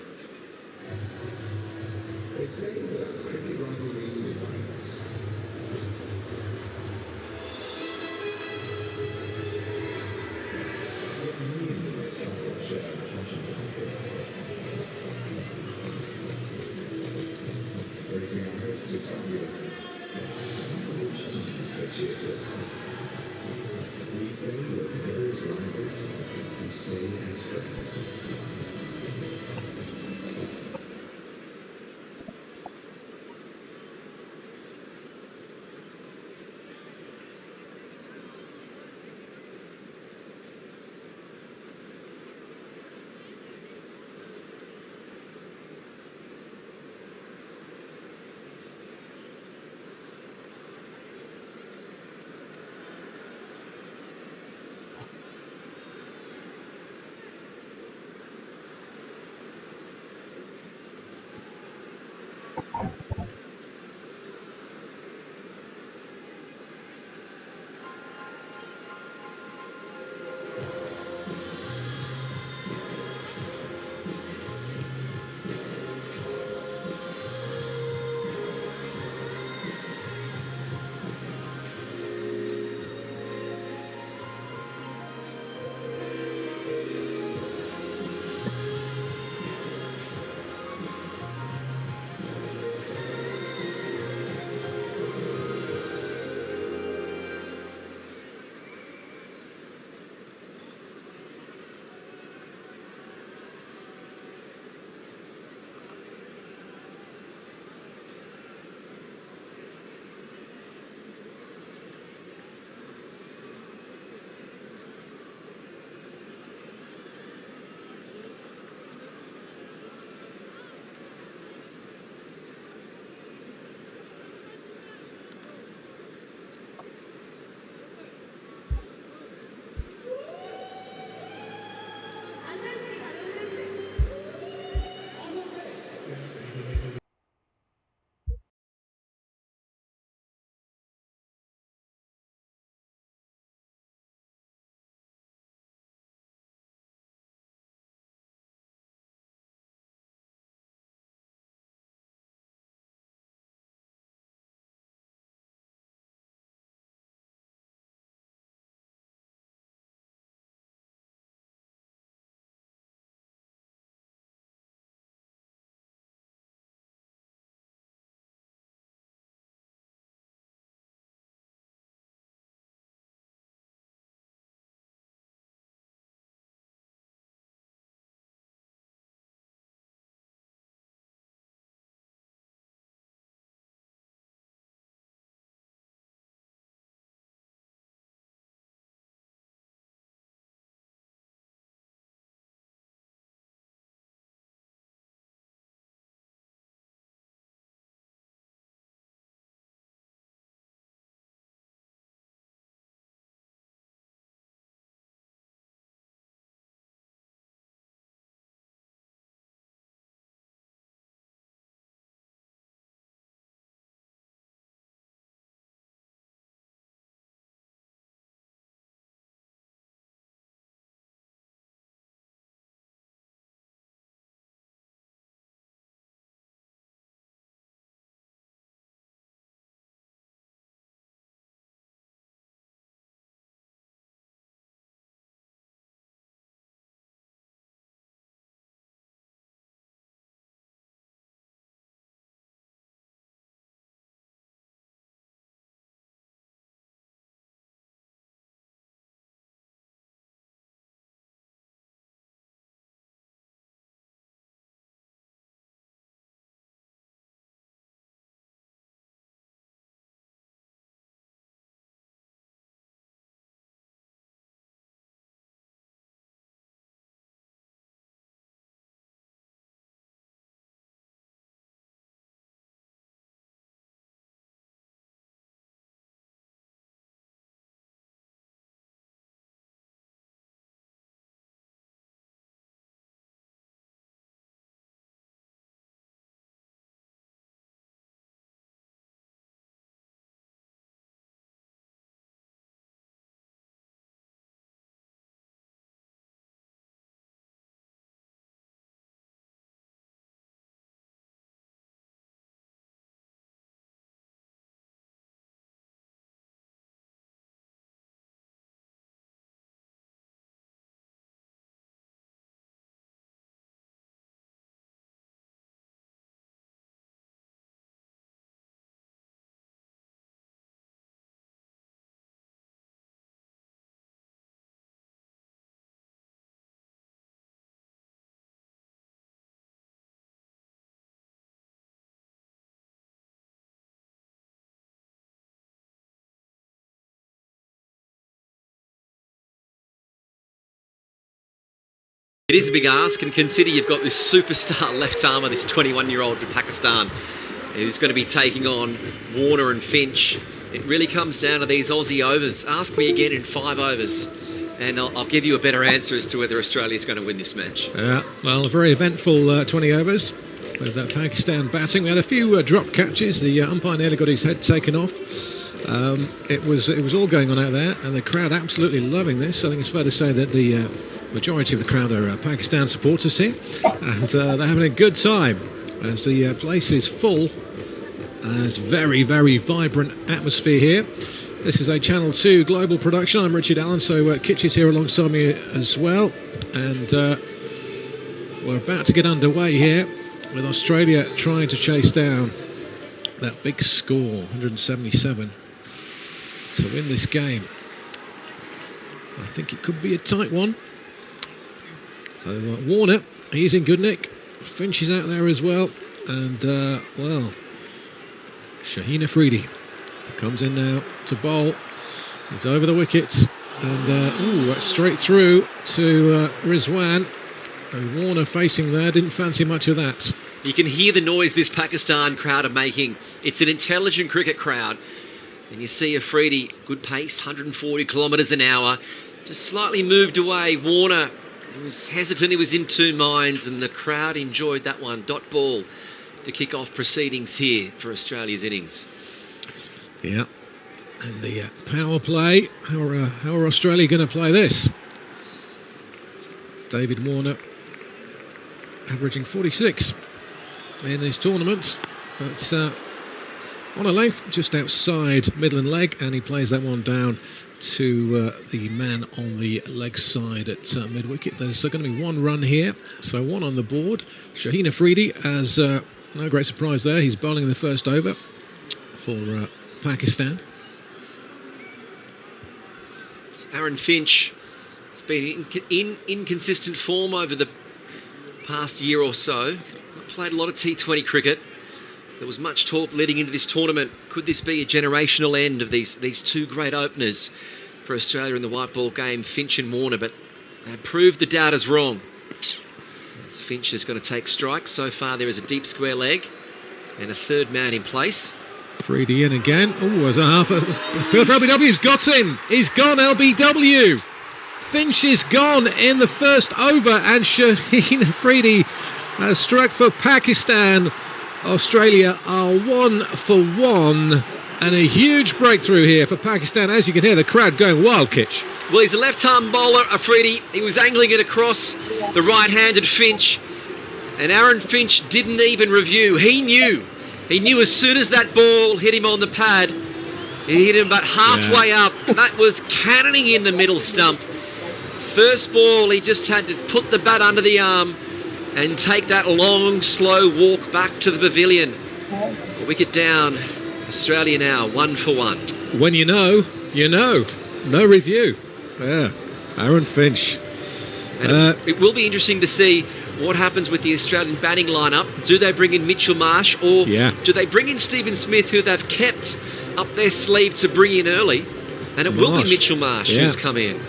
It is a big ask, and consider you've got this superstar left armer, this 21-year-old from Pakistan, who's going to be taking on Warner and Finch. It really comes down to these Aussie overs. Ask me again in 5 overs, and I'll give you a better answer as to whether Australia's going to win this match. Yeah, well, a very eventful 20 overs with Pakistan batting. We had a few drop catches. The umpire nearly got his head taken off. It was all going on out there, and the crowd absolutely loving this. I think it's fair to say that the majority of the crowd are Pakistan supporters here, and they're having a good time as the place is full. It's very, very vibrant atmosphere here. This is a Channel 2 global production. I'm Richard Allen, so Kitch is here alongside me as well, and we're about to get underway here with Australia trying to chase down that big score, 177, to win this game. I think it could be a tight one. So Warner, he's in good nick. Finch is out there as well. And, well, Shaheen Afridi comes in now to bowl. He's over the wickets. And, straight through to Rizwan. And Warner facing there, didn't fancy much of that. You can hear the noise this Pakistan crowd are making. It's an intelligent cricket crowd. And you see Afridi, good pace, 140 kilometres an hour. Just slightly moved away. Warner, he was hesitant, he was in two minds, and the crowd enjoyed that one. Dot ball to kick off proceedings here for Australia's innings. Yeah. And the power play. How are Australia going to play this? David Warner averaging 46 in this tournament. That's on a length just outside middle and leg, and he plays that one down to the man on the leg side at mid-wicket. There's going to be 1 run here, so 1 on the board. Shaheen Afridi, as no great surprise there, he's bowling the first over for Pakistan. Aaron Finch has been in inconsistent form over the past year or so. Played a lot of T20 cricket. There was much talk leading into this tournament. Could this be a generational end of these two great openers for Australia in the white ball game, Finch and Warner? But they proved the doubters wrong. As Finch is going to take strikes. So far there is a deep square leg and a third man in place. Afridi in again. Oh, there's a half. LBW's got him. He's gone, LBW. Finch is gone in the first over, and Shaheen Afridi has struck for Pakistan. Australia are 1 for 1, and a huge breakthrough here for Pakistan. As you can hear, the crowd going wild, Kitch. Well, he's a left-arm bowler, Afridi. He was angling it across the right-handed Finch, and Aaron Finch didn't even review. He knew as soon as that ball hit him on the pad, it hit him about halfway up. That was cannoning in the middle stump. First ball, he just had to put the bat under the arm and take that long, slow walk back to the pavilion. A wicket down. Australia now 1 for 1. When you know, you know. No review. Yeah, Aaron Finch. And it will be interesting to see what happens with the Australian batting lineup. Do they bring in Mitchell Marsh, or do they bring in Stephen Smith, who they've kept up their sleeve to bring in early? And it will be Mitchell Marsh who's come in.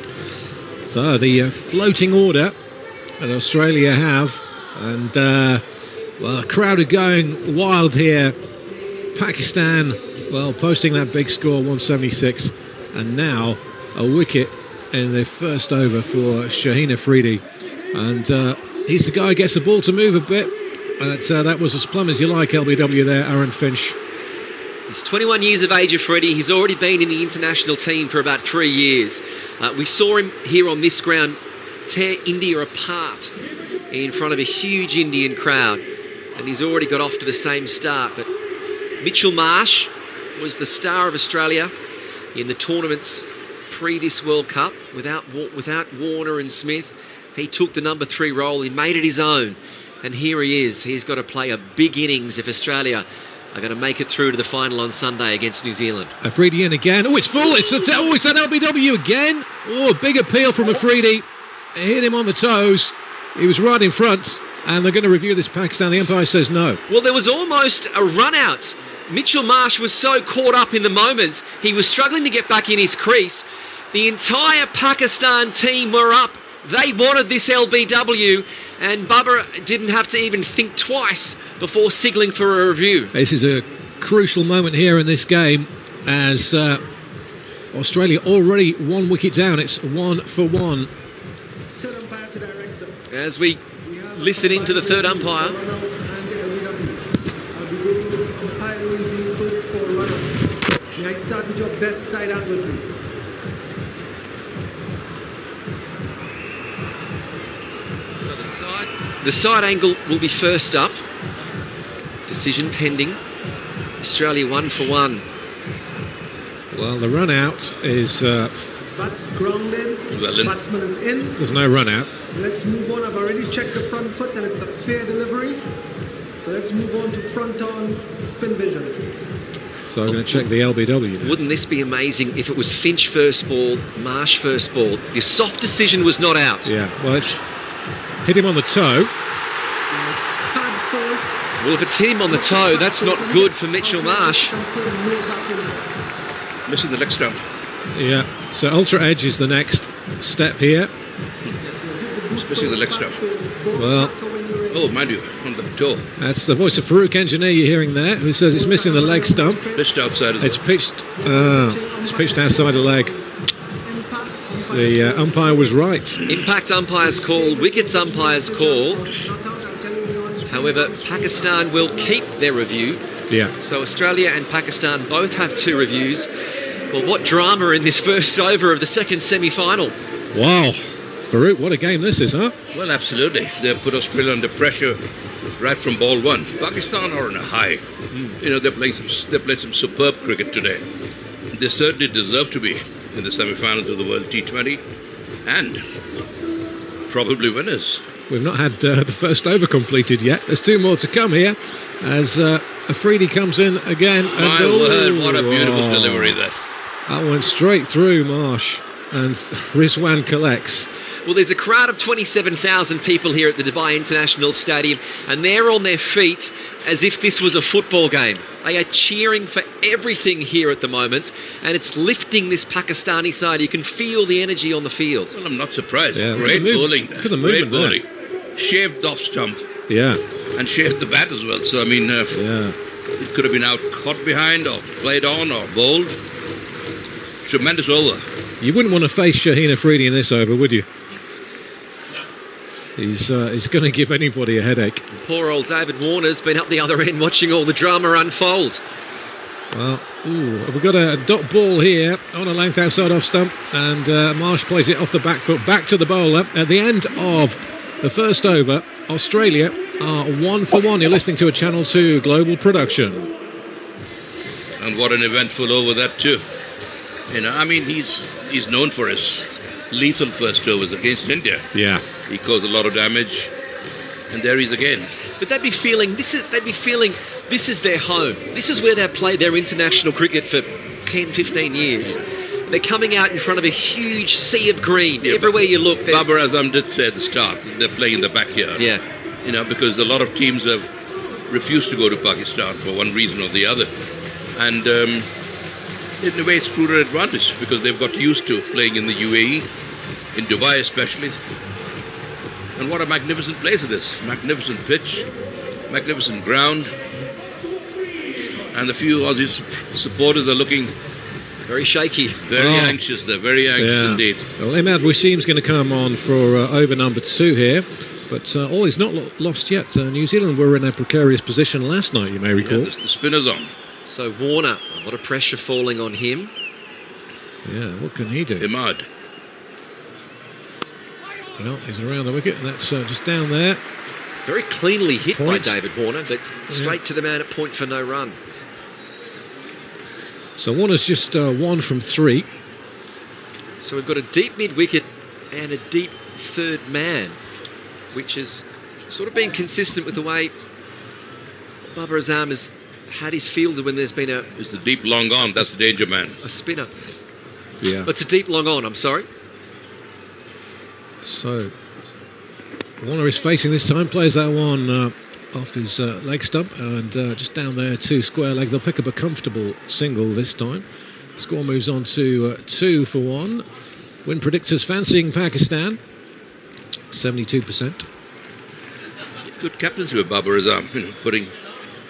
So the floating order that Australia have. And, the crowd are going wild here. Pakistan, posting that big score, 176. And now a wicket in the first over for Shaheen Afridi. And he's the guy who gets the ball to move a bit. That was as plumb as you like, LBW there, Aaron Finch. He's 21 years of age, Afridi. He's already been in the international team for about 3 years. We saw him here on this ground tear India apart in front of a huge Indian crowd, and he's already got off to the same start. But Mitchell Marsh was the star of Australia in the tournaments pre this World Cup. Without Warner and Smith, he took the number 3 role. He made it his own, and here he is. He's got to play a big innings if Australia are going to make it through to the final on Sunday against New Zealand. Afridi in again. Oh, it's full. It's that LBW again. Oh, a big appeal from Afridi. It hit him on the toes. He was right in front, and they're going to review this Pakistan. The umpire says no. Well, there was almost a run-out. Mitchell Marsh was so caught up in the moment, he was struggling to get back in his crease. The entire Pakistan team were up They wanted this LBW, and Bubba didn't have to even think twice before signalling for a review. This is a crucial moment here in this game as Australia already 1 wicket down. It's 1 for 1. As we listen into the third umpire. May I start with your best side angle, please? So the side angle will be first up. Decision pending. Australia 1 for 1. Well, the run out is... Bats grounded, batsman is in. There's no run out. So let's move on. I've already checked the front foot and it's a fair delivery. So let's move on to front on spin vision, please. So I'm going to check the LBW. Wouldn't this be amazing if it was Finch first ball, Marsh first ball? The soft decision was not out. Yeah, well, it's hit him on the toe. It's pad first. Well, if it's hit him on the toe, that's not good for Mitchell Marsh. Missing the leg stump. Yeah, so Ultra Edge is the next step here. It's missing the leg stump. Well, oh, mind you, on the toe. That's the voice of Farouk Engineer you're hearing there, who says it's missing the leg stump. Pitched outside of It's pitched outside the leg. The umpire was right. Impact umpire's call, wickets umpire's call. However, Pakistan will keep their review. Yeah. So Australia and Pakistan both have 2 reviews. Well, what drama in this first over of the second semi-final. Wow. Farouk, what a game this is, huh? Well, absolutely. They've put Australia under pressure right from ball 1. Pakistan are on a high. You know, they played some superb cricket today. They certainly deserve to be in the semi-finals of the World T20 and probably winners. We've not had the first over completed yet. There's 2 more to come here as Afridi comes in again. My word, what a beautiful delivery that. That went straight through Marsh, and Rizwan collects. Well, there's a crowd of 27,000 people here at the Dubai International Stadium, and they're on their feet as if this was a football game. They are cheering for everything here at the moment, and it's lifting this Pakistani side. You can feel the energy on the field. Well, I'm not surprised. Yeah, Great bowling. Look at the movement Great bowling. Shaved off stump. Yeah. And shaved the bat as well. So, I mean, it could have been out caught behind or played on or bowled. Tremendous over. You wouldn't want to face Shaheen Afridi in this over, would you? He's going to give anybody a headache. Poor old David Warner's been up the other end watching all the drama unfold. Well, we've got a dot ball here on a length outside off stump, and Marsh plays it off the back foot back to the bowler. At the end of the first over, Australia are 1 for 1. You're listening to a Channel 2 global production. And what an eventful over that too. You know, I mean, he's known for his lethal first overs against India. Yeah. He caused a lot of damage, and there he's again. But they'd be feeling this is their home. This is where they've played their international cricket for 10, 15 years. They're coming out in front of a huge sea of green. Yeah, everywhere you look, there's... Babar Azam did say at the start they're playing in the backyard. Yeah. You know, because a lot of teams have refused to go to Pakistan for one reason or the other. And in a way, it's proved an advantage because they've got used to playing in the UAE, in Dubai especially. And what a magnificent place it is. Magnificent pitch, magnificent ground. And the few Aussie supporters are looking very shaky. Very anxious. They're very anxious indeed. Well, Imad Wasim's going to come on for over number 2 here. But all is not lost yet. New Zealand were in a precarious position last night, you may recall. Yeah, the spinner's on. So Warner, a lot of pressure falling on him. Yeah, what can he do? Imad. Well, he's around the wicket, and that's just down there. Very cleanly hit by David Warner, but straight to the man at point for no run. So Warner's just 1 from 3. So we've got a deep mid-wicket and a deep third man, which has sort of been consistent with the way Babar Azam has had his fielder when there's been It's the deep long on, that's the danger man. A spinner. Yeah. It's a deep long on, I'm sorry. So Warner is facing this time, plays that one off his leg stump and just down there to square leg. They'll pick up a comfortable single this time. Score moves on to 2 for 1. Win predictors fancying Pakistan. 72%. Good captaincy with Babar Azam, putting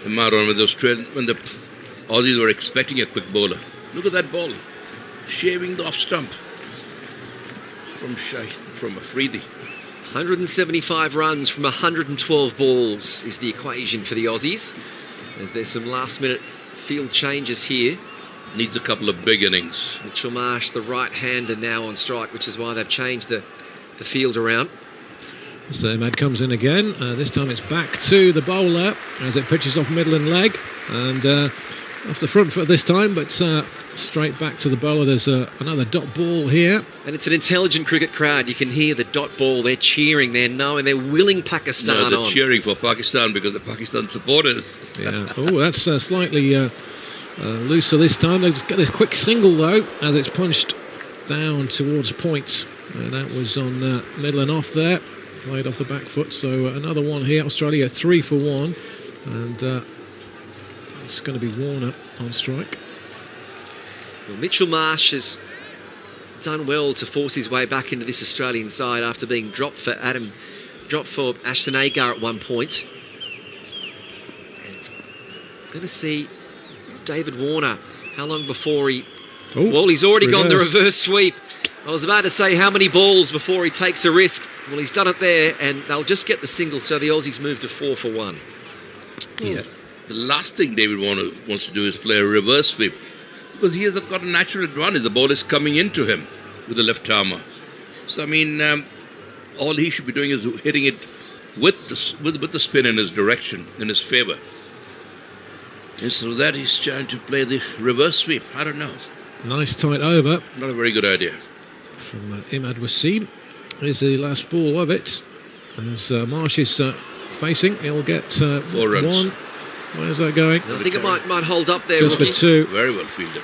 him out on with those trail when the Aussies were expecting a quick bowler. Look at that ball, shaving the off stump from Afridi. 175 runs from 112 balls is the equation for the Aussies. As there's some last-minute field changes here. Needs a couple of big innings. Mitchell Marsh, the right-hander, now on strike, which is why they've changed the field around. So Imad comes in again. This time it's back to the bowler as it pitches off middle and leg. And off the front foot this time, but straight back to the bowler. There's another dot ball here. And it's an intelligent cricket crowd. You can hear the dot ball. They're cheering. They're knowing. They're willing Pakistan they're cheering for Pakistan because the Pakistan supporters. Yeah. Oh, that's slightly looser this time. They just get a quick single, though, as it's punched down towards point. And that was on middle and off there. Played off the back foot. So another one here. Australia 3 for 1. And it's going to be Warner on strike. Well, Mitchell Marsh has done well to force his way back into this Australian side after being dropped for Ashton Agar at one point. And it's going to see David Warner. How long before he... well, he's already gone the reverse sweep. I was about to say how many balls before he takes a risk. Well, he's done it there, and they'll just get the single, so the Aussies move to 4 for 1. Yeah. The last thing David Warner wants to do is play a reverse sweep, because he has got a natural advantage. The ball is coming into him with the left armour. So, I mean, all he should be doing is hitting it with the spin in his direction, in his favour. And so that he's trying to play the reverse sweep. I don't know. Nice tight over. Not a very good idea. From Imad Wasim. Here's the last ball of it. As Marsh is facing, he'll get 4 runs. 1. Where's that going? I think it might hold up there, just Rookie. for 2. Very well fielded.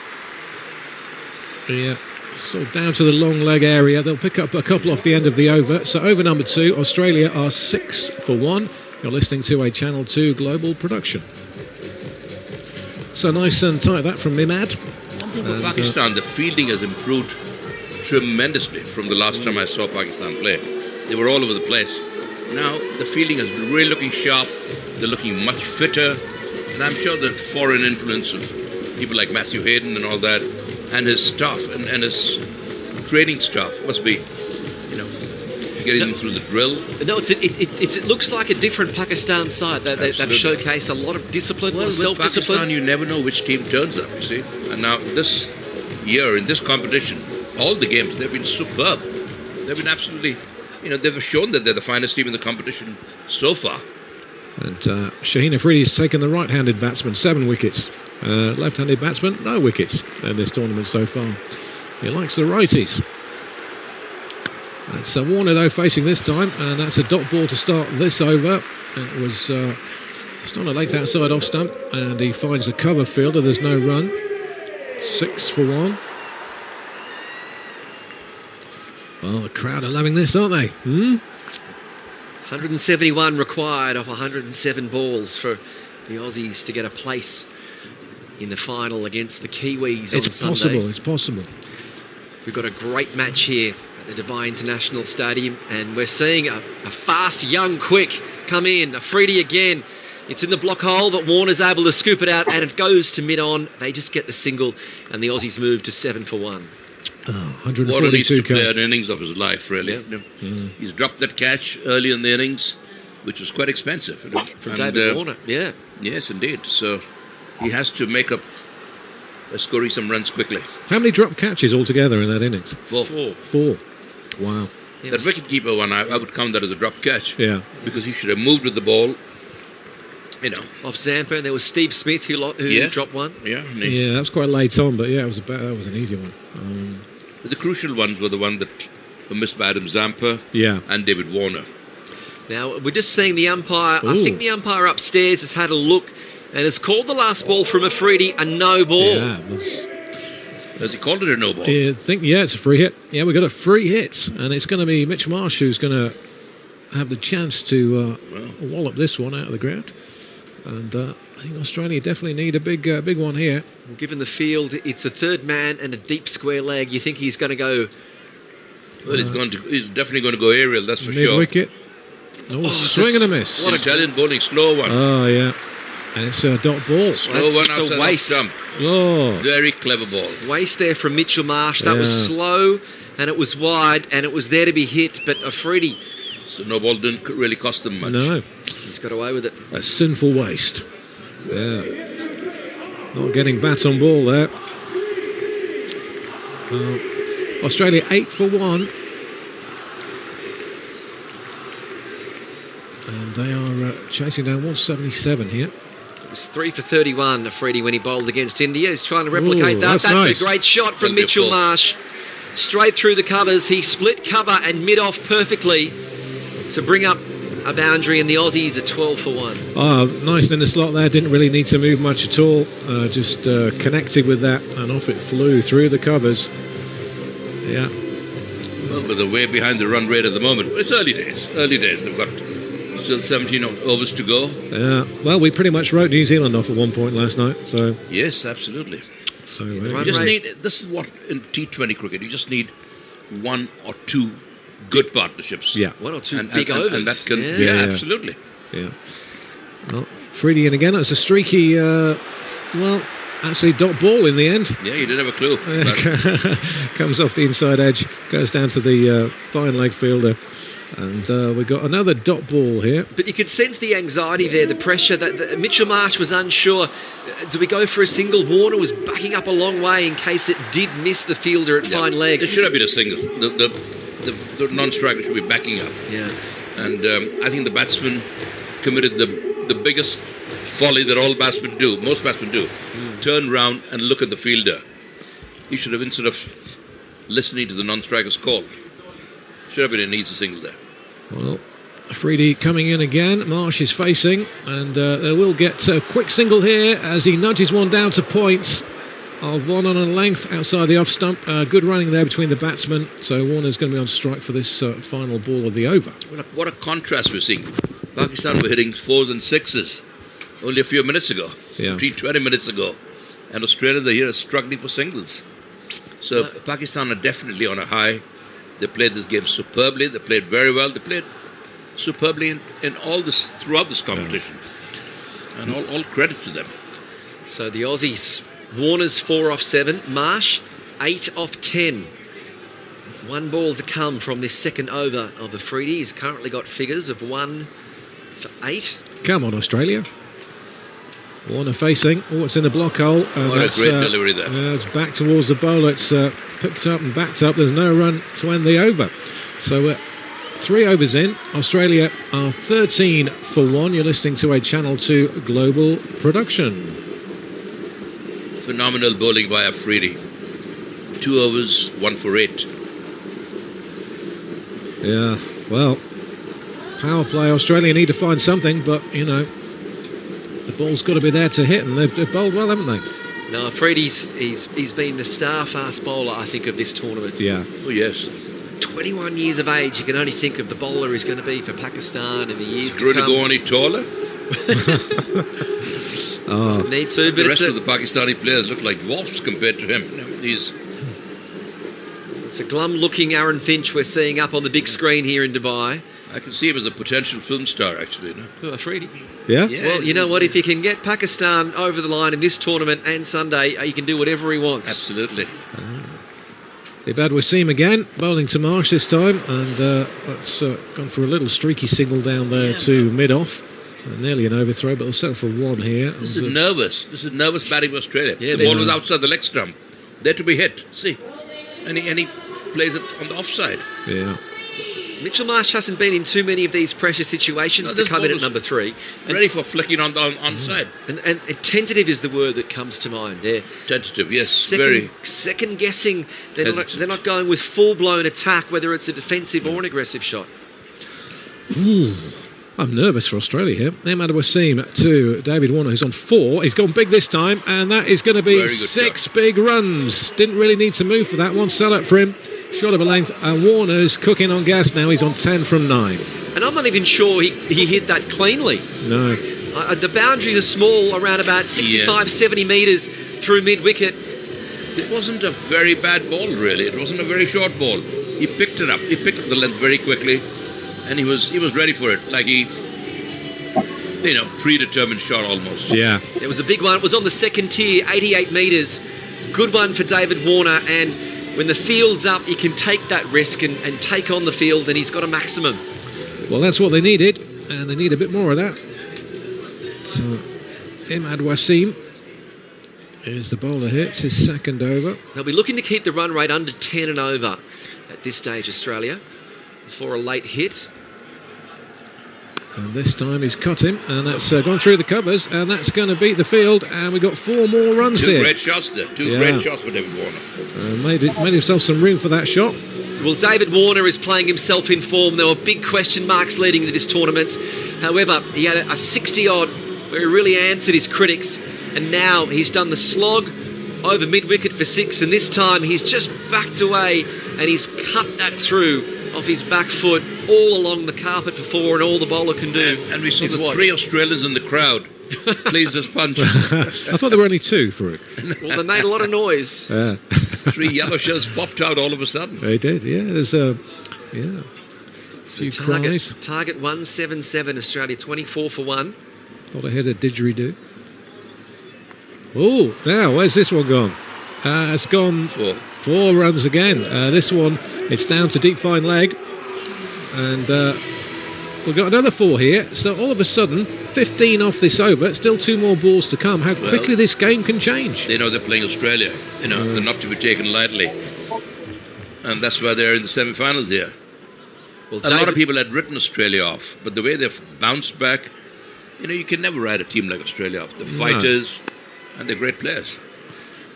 Yeah, sort of down to the long leg area. They'll pick up a couple off the end of the over. So over number 2, Australia are 6 for 1. You're listening to a Channel 2 global production. So nice and tight that from Imad. And Pakistan, the fielding has improved tremendously from the last time I saw Pakistan play. They were all over the place. Now the fielding is really looking sharp. They're looking much fitter. And I'm sure the foreign influence of people like Matthew Hayden and all that, and his staff and his training staff must be, getting them through the drill. No, it looks like a different Pakistan side. They've showcased a lot of discipline, Well, with self-discipline. Pakistan, you never know which team turns up, you see. And now this year, in this competition, all the games, they've been superb. They've been absolutely, they've shown that they're the finest team in the competition so far. And Shaheen Afridi's taken the right-handed batsman, 7 wickets. Left-handed batsman, no wickets in this tournament so far. He likes the righties. It's Warner, though, facing this time, and that's a dot ball to start this over. It was just on a late outside off stump, and he finds the cover fielder. There's no run. 6 for 1. Well, the crowd are loving this, aren't they? 171 required off 107 balls for the Aussies to get a place in the final against the Kiwis on Sunday. It's possible. We've got a great match here at the Dubai International Stadium, and we're seeing a fast, young, quick come in. Afridi again. It's in the block hole, but Warner's able to scoop it out, and it goes to mid-on. They just get the single, and the Aussies move to 7 for 1. 142 Warner needs to play an innings of his life, really. Yeah. He's dropped that catch early in the innings, which was quite expensive. From David Warner, yeah. Yes, indeed. So he has to make up, scoring some runs quickly. How many drop catches altogether in that innings? 4. 4. Wow. That wicket-keeper one, I would count that as a drop catch. Yeah. Because he should have moved with the ball. Off Zampa, and there was Steve Smith who dropped one. Yeah, that was quite late on, but that was an easy one. But the crucial ones were the one that were missed by Adam Zampa and David Warner. Now, we're just seeing the umpire. I think the umpire upstairs has had a look and has called the last ball from Afridi a no ball. Yeah, has he called it a no ball? It's a free hit. Yeah, we got a free hit, and it's going to be Mitch Marsh who's going to have the chance to wallop this one out of the ground. And I think Australia definitely need a big one here. Given the field, it's a third man and a deep square leg. You think he's going to go Well, he's definitely going to go aerial, that's for sure. Mid-wicket. Oh, swing and a miss. What Italian bowling, slow one. Oh, yeah. And it's a dot ball. Slow one It's a outside waste. off stump. Oh, Very clever ball. Waste there from Mitchell Marsh. That was Yeah. slow and it was wide and it was there to be hit, but Afridi, So no ball didn't really cost them much. no. he's got away with it. A sinful waste. Yeah. Not getting bats on ball there. Australia 8 for 1. And they are chasing down 177 here. It was 3 for 31, Afridi, when he bowled against India. He's trying to replicate that. that's That's nice. a great shot from Plenty of Mitchell ball. Marsh. Straight through the covers. He split cover and mid-off perfectly to bring up a boundary, and the Aussies are 12 for 1. Oh, nice in the slot there. Didn't really need to move much at all. Just connected with that, and off it flew through the covers. Yeah. Well, but they're way behind the run rate at the moment. It's early days. Early days. They've got still 17 overs to go. Yeah. Well, we pretty much wrote New Zealand off at one point last night. So, Yes, absolutely. run You just rate. need. This is what in T20 cricket. You just need one or two good partnerships. yeah. One or two big overs. And that can. Yeah. Yeah, Yeah. absolutely. Yeah. Well, Freddie in again. That's a streaky, actually dot ball in the end. Yeah, you didn't have a clue. But Comes off the inside edge, goes down to the fine leg fielder. And we've got another dot ball here. But you could sense the anxiety there, the pressure. That Mitchell Marsh was unsure. Do we go for a single? Warner was backing up a long way in case it did miss the fielder at fine leg. It should have been a single. The non-striker should be backing up. Yeah. And I think the batsman committed the biggest folly that all batsmen do, most batsmen do. Turn round and look at the fielder. He should have, instead of listening to the non-striker's call, should have been an easy single there. Well, Freddie coming in again. Marsh is facing, and they will get a quick single here as he nudges one down to points of 1 on a length outside the off stump. Good running there between the batsmen. So Warner's going to be on strike for this final ball of the over. What a contrast we're seeing. Pakistan were hitting 4s and 6s only a few minutes ago, Yeah. 20 minutes ago. And Australia, they're here struggling for singles. So Pakistan are definitely on a high. They played this game superbly. They played very well. They played superbly in all this, throughout this competition. And all credit to them. So the Aussies, Warner's 4 off 7, Marsh 8 off 10. 1 ball to come from this second over of Afridi. He's currently got figures of 1 for 8. Come on, Australia. Warner facing. Oh, it's in the block hole. And What a that's, great delivery there. It's back towards the bowler. It's picked up and backed up. There's no run to end the over. So 3 overs in. Australia are 13 for 1. You're listening to a Channel 2 global production. Phenomenal bowling by Afridi. 2 overs, 1 for 8. Yeah, well, power play. Australia need to find something, but, the ball's got to be there to hit, and they've bowled well, haven't they? No, Freddie's he's been the star fast bowler, I think, of this tournament. Yeah. Oh, yes. 21 years of age, you can only think of the bowler he's going to be for Pakistan in the years True to to come. go any taller. Need to, but The it's rest of the Pakistani players look like dwarfs compared to him. it's a glum-looking Aaron Finch we're seeing up on the big screen here in Dubai. I can see him as a potential film star, actually. No? Oh, Afridi. Yeah? Well, you know what? If you can get Pakistan over the line in this tournament and Sunday, he can do whatever he wants. Absolutely. Ibad Wasim again, bowling to Marsh this time, and that's gone for a little streaky single down there to mid-off. Nearly an overthrow, but they'll settle for 1 here. This is nervous. This is nervous batting for Australia. Yeah, The ball was outside the leg stump. There to be hit. See? And he plays it on the offside. Yeah. Mitchell Marsh hasn't been in too many of these pressure situations to this come in ball at number 3. Ready for flicking on side. And tentative is the word that comes to mind there. Tentative, yes. Very. Second guessing. They're Hesitant. not going with full-blown attack, whether it's a defensive or an aggressive shot. I'm nervous for Australia here. Ahmad Wasim to David Warner, who's on 4. He's gone big this time, and that is going to be Very good 6 big runs. Didn't really need to move for that one. Sell up for him. Short of a length. And Warner's cooking on gas now. He's on 10 from 9. And I'm not even sure he hit that cleanly. No. The boundaries are small, around about 65, 70 metres through mid-wicket. It wasn't a very bad ball, really. It wasn't a very short ball. He picked it up. He picked up the length very quickly, and he was ready for it. Like he, predetermined shot almost. Yeah. It was a big one. It was on the second tier, 88 metres. Good one for David Warner. And when the field's up, you can take that risk and take on the field, and he's got a maximum. Well, that's what they needed, and they need a bit more of that. So, Imad Wasim is the bowler here. It's his second over. They'll be looking to keep the run rate under 10 and over at this stage, Australia, before a late hit. And this time he's cut him, and that's gone through the covers, and that's going to beat the field, and we've got 4 more runs Two here. great shots there. Two great shots for David Warner. Made himself some room for that shot. Well, David Warner is playing himself in form. There were big question marks leading into this tournament. However, he had a 60-odd where he really answered his critics, and now he's done the slog over mid-wicket for 6, and this time he's just backed away and he's cut that through off his back foot all along the carpet for 4, and all the bowler can do And we saw is the watch. 3 Australians in the crowd pleased as punch. I thought there were only 2 for it. Well, they made a lot of noise. Yeah. 3 yellow shells popped out all of a sudden. They did, yeah. There's a So few cries. target 177, Australia 24 for 1. Got ahead of didgeridoo. Oh, now where's this one gone? It's gone 4 runs again. This one, it's down to deep fine leg, and we've got another 4 here. So all of a sudden, 15 off this over. Still 2 more balls to come. How quickly this game can change. They know they're playing Australia. They're not to be taken lightly, and that's why they're in the semi-finals here. Well, A lot of people had written Australia off, but the way they've bounced back, you can never write a team like Australia off. The fighters, and they're great players.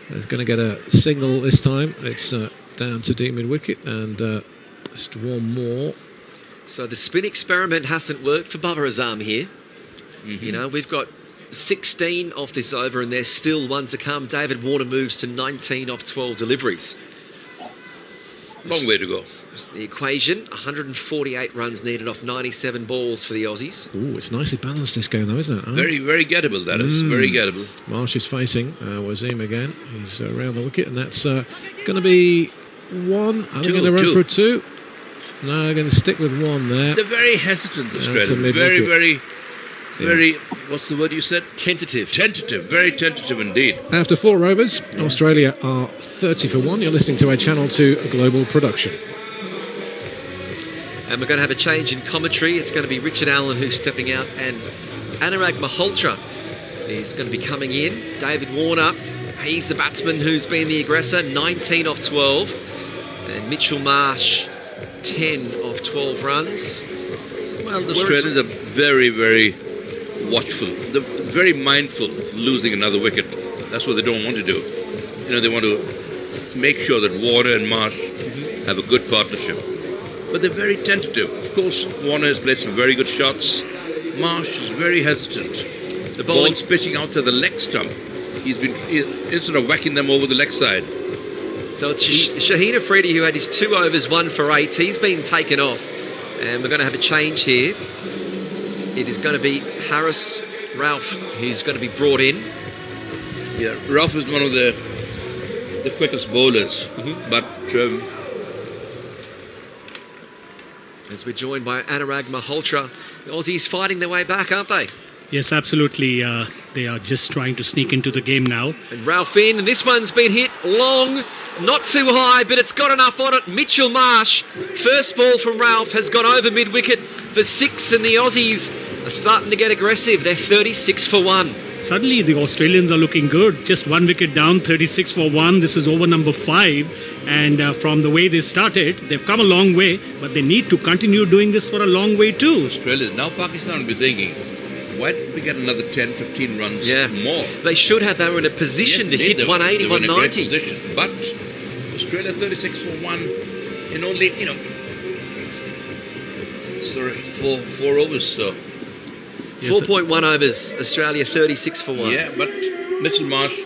He's going to get a single this time. It's down to deep mid-wicket, and just 1 more. So the spin experiment hasn't worked for Babar Azam here. Mm-hmm. We've got 16 off this over, and there's still 1 to come. David Warner moves to 19 off 12 deliveries. Long way to go. The equation, 148 runs needed off 97 balls for the Aussies. Oh, it's nicely balanced, this game, though, isn't it? Very, very gettable, that is. Very gettable. Marsh is facing Wasim again. He's around the wicket, and that's going to be 1. Are they going to run for 2? No, they're going to stick with 1 there. They're very hesitant, Australia. Very, what's the word you said? Tentative. Tentative, very tentative indeed. After 4 overs, Australia are 30 for 1. You're listening to a Channel 2 global production. And we're going to have a change in commentary. It's going to be Richard Allen who's stepping out, and Anurag Malhotra is going to be coming in. David Warner, he's the batsman who's been the aggressor, 19 off 12. And Mitchell Marsh, 10 off 12 runs. Well, the Australians are very, very watchful. They're very mindful of losing another wicket. That's what they don't want to do. They want to make sure that Warner and Marsh have a good partnership. But they're very tentative. Of course, Warner has played some very good shots. Marsh is very hesitant. The ball's pitching out to the leg stump. Instead of whacking them over the leg side. So it's Shaheen Afridi who had his 2 overs, 1 for 8. He's been taken off. And we're going to have a change here. It is going to be Harris Ralph who's going to be brought in. Yeah, Ralph is one of the quickest bowlers. But... as we're joined by Anurag Malhotra. The Aussies fighting their way back, aren't they? Yes, absolutely. They are just trying to sneak into the game now. And Ralph in, and this one's been hit long, not too high, but it's got enough on it. Mitchell Marsh, first ball from Ralph, has gone over mid-wicket for 6, and the Aussies are starting to get aggressive. They're 36 for 1. Suddenly, the Australians are looking good. Just 1 wicket down, 36 for 1. This is over number 5. And from the way they started, they've come a long way, but they need to continue doing this for a long way too. Australia, now Pakistan will be thinking, why didn't we get another 10, 15 runs more? They should have. They were in a position to hit 180, 190. In a great position. But Australia 36 for 1 in only, 4 overs. So 4.1 overs, Australia 36 for 1. Yeah, but Mitchell Marsh,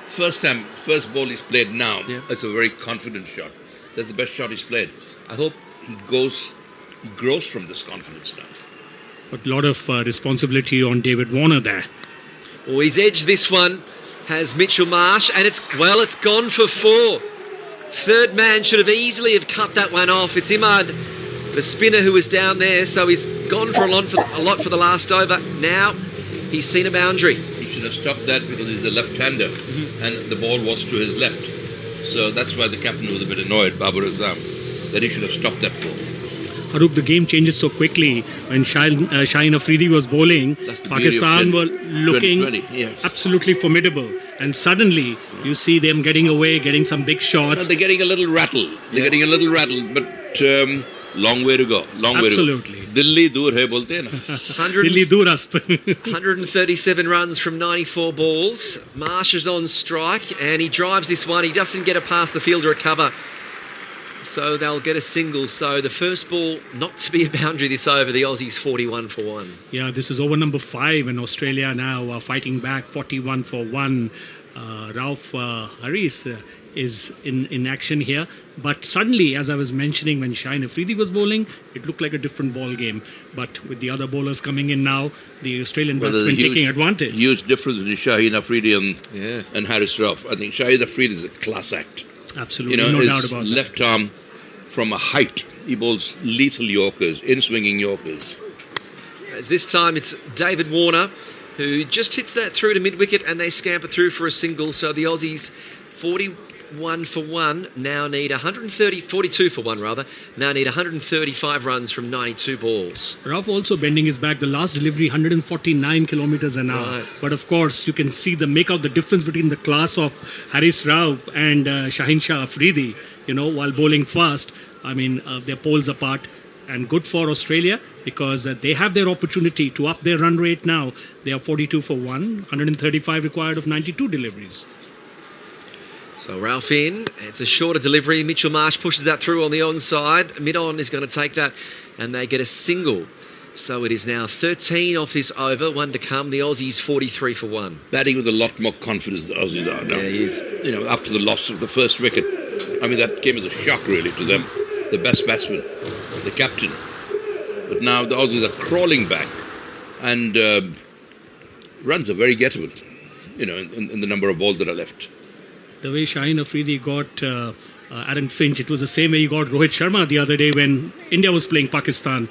first ball he's played now. Yeah. It's a very confident shot. That's the best shot he's played. I hope he grows from this confidence now. But a lot of responsibility on David Warner there. Well, he's edged this one. has Mitchell Marsh, and it's gone for 4. Third man should have easily have cut that one off. It's Imad, the spinner, who was down there, so he's gone for a lot for the last over. Now he's seen a boundary. He should have stopped that because he's a left-hander, and the ball was to his left. So that's why the captain was a bit annoyed, Babar Azam, that he should have stopped that 4. Farouk, the game changes so quickly. When Shaheen Afridi was bowling, Pakistan were looking absolutely formidable. And suddenly, you see them getting away, getting some big shots. No, they're getting a little rattled. But long way to go. Absolutely. Dilli dur hai bolte hai na. Dilli durast. 137 runs from 94 balls. Marsh is on strike, and he drives this one. He doesn't get it past the fielder at cover. So they'll get a single. So the first ball not to be a boundary this over. The Aussies 41 for 1. Yeah, this is over number 5, and Australia now fighting back 41 for 1. Rauf Haris is in action here. But suddenly, as I was mentioning, when Shaheen Afridi was bowling, it looked like a different ball game. But with the other bowlers coming in now, the Australian batsmen taking advantage. Huge difference between Shaheen Afridi and Haris Rauf. I think Shaheen Afridi is a class act. Absolutely, no doubt about that. Left arm from a height, he bowls lethal Yorkers, in-swinging Yorkers. As this time it's David Warner who just hits that through to mid-wicket, and they scamper through for a single. So the Aussies 41 for 1 now need 42 for 1 rather. Now need 135 runs from 92 balls. Rauf also bending his back. The last delivery 149 kilometers an hour. Right. But of course you can make out the difference between the class of Haris Rauf and Shaheen Shah Afridi. While bowling fast, they're poles apart. And good for Australia because they have their opportunity to up their run rate now. They are 42 for 1, 135 required of 92 deliveries. So Ralph in, it's a shorter delivery. Mitchell Marsh pushes that through on the onside. Mid-on is going to take that, and they get a single. So it is now 13 off this over, 1 to come. The Aussies 43 for 1. Batting with a lot more confidence the Aussies are now. Yeah, he is. After the loss of the first wicket. That came as a shock really to them. The best batsman, the captain. But now the Aussies are crawling back, and runs are very gettable, in the number of balls that are left. The way Shaheen Afridi got Aaron Finch, it was the same way he got Rohit Sharma the other day when India was playing Pakistan.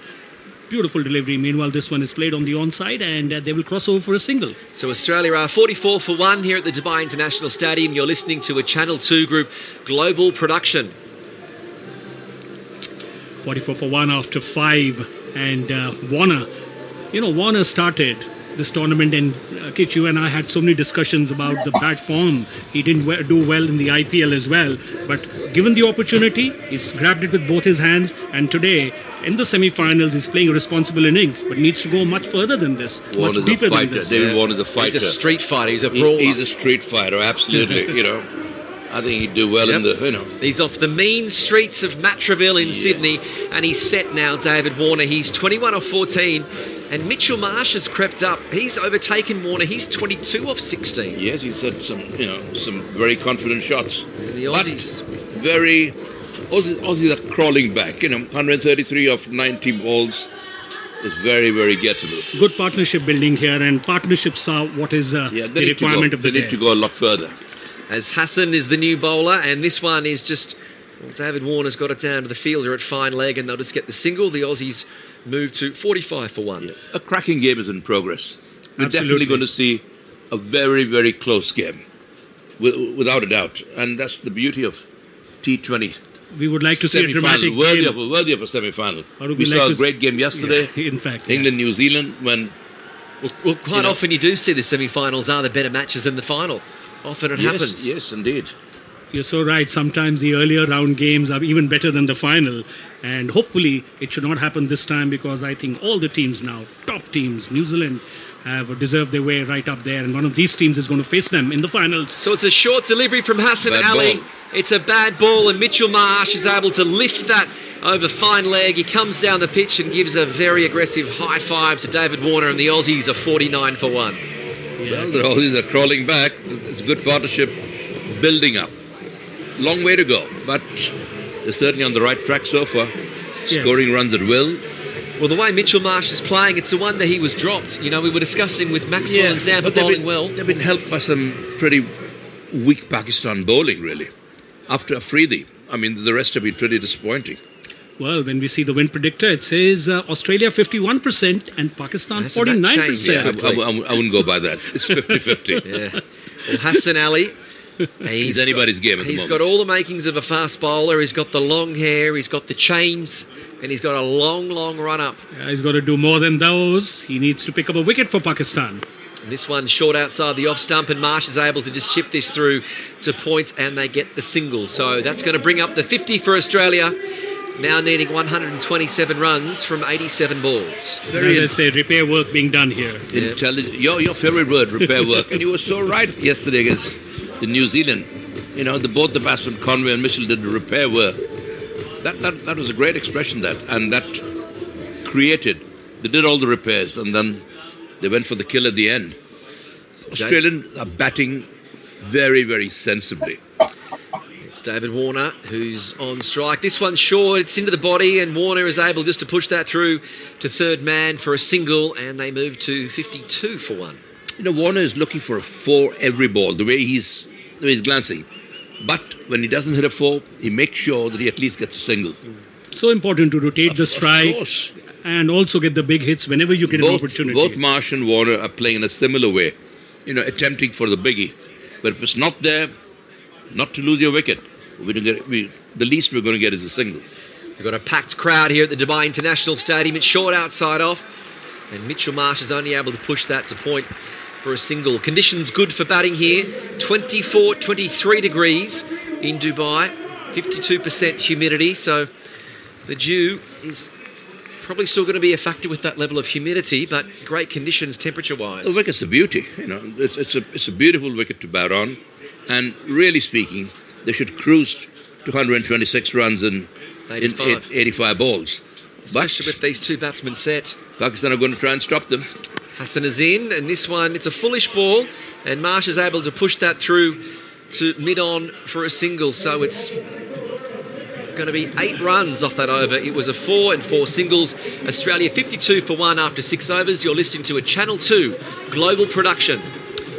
Beautiful delivery. Meanwhile, this one is played on the onside, and they will cross over for a single. So Australia are 44 for 1 here at the Dubai International Stadium. You're listening to a Channel 2 Group global production. 44 for 1 after 5. And Warner started this tournament, and Kitch, you and I had so many discussions about the bad form. He didn't do well in the IPL as well. But given the opportunity, he's grabbed it with both his hands. And today, in the semi-finals, he's playing a responsible innings, but needs to go much further than this. Warner's much deeper a fighter. Than this. David Warner's a fighter. He's a street fighter. He's a brawler. He's a street fighter, absolutely. I think he'd do well in the, He's off the mean streets of Matraville in Sydney, and he's set now, David Warner. He's 21 off 14, and Mitchell Marsh has crept up. He's overtaken Warner. He's 22 off 16. Yes, he's had some very confident shots. And the Aussies. Aussies are crawling back. 133 off 90 balls is very, very gettable. Good partnership building here, and partnerships are what is the requirement of the day. They need to go a lot further. As Hassan is the new bowler, and this one is just... David Warner's got it down to the fielder at fine leg, and they'll just get the single. The Aussies move to 45 for 1. Yeah. A cracking game is in progress. We're definitely going to see a very, very close game, without a doubt. And that's the beauty of T20. We would like to see a dramatic game. Worthy of a semi-final. We saw a great game yesterday. Yeah, in fact, England, New Zealand, when... Well, quite often you do see the semi-finals are the better matches than the final. Often it happens. Yes, indeed. You're so right. Sometimes the earlier round games are even better than the final. And hopefully it should not happen this time, because I think all the teams now, top teams, New Zealand, have deserved their way right up there. And one of these teams is going to face them in the finals. So it's a short delivery from Hassan Ali. It's a bad ball, and Mitchell Marsh is able to lift that over fine leg. He comes down the pitch and gives a very aggressive high five to David Warner, and the Aussies are 49 for 1. Yeah. Well, the Aussies are crawling back. It's a good partnership building up. Long way to go, but they're certainly on the right track so far. Scoring runs at will, Well, the way Mitchell Marsh is playing, it's a wonder he was dropped. You know, we were discussing with Maxwell and Zampa bowling well. They've been helped by some pretty weak Pakistan bowling, really. After Afridi, I mean, the rest have been pretty disappointing. Well, when we see the win predictor, it says Australia 51% and Pakistan 49%. I wouldn't go by that. It's 50-50. Yeah. Well, Hassan Ali, he's anybody's game at the moment. He's got all the makings of a fast bowler. He's got the long hair, he's got the chains, and he's got a long, long run up. Yeah, he's got to do more than those. He needs to pick up a wicket for Pakistan. And this one's short outside the off stump, and Marsh is able to just chip this through to points, and they get the single. So that's going to bring up the 50 for Australia, now needing 127 runs from 87 balls. Let's say repair work being done here. Intelligent. Your favourite word, repair work. And you were so right yesterday against the New Zealand. You know, both the batsmen, Conway and Mitchell, did the repair work. That was a great expression, and that created. They did all the repairs, and then they went for the kill at the end. Australians are batting very, very sensibly. It's David Warner who's on strike. This one's short, it's into the body, and Warner is able just to push that through to third man for a single, and they move to 52 for one. You know, Warner is looking for a 4 every ball, the way he's glancing. But when he doesn't hit a 4, he makes sure that he at least gets a single. So important to rotate the strike and also get the big hits whenever you get an opportunity. Both Marsh and Warner are playing in a similar way, you know, attempting for the biggie. But if it's not there, not to lose your wicket, the least we're going to get is a single. We've got a packed crowd here at the Dubai International Stadium. It's short outside off, and Mitchell Marsh is only able to push that to point for a single. Conditions good for batting here. 24, 23 degrees in Dubai, 52% humidity, so the dew is probably still going to be a factor with that level of humidity, but great conditions temperature-wise. The wicket's a beauty, you know. It's a beautiful wicket to bat on, and really speaking, they should cruise to 126 runs in 85 balls. Especially with these two batsmen set. Pakistan are going to try and stop them. Hassan is in, and this one, it's a fullish ball, and Marsh is able to push that through to mid-on for a single, so it's going to be 8 runs off that over. It was a 4 and 4 singles. Australia 52 for 1 after 6 overs. You're listening to a Channel 2 global production.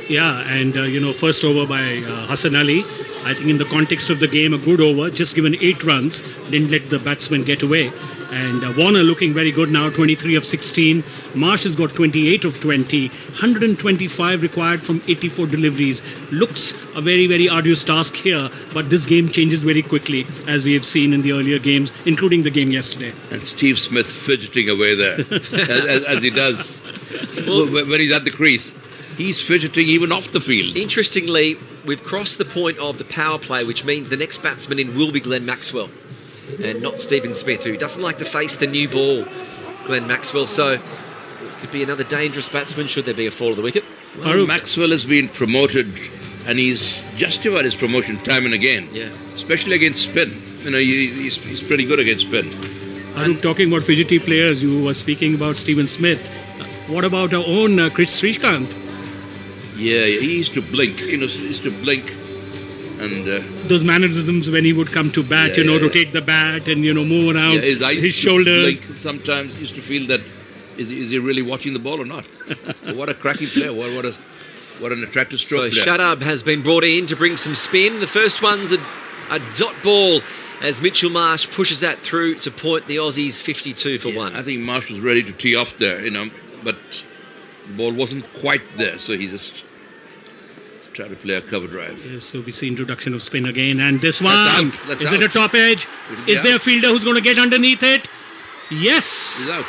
Yeah, and first over by Hassan Ali. I think in the context of the game, a good over, just given 8 runs, didn't let the batsman get away. And Warner looking very good now, 23 of 16. Marsh has got 28 of 20. 125 required from 84 deliveries. Looks a very, very arduous task here, but this game changes very quickly, as we have seen in the earlier games, including the game yesterday. And Steve Smith fidgeting away there, as he does when he's at the crease. He's fidgeting even off the field. Interestingly, we've crossed the point of the power play, which means the next batsman in will be Glenn Maxwell and not Stephen Smith, who doesn't like to face the new ball, Glenn Maxwell. So it could be another dangerous batsman should there be a fall of the wicket. Well, Maxwell has been promoted, and he's justified his promotion time and again. Yeah, especially against spin. You know, he's pretty good against spin. And talking about fidgety players, you were speaking about Stephen Smith. What about our own Chris Srikanth? Yeah, he used to blink. He used to blink, and those mannerisms when he would come to bat, rotate the bat and move around his shoulders. Blink. Sometimes used to feel that is he really watching the ball or not? What a cracking player! What an attractive stroke player. So Shadab has been brought in to bring some spin. The first one's a dot ball as Mitchell Marsh pushes that through to point the Aussies 52 for 1. I think Marsh was ready to tee off there, but the ball wasn't quite there, so he just tried to play a cover drive. Yes, so we see introduction of spin again, and this one, That's is out. It a top edge? Is there a fielder who's going to get underneath it? Yes. He's out.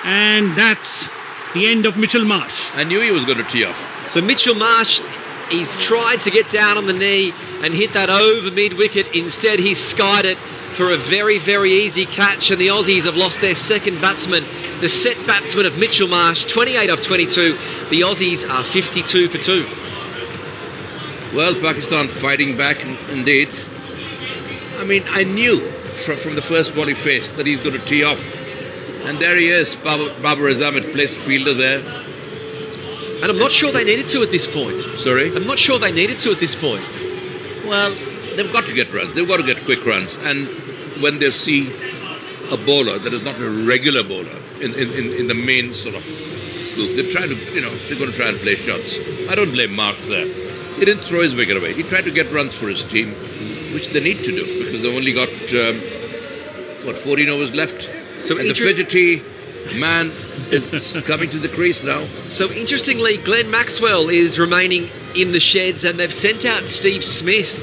And that's the end of Mitchell Marsh. I knew he was going to tee off. So Mitchell Marsh, he's tried to get down on the knee and hit that over mid-wicket. Instead, he's skied it for a very, very easy catch, and the Aussies have lost their second batsman, the set batsman of Mitchell Marsh, 28 of 22. The Aussies are 52 for 2. Well, Pakistan fighting back indeed. I mean, I knew from the first ball he faced that he's going to tee off. And there he is, Babar Azam had placed a fielder there. And I'm not sure they needed to at this point. Sorry? I'm not sure they needed to at this point. Well, they've got to get runs. They've got to get quick runs. And when they see a bowler that is not a regular bowler, in the main sort of group. They're trying to, they're going to try and play shots. I don't blame Mark there. He didn't throw his wicket away. He tried to get runs for his team, which they need to do because they've only got 14 overs left. So and the fidgety man is coming to the crease now. So interestingly, Glenn Maxwell is remaining in the sheds, and they've sent out Steve Smith,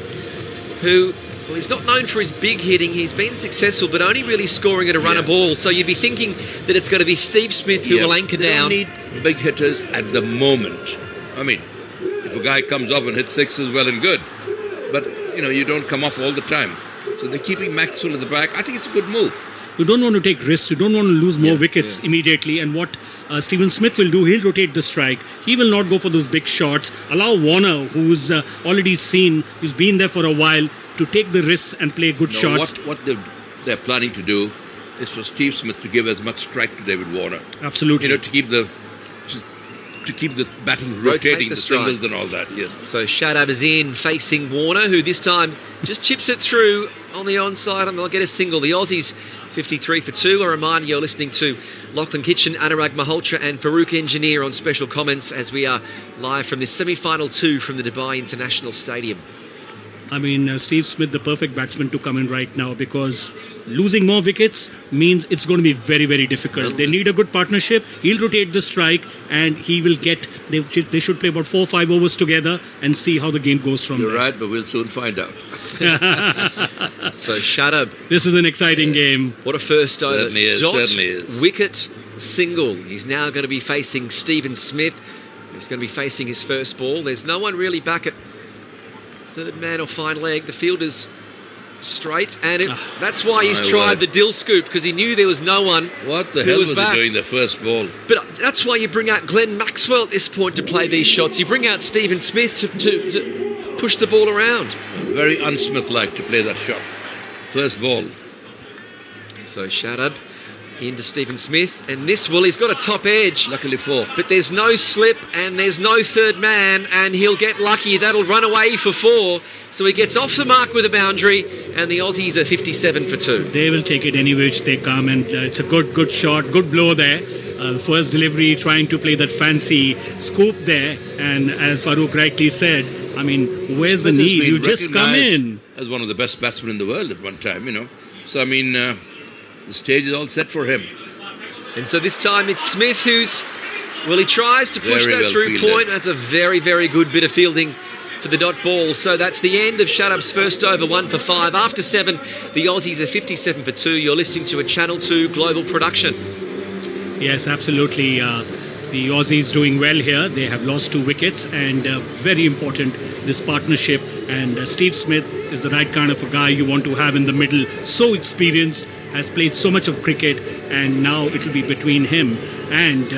who, well, he's not known for his big hitting. He's been successful, but only really scoring at a run a ball. So you'd be thinking that it's going to be Steve Smith who will anchor down. They don't need big hitters at the moment. I mean, if a guy comes off and hits sixes, well and good. But, you don't come off all the time. So they're keeping Maxwell in the back. I think it's a good move. You don't want to take risks. You don't want to lose more wickets immediately. And what Stephen Smith will do, he'll rotate the strike. He will not go for those big shots. Allow Warner, who's already seen, who's been there for a while, to take the risks and play good shots. What they're planning to do is for Steve Smith to give as much strike to David Warner. Absolutely. To keep the batting rotating, the singles and all that. Yes. So Shadab is in facing Warner, who this time just chips it through on the onside, and they'll get a single. The Aussies 53 for 2. A reminder, you're listening to Lachlan Kitchen, Anurag Malhotra and Farouk Engineer on special comments as we are live from this semi-final 2 from the Dubai International Stadium. I mean, Steve Smith, the perfect batsman to come in right now, because losing more wickets means it's going to be very, very difficult. They need a good partnership. He'll rotate the strike, and he will get... They should play about 4 or 5 overs together and see how the game goes from there. You're right, but we'll soon find out. So, Shadab. This is an exciting game. What a first over. Certainly is. Wicket, single. He's now going to be facing Stephen Smith. He's going to be facing his first ball. There's no one really back at third man or fine leg. The fielder's straight, and that's why he's tried the dill scoop, because he knew there was no one. What the hell was he doing the first ball? But that's why you bring out Glenn Maxwell at this point to play these shots. You bring out Stephen Smith to push the ball around. Very unsmith-like to play that shot. First ball. So Shadab into Stephen Smith, and this, well, he's got a top edge. Luckily 4. But there's no slip and there's no third man, and he'll get lucky. That'll run away for 4. So he gets off the mark with a boundary, and the Aussies are 57 for 2. They will take it any which they come, and it's a good shot, good blow there. First delivery, trying to play that fancy scoop there, and as Farouk rightly said, I mean, where's the need? You just come in. As one of the best batsmen in the world at one time, So, I mean, the stage is all set for him. And so this time it's Smith who's... Well, he tries to push that through point. That's a very, very good bit of fielding for the dot ball. So that's the end of Shadab's first over, 1 for 5. After 7, the Aussies are 57 for 2. You're listening to a Channel 2 global production. Yes, absolutely. The Aussies doing well here. They have lost 2 wickets, and very important, this partnership. And Steve Smith is the right kind of a guy you want to have in the middle. So experienced, has played so much of cricket, and now it will be between him and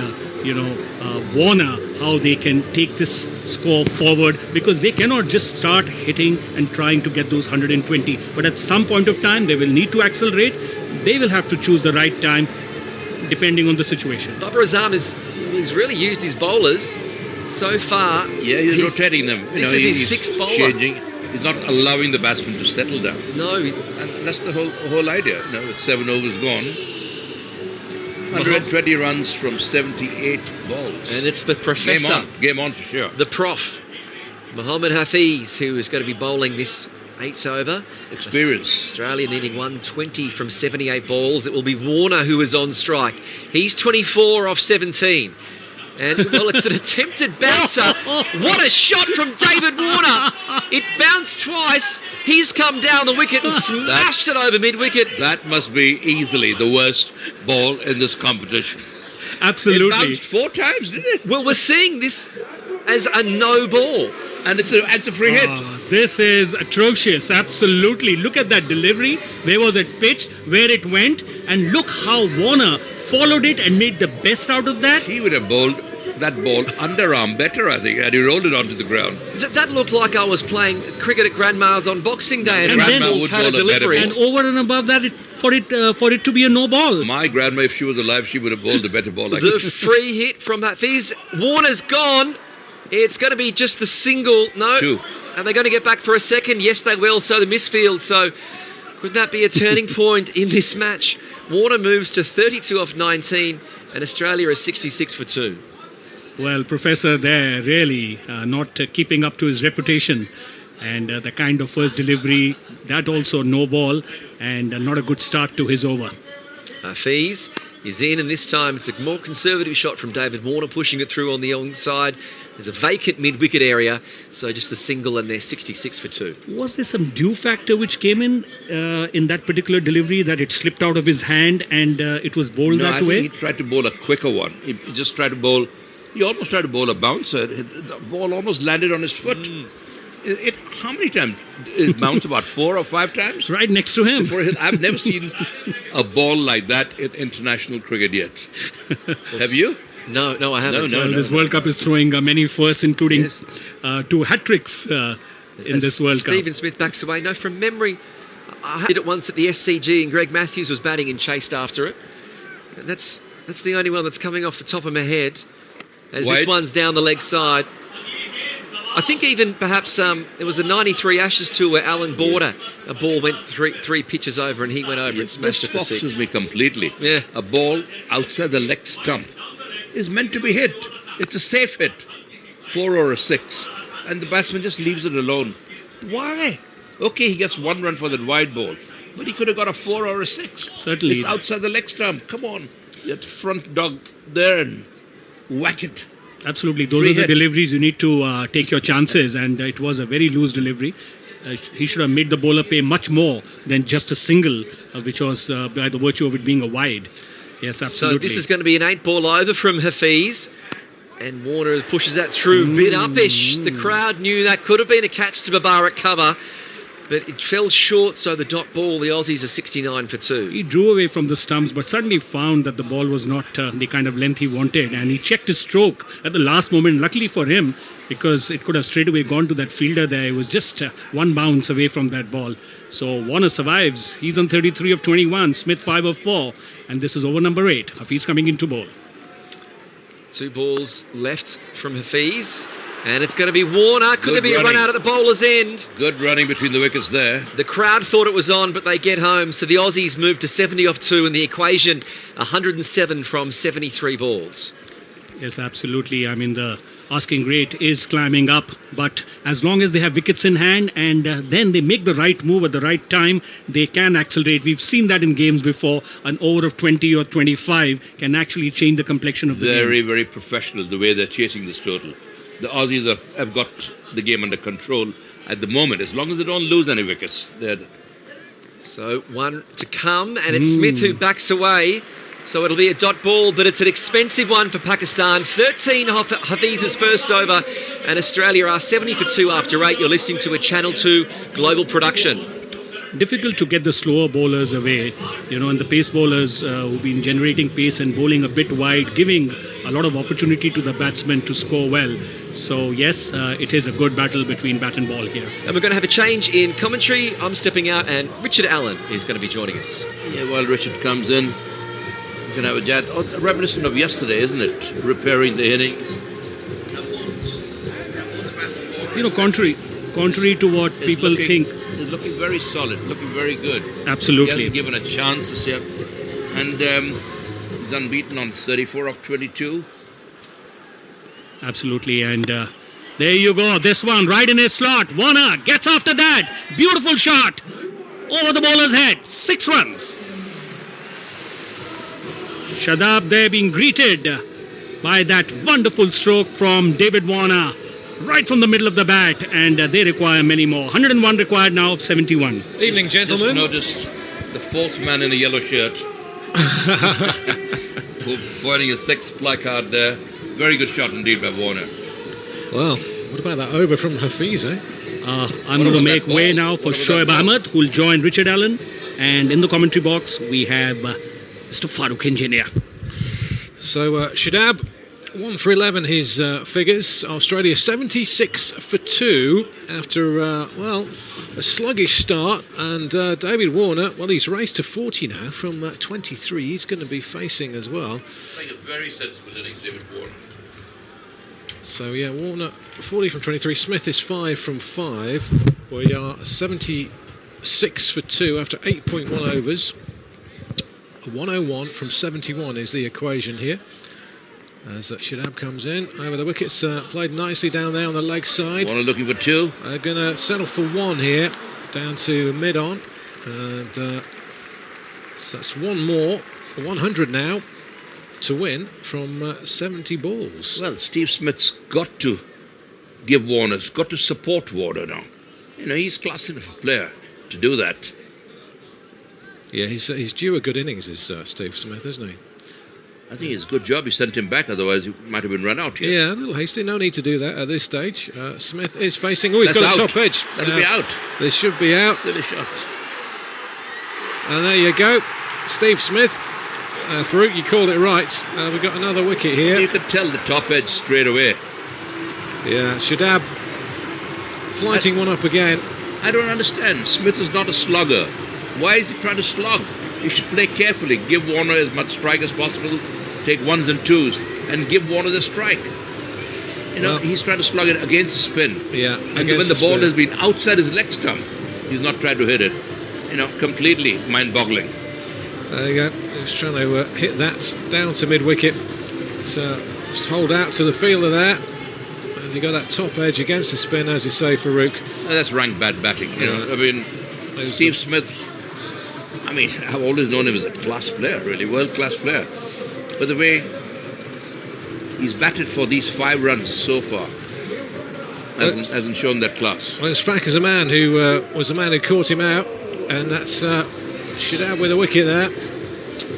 Warner, how they can take this score forward, because they cannot just start hitting and trying to get those 120. But at some point of time, they will need to accelerate. They will have to choose the right time, depending on the situation. Babar Azam he's really used his bowlers so far. Yeah, he's rotating them. This is his 6th bowler. Changing. He's not allowing the batsman to settle down. No, and that's the whole idea. With 7 overs gone, 120 runs from 78 balls. And it's the professor. Game on for sure. The prof, Mohammad Hafiz, who is going to be bowling this 8th over. Experience. Australia needing 120 from 78 balls. It will be Warner who is on strike. He's 24 off 17. And, well, it's an attempted bouncer. What a shot from David Warner. It bounced twice. He's come down the wicket and smashed it over mid-wicket. That must be easily the worst ball in this competition. Absolutely. It bounced 4 times, didn't it? Well, we're seeing this as a no ball. And it's a free hit. This is atrocious. Absolutely. Look at that delivery. Where was it pitched? Where it went? And look how Warner followed it and made the best out of that. He would have bowled that ball underarm better, I think, and he rolled it onto the ground. That looked like I was playing cricket at Grandma's on Boxing Day, and Grandma would had a bowl delivery. And over and above that, for it to be a no ball. My grandma, if she was alive, she would have bowled a better ball. The free hit from Hafiz. Warner's gone. It's going to be just the single. No. 2. And they're going to get back for a second. Yes, they will. So the misfield. So Could that be a turning point in this match? Warner moves to 32 off 19 and Australia is 66 for 2. Well, Professor there really not keeping up to his reputation. And the kind of first delivery, that also no ball, and not a good start to his over. Fees is in, and this time it's a more conservative shot from David Warner, pushing it through on the onside. There's a vacant mid-wicket area, so just the single, and they're 66 for 2. Was there some dew factor which came in that particular delivery, that it slipped out of his hand and it was bowled No, that I way? think he tried to bowl a quicker one. He just tried to bowl. He almost tried to bowl a bouncer. The ball almost landed on his foot. How many times? It bounced about 4 or 5 times? Right next to him. I've never seen a ball like that in international cricket yet. Have you? No, I haven't. No. This World Cup is throwing many firsts, including 2 hat-tricks in this World Cup. Stephen Smith backs away. No, from memory, I did it once at the SCG and Greg Matthews was batting and chased after it. That's the only one that's coming off the top of my head. As this one's down the leg side. I think even perhaps there was a 93 Ashes tour where Alan Border, a ball went three pitches over and he went over and smashed it for 6. This foxes me completely. Yeah. A ball outside the leg stump is meant to be hit. It's a safe hit. 4 or a 6. And the batsman just leaves it alone. Why? Okay, he gets 1 run for that wide ball. But he could have got a 4 or a 6. Certainly. It's outside the leg stump. Come on. You have to front dog there and whack it. Absolutely. Those are the deliveries you need to take your chances, and it was a very loose delivery. He should have made the bowler pay much more than just a single, which was by the virtue of it being a wide. Yes, absolutely. So this is going to be an 8-ball over from Hafiz. And Warner pushes that through, bit uppish. The crowd knew that could have been a catch to Mubarak cover, but it fell short, so the dot ball, the Aussies are 69 for 2. He drew away from the stumps, but suddenly found that the ball was not the kind of length he wanted, and he checked his stroke at the last moment, luckily for him, because it could have straight away gone to that fielder there. It was just 1 bounce away from that ball. So Warner survives. He's on 33 of 21, Smith 5 of 4, and this is over number 8. Hafiz coming into bowl. 2 balls left from Hafiz. And it's going to be Warner. Could there be a run out at the bowler's end? Good running between the wickets there. The crowd thought it was on, but they get home. So the Aussies move to 70 off 2 in the equation, 107 from 73 balls. Yes, absolutely. I mean, the asking rate is climbing up, but as long as they have wickets in hand and then they make the right move at the right time, they can accelerate. We've seen that in games before. An over of 20 or 25 can actually change the complexion of the game. Very, very professional the way they're chasing this total. The Aussies have got the game under control at the moment, as long as they don't lose any wickets. So 1 to come, and it's Smith who backs away. So it'll be a dot ball, but it's an expensive one for Pakistan. 13 off Hafiz's first over, and Australia are 70 for 2 after 8. You're listening to a Channel 2 global production. Difficult to get the slower bowlers away, and the pace bowlers who've been generating pace and bowling a bit wide, giving a lot of opportunity to the batsmen to score well. So yes, it is a good battle between bat and ball here. And we're going to have a change in commentary. I'm stepping out, and Richard Allen is going to be joining us. Yeah, while Richard comes in, we can have a chat. Reminiscent of yesterday, isn't it? Repairing the innings. Contrary to what people think. He's looking very solid, looking very good. Absolutely. He hasn't given a chance to see. And he's unbeaten on 34 of 22. Absolutely. And there you go. This one right in his slot. Warner gets after that. Beautiful shot. Over the bowler's head. 6 runs. Shadab there being greeted by that wonderful stroke from David Warner. Right from the middle of the bat, and they require many more. 101 required now of 71. Evening, gentlemen. Just noticed the 4th man in a yellow shirt pointing a 6th placard there. Very good shot indeed by Warner. Well, what about that over from Hafiz, eh? I'm going to make way now for Shoaib Ahmed, who will join Richard Allen. And in the commentary box, we have Mr. Farooq Engineer. So, Shadab, 1 for 11 his figures. Australia 76 for 2 after, a sluggish start. And David Warner, he's raced to 40 now from 23. He's going to be facing as well. I think a very sensible innings, David Warner. So, Warner 40 from 23. Smith is 5 from 5. We are 70 6 for 2 after 8.1 overs. 101 from 71 is the equation here. As Shadab comes in over the wickets, played nicely down there on the leg side. Warner looking for 2. They're going to settle for 1 here, down to mid-on. And so that's 1 more, 100 now to win from 70 balls. Well, Steve Smith's got to give Warner, got to support Warner now. You know, he's class enough a player to do that. Yeah, he's due a good innings, is Steve Smith, isn't he? I think it's a good job he sent him back, otherwise he might have been run out here. Yeah, a little hasty. No need to do that at this stage. Smith is facing... Oh, he's That's got a out. top edge. That'll be out. This should be out. Silly shot. And there you go. Steve Smith. Farouk, you called it right. We've got another wicket here. You could tell the top edge straight away. Yeah, Shadab flighting one up again. I don't understand. Smith is not a slugger. Why is he trying to slug? He should play carefully. Give Warner as much strike as possible. Take 1s and 2s and give Warner the strike. You know, he's trying to slug it against the spin. Yeah. And when the ball has been outside his leg stump, he's not trying to hit it. You know, completely mind-boggling. There you go. He's trying to hit that down to mid-wicket. Just hold out to the fielder there. As you got that top edge against the spin, as you say, Farouk. That's rank bad batting. You know, I mean, Steve Smith, I mean, I've always known him as a class player, really, world-class player. But the way he's batted for these 5 runs so far hasn't shown that class. Well, it's Fack as a man who was the man who caught him out, and that's Shadab with a wicket there.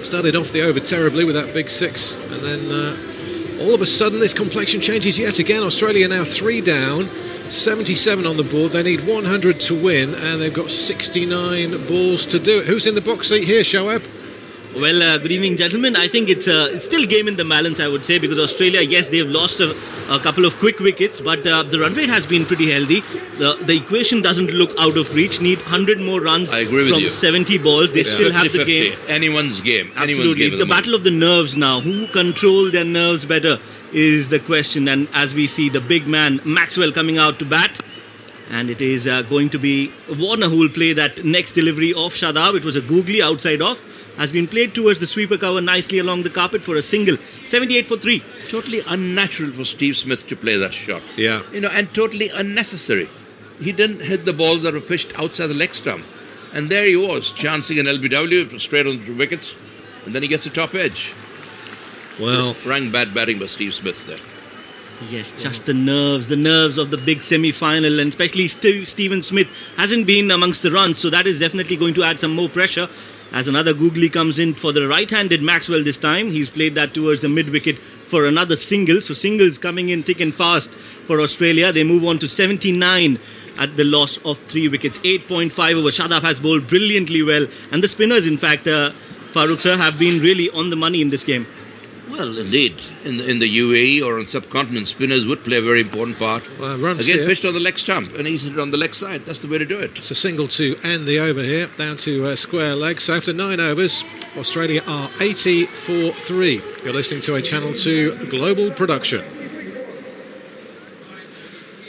Started off the over terribly with that big 6, and then all of a sudden this complexion changes yet again. Australia now 3 down, 77 on the board. They need 100 to win, and they've got 69 balls to do it. Who's in the box seat here, Shoaib? Well, good evening, gentlemen. I think it's still game in the balance, I would say, because Australia, yes, they've lost a couple of quick wickets, but the run rate has been pretty healthy. The equation doesn't look out of reach. Need 100 more runs from 70 balls. They still have the game. Anyone's game. Absolutely. It's the battle of the nerves now. Who control their nerves better is the question. And as we see the big man, Maxwell, coming out to bat. And it is going to be Warner who will play that next delivery of Shadab. It was a googly outside off. Has been played towards the sweeper cover nicely along the carpet for a single. 78 for 3. Totally unnatural for Steve Smith to play that shot. Yeah. You know, and totally unnecessary. He didn't hit the balls that were pitched outside the leg stump. And there he was, chancing an LBW straight on the wickets. And then he gets a top edge. Well, rank bad batting by Steve Smith there. Yes, just the nerves of the big semi-final, and especially Stephen Smith hasn't been amongst the runs, so that is definitely going to add some more pressure. As another googly comes in for the right-handed Maxwell this time. He's played that towards the mid-wicket for another single. So singles coming in thick and fast for Australia. They move on to 79 at the loss of 3 wickets. 8.5 over. Shadab has bowled brilliantly well. And the spinners, in fact, Farouk sir, have been really on the money in this game. Well, indeed, in the UAE or on subcontinent, spinners would play a very important part. Runs Again, here. pitched on the leg stump, and he's hit it on the leg side. That's the way to do it. It's a single to end the over here, down to square leg. So after 9 overs, Australia are 80 for 3. You're listening to a Channel 2 global production.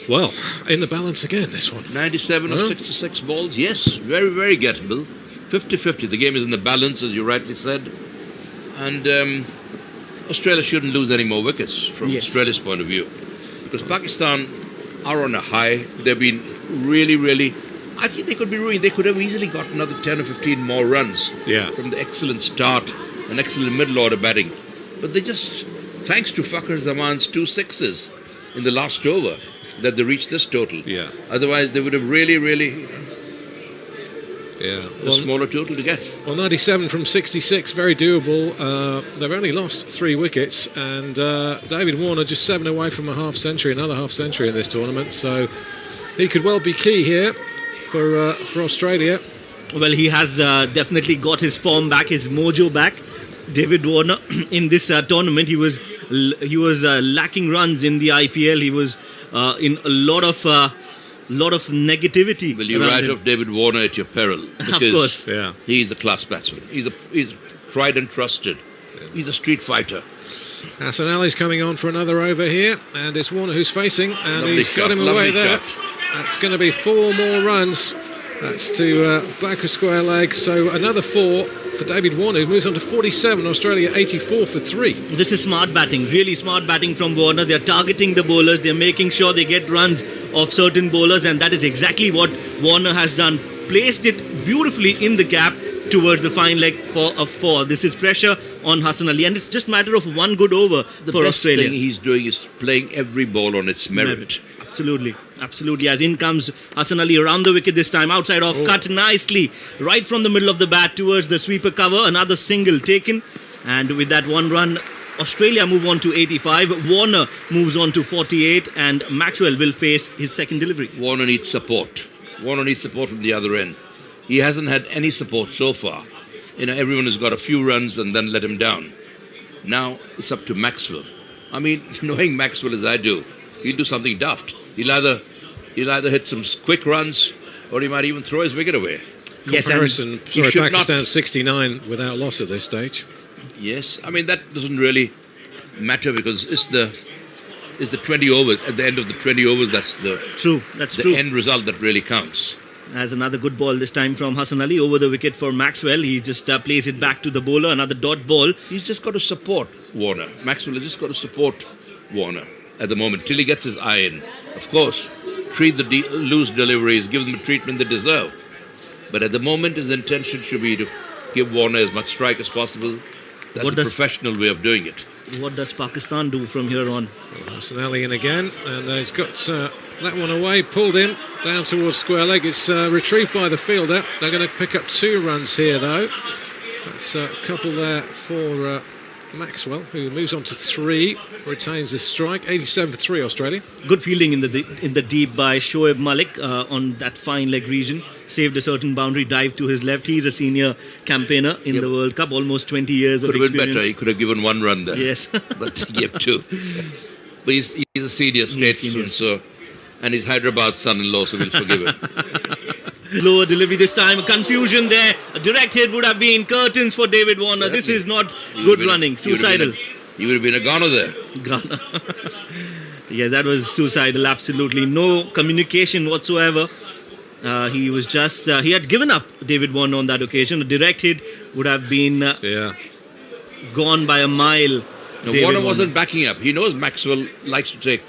Well, in the balance again, this one. 97 of 66 balls. Yes, very, very gettable. 50-50. The game is in the balance, as you rightly said. And Australia shouldn't lose any more wickets from Australia's point of view. Because Pakistan are on a high. They've been really, really... I think they could be ruined. They could have easily got another 10 or 15 more runs from the excellent start and excellent middle order batting. But they just, thanks to Fakhar Zaman's 2 sixes in the last over, that they reached this total. Yeah. Otherwise, they would have really, really... Yeah, a smaller total to get. Well, 97 from 66, very doable. They've only lost 3 wickets, and David Warner just 7 away from a half century, another half century in this tournament. So he could well be key here for Australia. Well, he has definitely got his form back, his mojo back. David Warner in this tournament, he was lacking runs in the IPL. He was in a lot of negativity. Will you write off David Warner at your peril? Because of course. He's a class batsman. He's tried and trusted. He's a street fighter. Hassan Ali's coming on for another over here, and it's Warner who's facing, and Lovely he's got him away there. That's going to be 4 more runs That's to back of square leg. So another 4 for David Warner, who moves on to 47. Australia 84 for 3. This is smart batting, really smart batting from Warner. They're targeting the bowlers. They're making sure they get runs off certain bowlers, and that is exactly what Warner has done. Placed it beautifully in the gap towards the fine leg for a 4. This is pressure on Hassan Ali, and it's just a matter of one good over for Australia. The best thing he's doing is playing every ball on its merit. Absolutely. As in comes Hassan Ali around the wicket this time, outside off, cut nicely right from the middle of the bat towards the sweeper cover. Another single taken, and with that 1 run, Australia move on to 85. Warner moves on to 48, and Maxwell will face his second delivery. Warner needs support. Warner needs support from the other end. He hasn't had any support so far. Everyone has got a few runs and then let him down. Now it's up to Maxwell. I mean, knowing Maxwell as I do, he'll do something daft. He'll either hit some quick runs, or he might even throw his wicket away. Comparison, Pakistan 69 without loss at this stage. Yes, I mean that doesn't really matter because it's the 20 overs. At the end of the 20 overs, that's the end result that really counts. As another good ball this time from Hassan Ali over the wicket for Maxwell. He just plays it back to the bowler. Another dot ball. He's just got to support Warner. Maxwell has just got to support Warner at the moment till he gets his eye in. Of course, treat the loose deliveries, give them the treatment they deserve. But at the moment, his intention should be to give Warner as much strike as possible. That's a professional way of doing it. What does Pakistan do from here on? Hassan Ali in again, and he's got that one away, pulled in, down towards square leg. It's retrieved by the fielder. They're going to pick up 2 runs here, though. That's a couple there for Maxwell, who moves on to 3, retains the strike. 87 for 3, Australia. Good fielding in the deep by Shoaib Malik on that fine leg region. Saved a certain boundary, dive to his left. He's a senior campaigner in the World Cup, almost 20 years of experience. Could have been better. He could have given 1 run there. Yes. But he gave 2. But he's a senior statesman, and he's Hyderabad's son-in-law, so we'll forgive him. Lower delivery this time. Confusion there. A direct hit would have been curtains for David Warner. This is not good running. Suicidal. You would have been a goner there. Goner. Yeah, that was suicidal. Absolutely no communication whatsoever. He was just... he had given up David Warner on that occasion. A direct hit would have been gone by a mile. No, Warner wasn't backing up. He knows Maxwell likes to take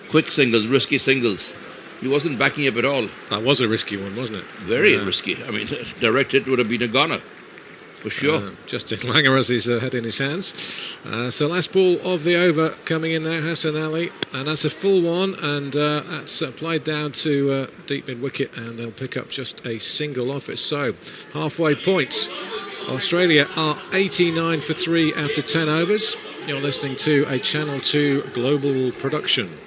quick singles, risky singles. He wasn't backing up at all. That was a risky one, wasn't it? Very risky. I mean, direct hit would have been a goner, for sure. Justin Langer has his head in his hands. So last ball of the over coming in now, Hassan Ali. And that's a full one, and that's played down to deep mid-wicket, and they'll pick up just a single off it. So, halfway points. Australia are 89 for 3 after 10 overs. You're listening to a Channel 2 global production.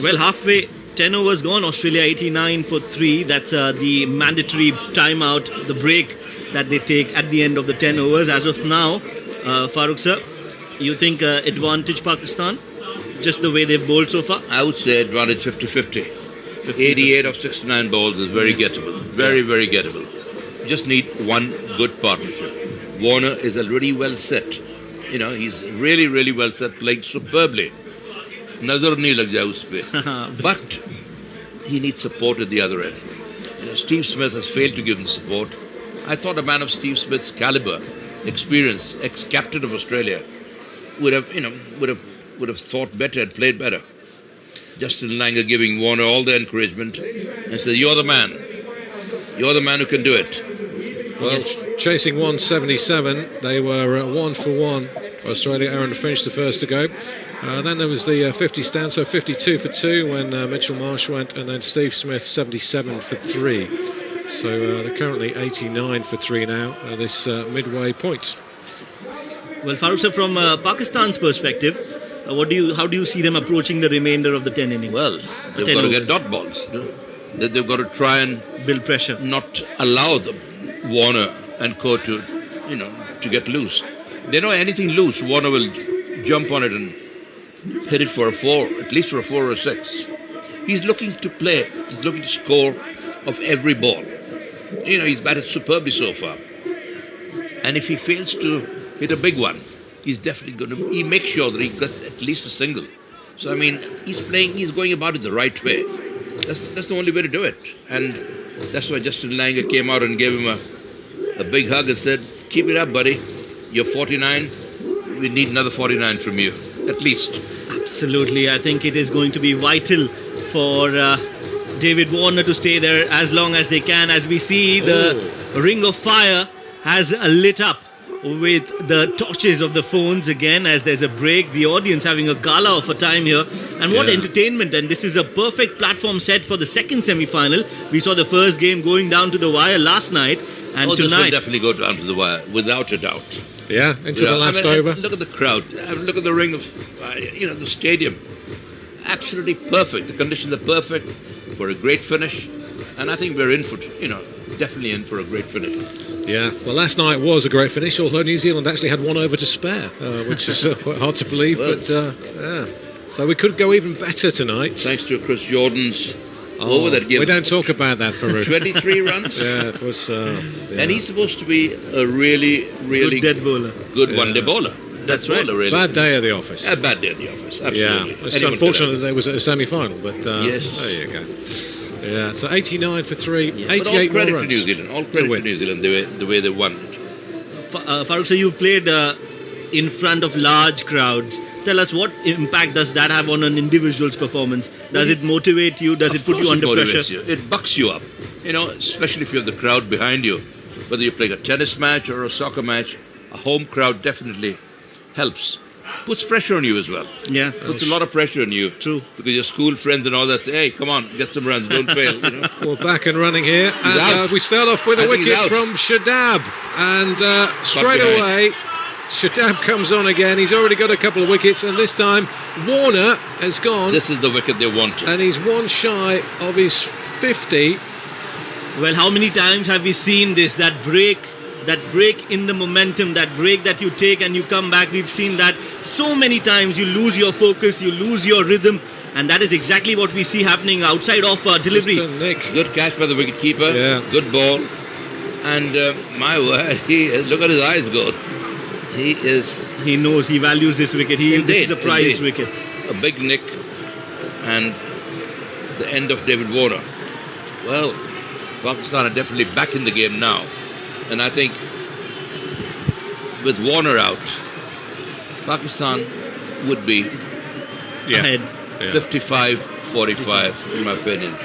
Well, halfway, 10 overs gone. Australia 89 for 3. That's the mandatory timeout, the break that they take at the end of the 10 overs. As of now, Farooq sir, you think advantage Pakistan? Just the way they've bowled so far? I would say advantage 50-50. 88 of 69 balls is very gettable. Very, very gettable. Just need one good partnership. Warner is already well set. He's really, really well set, playing superbly. Nazar nahi lag jaye uspe. But he needs support at the other end. Steve Smith has failed to give him support. I thought a man of Steve Smith's caliber, experience, ex-captain of Australia, would have thought better and played better. Justin Langer giving Warner all the encouragement and said, "You're the man. You're the man who can do it." Well, chasing 177, they were 1 for 1. Australia, Aaron finished the first to go. Then there was the 50 stand, so 52 for 2 when Mitchell Marsh went, and then Steve Smith 77 for 3. So they're currently 89 for 3 now at this midway point. Well, Farooq sir, from Pakistan's perspective, how do you see them approaching the remainder of the 10 innings? Well, they've got to get dot balls. They've got to try and build pressure, not allow the Warner and co to get loose. They know anything loose, Warner will jump on it and hit it for a 4, at least for a 4 or a 6. He's looking to play. He's looking to score off every ball. He's batted superbly so far. And if he fails to hit a big one, he's definitely going to... He makes sure that he gets at least a single. So, I mean, he's going about it the right way. That's the only way to do it. And that's why Justin Langer came out and gave him a big hug and said, keep it up, buddy. You're 49. We need another 49 from you, at least. Absolutely. I think it is going to be vital for David Warner to stay there as long as they can. As we see, the ring of fire has lit up with the torches of the phones again as there's a break. The audience having a gala of a time here. And what entertainment. And this is a perfect platform set for the second semi-final. We saw the first game going down to the wire last night. And this will tonight... definitely go down to the wire, without a doubt. Yeah, into the last over. Look at the crowd. Look at the ring of, the stadium. Absolutely perfect. The conditions are perfect for a great finish. And I think we're in for, definitely in for a great finish. Yeah, well, last night was a great finish, although New Zealand actually had one over to spare, which is quite hard to believe. Well, but yeah, so we could go even better tonight. Thanks to Chris Jordan's over that game. We don't talk about that, Farouk. 23 runs. Yeah, it was. And he's supposed to be a really, really good dead bowler. Good one-day bowler. That's right. Really. Bad day at the office. A bad day at the office, absolutely. Yeah, it's unfortunate that there was a semi-final, but yes. There you go. Yeah, so 89 for 3, Yeah, 88 but all credit more to runs. New Zealand. All credit to New Zealand, the way they won it. Farooq, so you've played in front of large crowds. Tell us, what impact does that have on an individual's performance? Does it motivate you? Does it put you under pressure? It bucks you up, especially if you have the crowd behind you. Whether you're playing a tennis match or a soccer match, a home crowd definitely helps. Puts pressure on you as well. Yeah. Puts a lot of pressure on you. True. Because your school friends and all that say, hey, come on, get some runs, don't fail. We're back and running here. And we start off with a wicket from Shadab. And straight away, Shadab comes on again. He's already got a couple of wickets. And this time, Warner has gone. This is the wicket they wanted. And he's one shy of his 50. Well, how many times have we seen this? That break in the momentum, that break that you take and you come back. We've seen that so many times. You lose your focus, you lose your rhythm, and that is exactly what we see happening outside of delivery. Good catch by the wicketkeeper. Yeah. Good ball. And my word, look at his eyes go. He knows, he values this wicket. This is a prized wicket. A big nick and the end of David Warner. Well, Pakistan are definitely back in the game now. And I think with Warner out, Pakistan would be ahead. 55-45 in my opinion.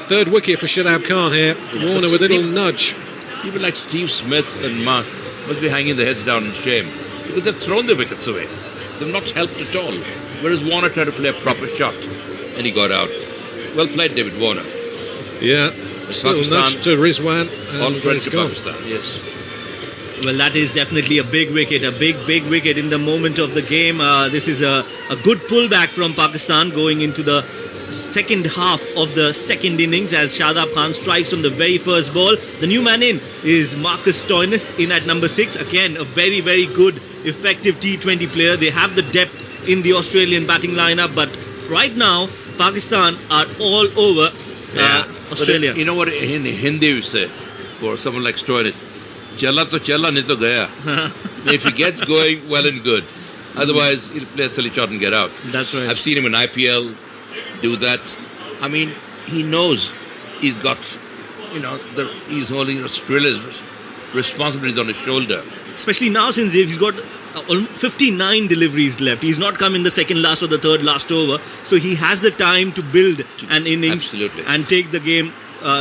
Third wicket for Shadab Khan here. Warner with a little nudge. People like Steve Smith and Marsh must be hanging their heads down in shame because they've thrown the wickets away. They've not helped at all. Whereas Warner tried to play a proper shot and he got out. Well played, David Warner. Yeah. Still nudge to Rizwan. All credit to Pakistan, yes. Well, that is definitely a big wicket, a big wicket in the moment of the game. This is a good pullback from Pakistan going into the second half of the second innings as Shadab Khan strikes on the very first ball. The new man in is Marcus Stoinis in at number 6. Again, a very, very good, effective T20 player. They have the depth in the Australian batting lineup, but right now, Pakistan are all over Australia. You know what in Hindi we say for someone like Stoinis? Challa to challa, nahi to gaya. If he gets going, well and good. Otherwise, he'll play a silly shot and get out. That's right. I've seen him in IPL do that. I mean, he knows he's got, he's holding Australia's responsibilities on his shoulder. Especially now since he's got 59 deliveries left. He's not come in the second last or the third last over. So he has the time to build an innings and take the game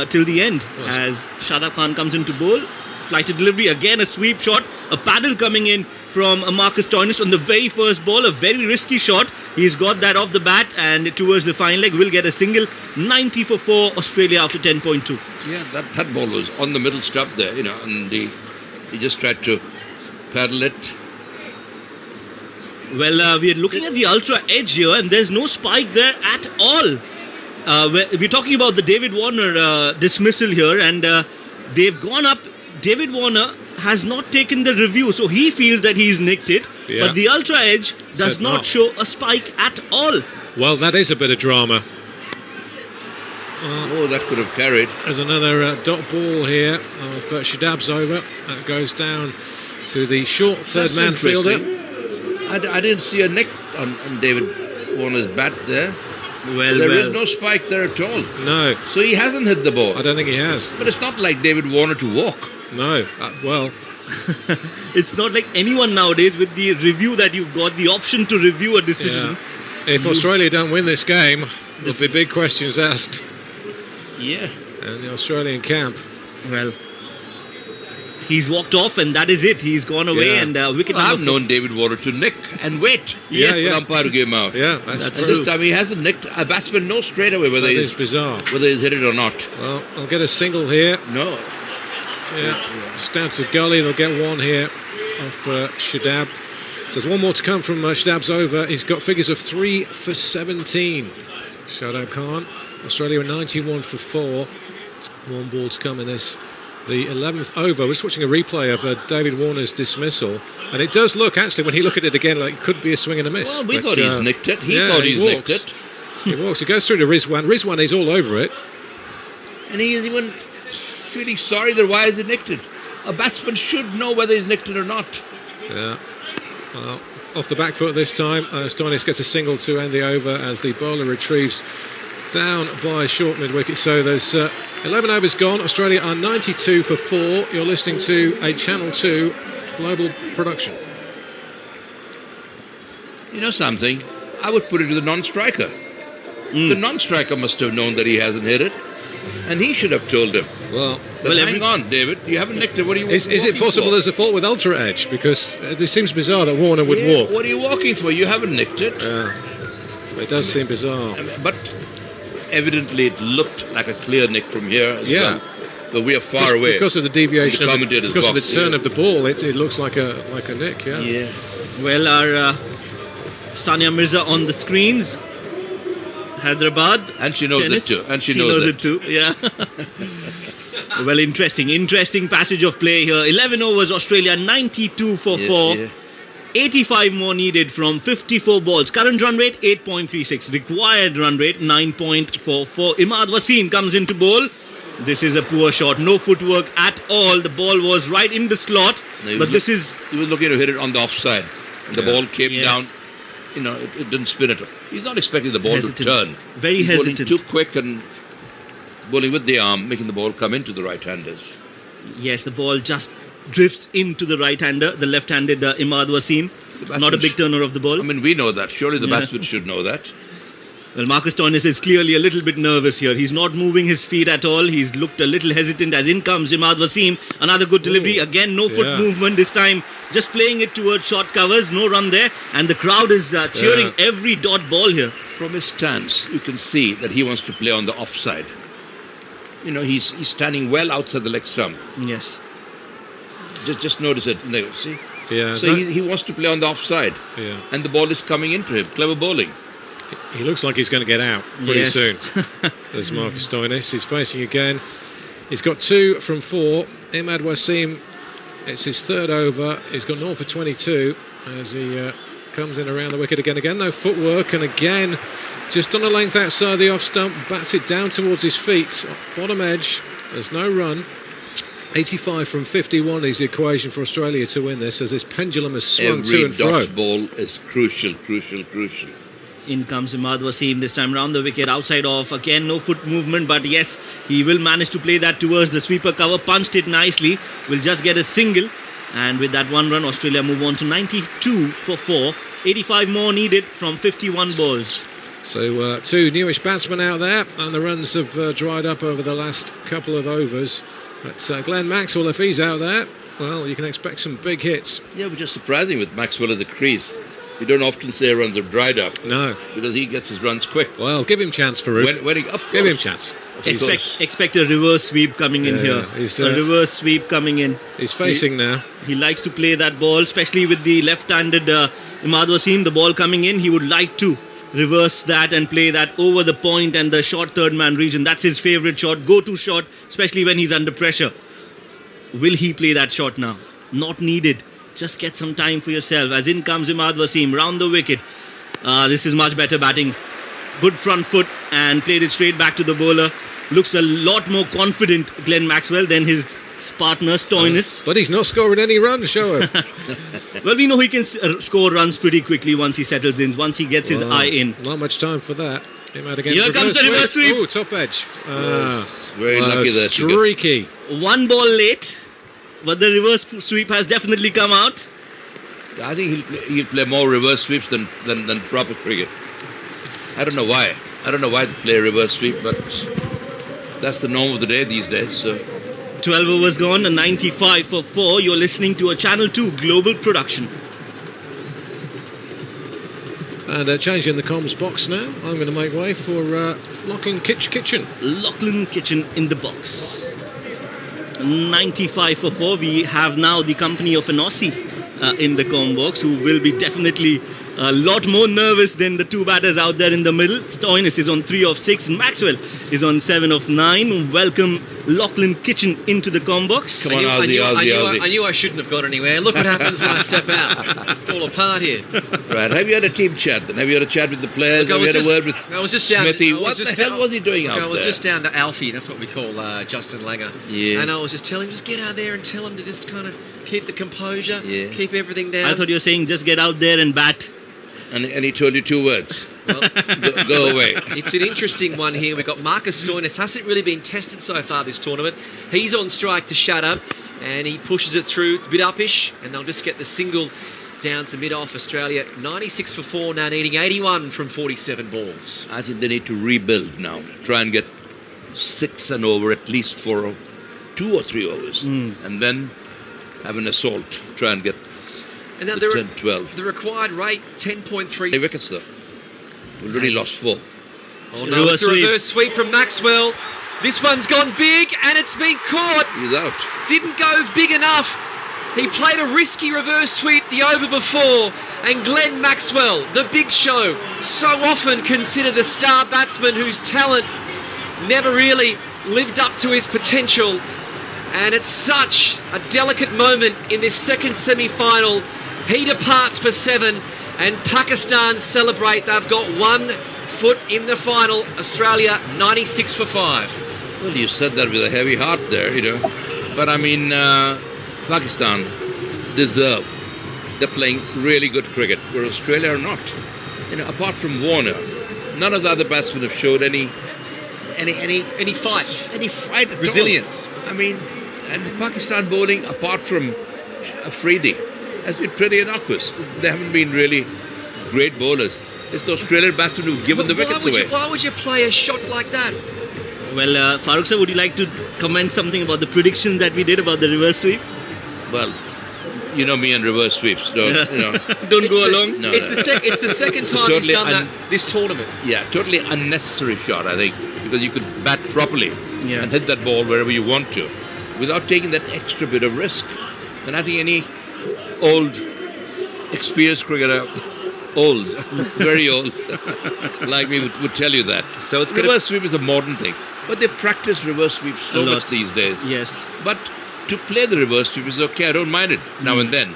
till the end. As Shadab Khan comes into bowl. Flighted delivery, again a sweep shot, a paddle coming in from Marcus Stoinis on the very first ball, a very risky shot. He's got that off the bat and towards the fine leg will get a single. 90 for 4 Australia after 10.2. Yeah, that ball was on the middle stump there, and he just tried to paddle it. Well, we're looking at the ultra edge here and there's no spike there at all. We're talking about the David Warner dismissal here and they've gone up. David Warner has not taken the review, so he feels that he's nicked it. Yeah. But the ultra edge does not show a spike at all. Well, that is a bit of drama. That could have carried. There's another dot ball here for Shadab's over. That goes down to the short third man fielder. I didn't see a nick on David Warner's bat there. There is no spike there at all. No. So he hasn't hit the ball. I don't think he has. But it's not like David Warner to walk. No. Well, it's not like anyone nowadays with the review that you've got, the option to review a decision. Yeah. If Australia don't win this game, there'll be big questions asked. Yeah. And the Australian camp. Well, he's walked off and that is it. He's gone away and wicket I've number known David Warner to nick and wait. Yeah, for the umpire to give him out. Yeah, that's true. This time he hasn't nicked. A batsman knows straight away whether That is bizarre. whether he's hit it or not. Well, I'll get a single here. No. Yeah. Stands to gully. They'll get one here off Shadab. So there's one more to come from Shadab's over. He's got figures of 3 for 17. Shadab Khan. Australia are 91 for 4. One ball to come in this. The 11th over. We're just watching a replay of David Warner's dismissal, and it does look, actually, when he look at it again, like it could be a swing and a miss. Well, we thought he's nicked it. He thought he's nicked it. He walks. He goes through to Rizwan. Rizwan is all over it. And he is even feeling sorry that why is he nicked it. A batsman should know whether he's nicked it or not. Yeah. Well, off the back foot this time. Stoinis gets a single to end the over as the bowler retrieves down by a short mid-wicket. So there's 11 overs gone. Australia are 92 for 4. You're listening to a Channel 2 global production. You know something? I would put it to the non-striker. The non-striker must have known that he hasn't hit it, and he should have told him. Well, hang on, David. You haven't nicked it. What are you? Is it possible there's a fault with Ultra Edge? Because this seems bizarre that Warner would walk. What are you walking for? You haven't nicked it. It does seem bizarre. But evidently it looked like a clear nick from here as well. But we are far away. Because of the deviation, of the turn of the ball, it looks like a nick, Yeah. Well, our Sania Mirza on the screens. Hyderabad. And she knows tennis. it too. And she knows it too. Yeah. Well, interesting passage of play here. 11 overs, Australia 92 for 4. Yeah. 85 more needed from 54 balls. Current run rate 8.36. Required run rate 9.44. Imad Wasim comes into bowl. This is a poor shot. No footwork at all. The ball was right in the slot. He was looking to hit it on the offside. And the ball came down. You know, it didn't spin it. He's not expecting the ball to turn. Very hesitant. Bowling too quick and bowling with the arm, making the ball come into the right-handers. Yes, the ball just drifts into the right-hander, the left-handed Imad Wasim. Not a big turner of the ball. I mean, we know that. Surely the batsman should know that. Well, Marcus Stoinis is clearly a little bit nervous here. He's not moving his feet at all. He's looked a little hesitant as in comes Imad Wasim. Another good delivery. Again, no foot movement this time. Just playing it towards short covers. No run there. And the crowd is cheering every dot ball here. From his stance, you can see that he wants to play on the offside. You know, he's standing well outside the leg stump. Yes. Just notice it. See? Yeah. So he wants to play on the offside. Yeah. And the ball is coming into him. Clever bowling. He looks like he's going to get out pretty soon. There's Marcus Stoinis. He's facing again. He's got 2 from 4. Imad Wasim, it's his third over. He's got 0 for 22 as he comes in around the wicket again. Again, no footwork. And again, just on a length outside the off stump, bats it down towards his feet. Bottom edge. There's no run. 85 from 51 is the equation for Australia to win this as this pendulum has swung to and fro. Every dot ball is crucial. In comes Imad Wasim this time round the wicket, outside off. Again, no foot movement, but yes, he will manage to play that towards the sweeper cover. Punched it nicely. Will just get a single. And with that 1 run, Australia move on to 92 for 4. 85 more needed from 51 balls. So 2 newish batsmen out there, and the runs have dried up over the last couple of overs. But Glenn Maxwell, if he's out there, well, you can expect some big hits. Yeah, which is surprising with Maxwell at the crease. You don't often say runs have dried up. No. Because he gets his runs quick. Well, give him chance, Farouk. Give him chance. Expect a reverse sweep coming in here. A reverse sweep coming in. He's facing now. He likes to play that ball, especially with the left-handed Imad Wasim. The ball coming in, he would like to reverse that and play that over the point and the short third man region. That's his favourite shot, go-to shot, especially when he's under pressure. Will he play that shot now? Not needed. Just get some time for yourself. As in comes Imad Wasim, round the wicket. This is much better batting. Good front foot and played it straight back to the bowler. Looks a lot more confident, Glenn Maxwell, than his partner, Stoinis. But he's not scoring any runs, show him. Well, we know he can score runs pretty quickly once he settles in, once he gets his eye in. Not much time for that. Came out again. Here comes the reverse sweep. Oh, top edge. Very lucky there. Streaky. One ball late, but the reverse sweep has definitely come out. I think he'll play more reverse sweeps than proper cricket. I don't know why. I don't know why they play reverse sweep, but that's the norm of the day these days. So. 12 overs gone, a 95 for 4. You're listening to a Channel 2 global production. And changing the comms box now. I'm going to make way for Lachlan Kitchen. Lachlan Kitchen in the box. 95 for 4. We have now the company of an Aussie in the comm box, who will be definitely a lot more nervous than the two batters out there in the middle. Stoinis is on 3 of 6. Maxwell is on 7 of 9. Welcome Lachlan Kitchen into the comm box. Come on, Aussie. I knew I shouldn't have gone anywhere. Look what happens when I step out. Fall apart here. Right. Have you had a team chat? Then have you had a chat with the players? Have you had a word with Smithy? What the hell was he doing out there? I was just down to Alfie. That's what we call Justin Langer. Yeah. And I was just telling him, just get out there and tell him to just kind of keep the composure, keep everything down. I thought you were saying just get out there and bat. And he told you 2 words. Well, go away. It's an interesting one here. We've got Marcus Stoinis. Hasn't really been tested so far this tournament. He's on strike to shut up, and he pushes it through. It's a bit uppish, and they'll just get the single down to mid-off. Australia 96 for 4, now needing 81 from 47 balls. I think they need to rebuild now. Try and get 6 and over at least for 2 or 3 overs. And then have an assault. Try and get and now 10, 12. The required rate, 10.3. 3 wickets though. We've already lost 4. Oh no, it's a reverse sweep from Maxwell. This one's gone big and it's been caught. He's out. Didn't go big enough. He played a risky reverse sweep the over before, and Glenn Maxwell, the big show, so often considered a star batsman whose talent never really lived up to his potential. And it's such a delicate moment in this second semi-final. He departs for 7, and Pakistan celebrate. They've got 1 foot in the final. Australia 96 for 5. Well, you said that with a heavy heart there, But I mean, Pakistan deserve. They're playing really good cricket, where Australia are not. Apart from Warner, none of the other batsmen have showed any fight, at resilience. All. I mean, and the Pakistan bowling, apart from Afridi, has been pretty innocuous. They haven't been really great bowlers. It's the Australian batsmen who've given the wickets away. Why would you play a shot like that? Well, Farooq sir, would you like to comment something about the predictions that we did about the reverse sweep? Well, you know me and reverse sweeps. Don't go along. No, it's the second time he's done that this tournament. Yeah, totally unnecessary shot, I think, because you could bat properly and hit that ball wherever you want to, without taking that extra bit of risk. And I think any old, experienced cricketer, very old, like me would tell you that. So it's reverse sweep is a modern thing, but they practice reverse sweeps so much these days. Yes, but to play the reverse sweep is okay. I don't mind it now and then,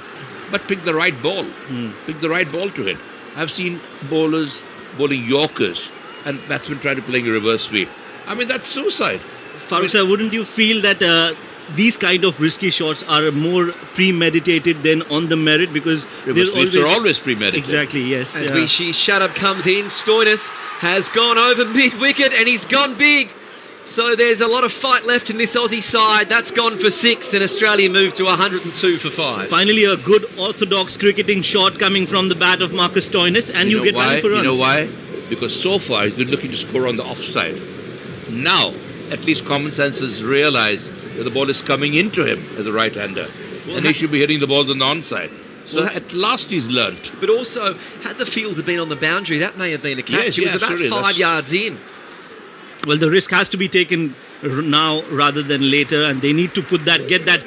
but pick the right ball. Pick the right ball to hit. I've seen bowlers bowling Yorkers and batsmen trying to play a reverse sweep. I mean, that's suicide. Farooq sir, wouldn't you feel that these kind of risky shots are more premeditated than on the merit, because reverse sweeps are always premeditated? Exactly, yes. As we see Shadab comes in, Stoinis has gone over mid-wicket and he's gone big. So there's a lot of fight left in this Aussie side. That's gone for 6, and Australia moved to 102 for 5. Finally, a good orthodox cricketing shot coming from the bat of Marcus Stoinis, and you get value for runs. You know why? Because so far he's been looking to score on the offside. Now, at least common sense has realised that the ball is coming into him as a right-hander, and he should be hitting the ball on the onside. So at last he's learnt. But also, had the field been on the boundary, that may have been a catch. It was about 5 yards in. Well, the risk has to be taken now rather than later, and they need to get that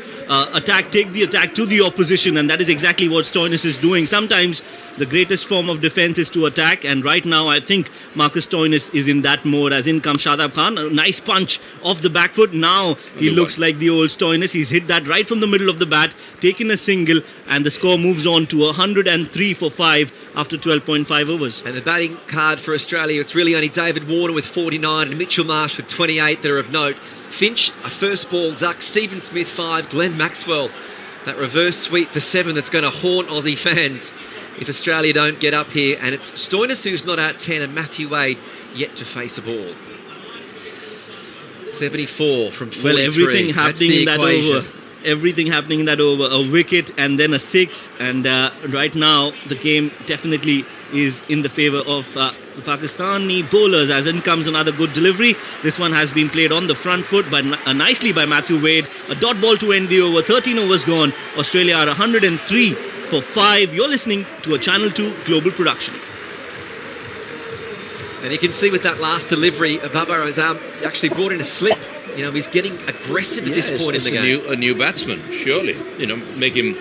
attack, take the attack to the opposition, and that is exactly what Stoinis is doing. Sometimes the greatest form of defence is to attack, and right now I think Marcus Stoinis is in that mode. As in comes Shadab Khan, a nice punch off the back foot. Now he looks like the old Stoinis. He's hit that right from the middle of the bat, taken a single, and the score moves on to 103 for 5 after 12.5 overs. And the batting card for Australia, it's really only David Warner with 49 and Mitchell Marsh with 28 that are of note. Finch, a first ball duck. Stephen Smith, 5. Glenn Maxwell, that reverse sweep for 7 that's going to haunt Aussie fans. if Australia don't get up here. And it's Stoinis who's not out 10 and Matthew Wade yet to face a ball. 74 from 43. Well, everything happening in that equation. over. Everything happening in that over. A wicket and then a 6. And right now, the game definitely is in the favour of the Pakistani bowlers. As in comes another good delivery. This one has been played on the front foot but nicely by Matthew Wade. A dot ball to end the over. 13 overs gone. Australia are 103 for 5. You're listening to a Channel 2 global production. And you can see with that last delivery, Babar Azam actually brought in a slip. You know, he's getting aggressive at this point in the game. A new batsman, surely. Make him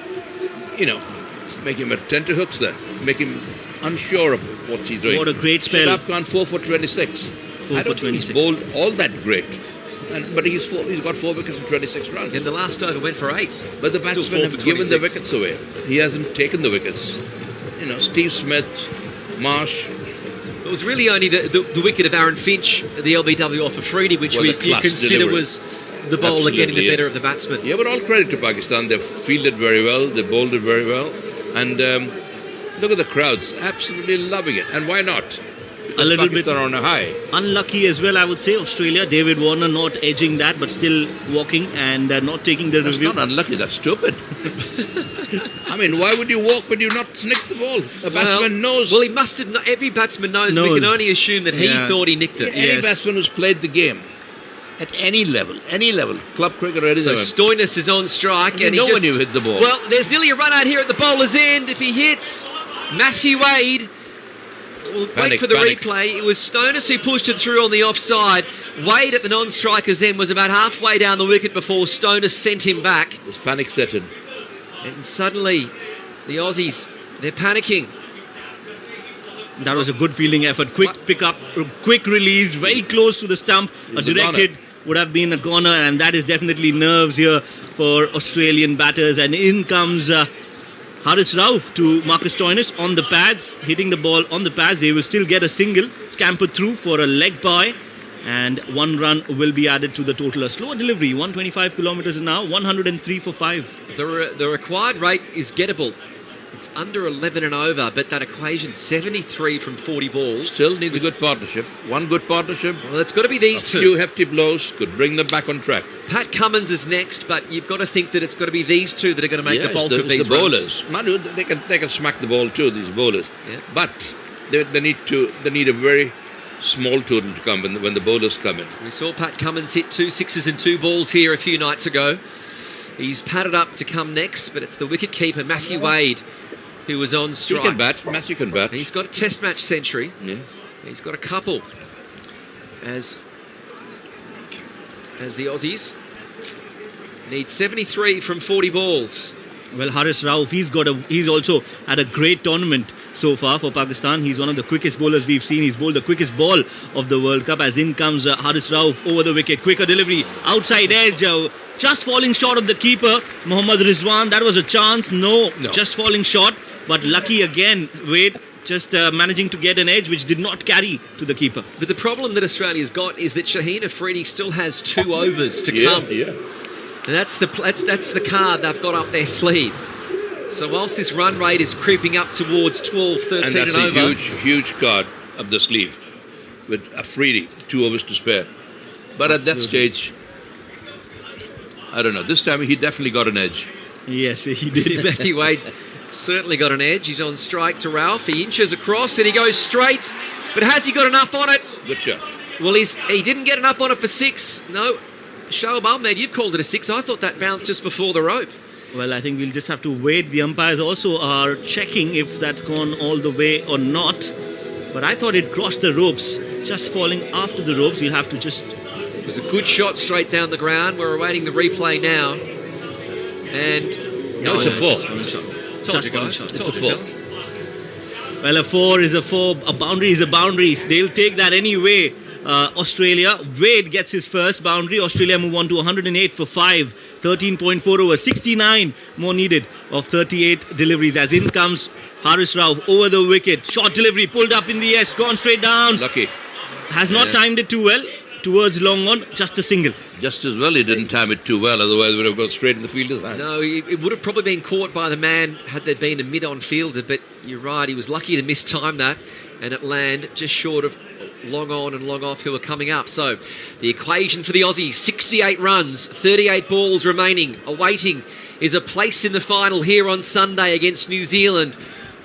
at tenterhooks there. Make him unsure of what he's doing. What a great spell. Shadab Khan 4 for 26. I don't think he's bowled all that great. But he's got 4 wickets and 26 runs. And the last over went for 8. But the batsmen have given the wickets away. He hasn't taken the wickets. Steve Smith, Marsh. It was really only the wicket of Aaron Finch, the LBW off Afridi, which you consider delivery. Was the bowler getting the better of the batsman. Yeah, but all credit to Pakistan. They've fielded very well. They bowled it very well. And look at the crowds. Absolutely loving it. And why not? Because A little Pakistan bit are on a high. Unlucky as well, I would say. Australia, David Warner not edging that, but still walking and not taking the review. That's not unlucky. That's stupid. I mean, why would you walk when you not snick the ball? The batsman knows. Well, he must have. Every batsman knows. We can only assume that he thought he nicked it. Any batsman who's played the game at any level, club cricket or anything. So Stoinis is on strike, and when you hit the ball. Well, there's nearly a run out here at the bowler's end. If he hits Matthew Wade, we'll wait for the replay. It was Stoinis who pushed it through on the offside. Wade at the non-striker's end was about halfway down the wicket before Stoinis sent him back. This panic set in. And suddenly, the Aussies, they're panicking. That was a good fielding effort. Quick pick up, quick release, very close to the stump. A direct hit would have been a goner, and that is definitely nerves here for Australian batters. And in comes Haris Rauf to Marcus Stoinis on the pads, hitting the ball on the pads. They will still get a single, scamper through for a leg bye, and 1 run will be added to the total. A slower delivery, 125 kilometers an hour, 103 for 5. The required rate is gettable. It's under 11 and over, but that equation 73 from 40 balls. Still needs a good partnership. One good partnership. Well, it's got to be these two. A few hefty blows could bring them back on track. Pat Cummins is next, but you've got to think that it's got to be these two that are going to make the bulk of these bowlers. Manu, they can smack the ball too, these bowlers. Yeah. But they need a very small total to come when the bowlers come in. We saw Pat Cummins hit 2 sixes and 2 balls here a few nights ago. He's padded up to come next, but it's the wicket-keeper, Matthew Wade, who was on strike. He can bat. Matthew can bat. He's got a test match century. Yeah. He's got a couple as the Aussies need 73 from 40 balls. Well, Haris Rauf, he's also had a great tournament so far for Pakistan. He's one of the quickest bowlers we've seen. He's bowled the quickest ball of the World Cup. As in comes Haris Rauf over the wicket. Quicker delivery, outside edge, just falling short of the keeper, Mohammad Rizwan. That was a chance. No, just falling short. But lucky again, Wade just managing to get an edge which did not carry to the keeper. But the problem that Australia's got is that Shaheen Afridi still has 2 overs to come. Yeah. And that's the card they've got up their sleeve. So whilst this run rate is creeping up towards 12, 13 and that's over... a huge card up the sleeve with Afridi, 2 overs to spare. But at that stage, I don't know. This time he definitely got an edge. Yes, he did. Matthew Wade certainly got an edge. He's on strike to Ralph. He inches across and he goes straight. But has he got enough on it? Good shot. Well, he didn't get enough on it for 6. No. Shoaib Ahmed, you've called it a 6. I thought that bounced just before the rope. Well, I think we'll just have to wait. The umpires also are checking if that's gone all the way or not. But I thought it crossed the ropes, just falling after the ropes. We'll have to just... It was a good shot straight down the ground. We're awaiting the replay now. And... No, it's a 4. Told you guys. It's a 4. Well, a 4 is a 4. A boundary is a boundary. They'll take that anyway. Australia. Wade gets his first boundary. Australia move on to 108 for 5. 13.4 over. 69 more needed of 38 deliveries. As in comes Haris Rauf over the wicket. Short delivery pulled up in the air. Gone straight down. Lucky. Has not timed it too well. towards long on, just a single. Just as well he didn't time it too well, otherwise it would have gone straight in the fielder's hands. No, it would have probably been caught by the man had there been a mid-on fielder, but you're right, he was lucky to mistime that and it land just short of long on and long off who are coming up. So the equation for the Aussies, 68 runs, 38 balls remaining, awaiting is a place in the final here on Sunday against New Zealand,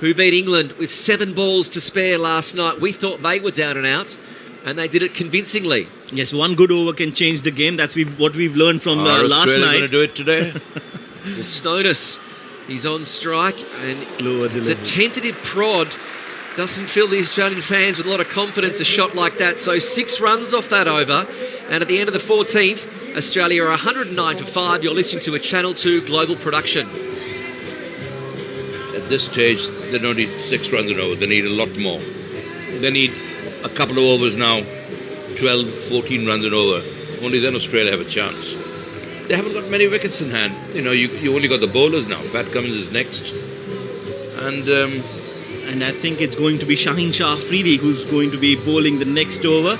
who beat England with 7 balls to spare last night. We thought they were down and out, and they did it convincingly. Yes, one good over can change the game. That's what we've learned from last Australia night. going to do it today? Well, Stoinis, he's on strike, and Slower it's a delivery. tentative prod. Doesn't fill the Australian fans with a lot of confidence, a shot like that. So 6 runs off that over, and at the end of the 14th, Australia are 109 for 5. You're listening to a Channel 2 global production. At this stage, they don't need 6 runs and over. They need a lot more. They need a couple of overs now, 12, 14 runs and over. Only then Australia have a chance. They haven't got many wickets in hand. You know, you only got the bowlers now. Pat Cummins is next. And I think it's going to be Shaheen Shah Afridi who's going to be bowling the next over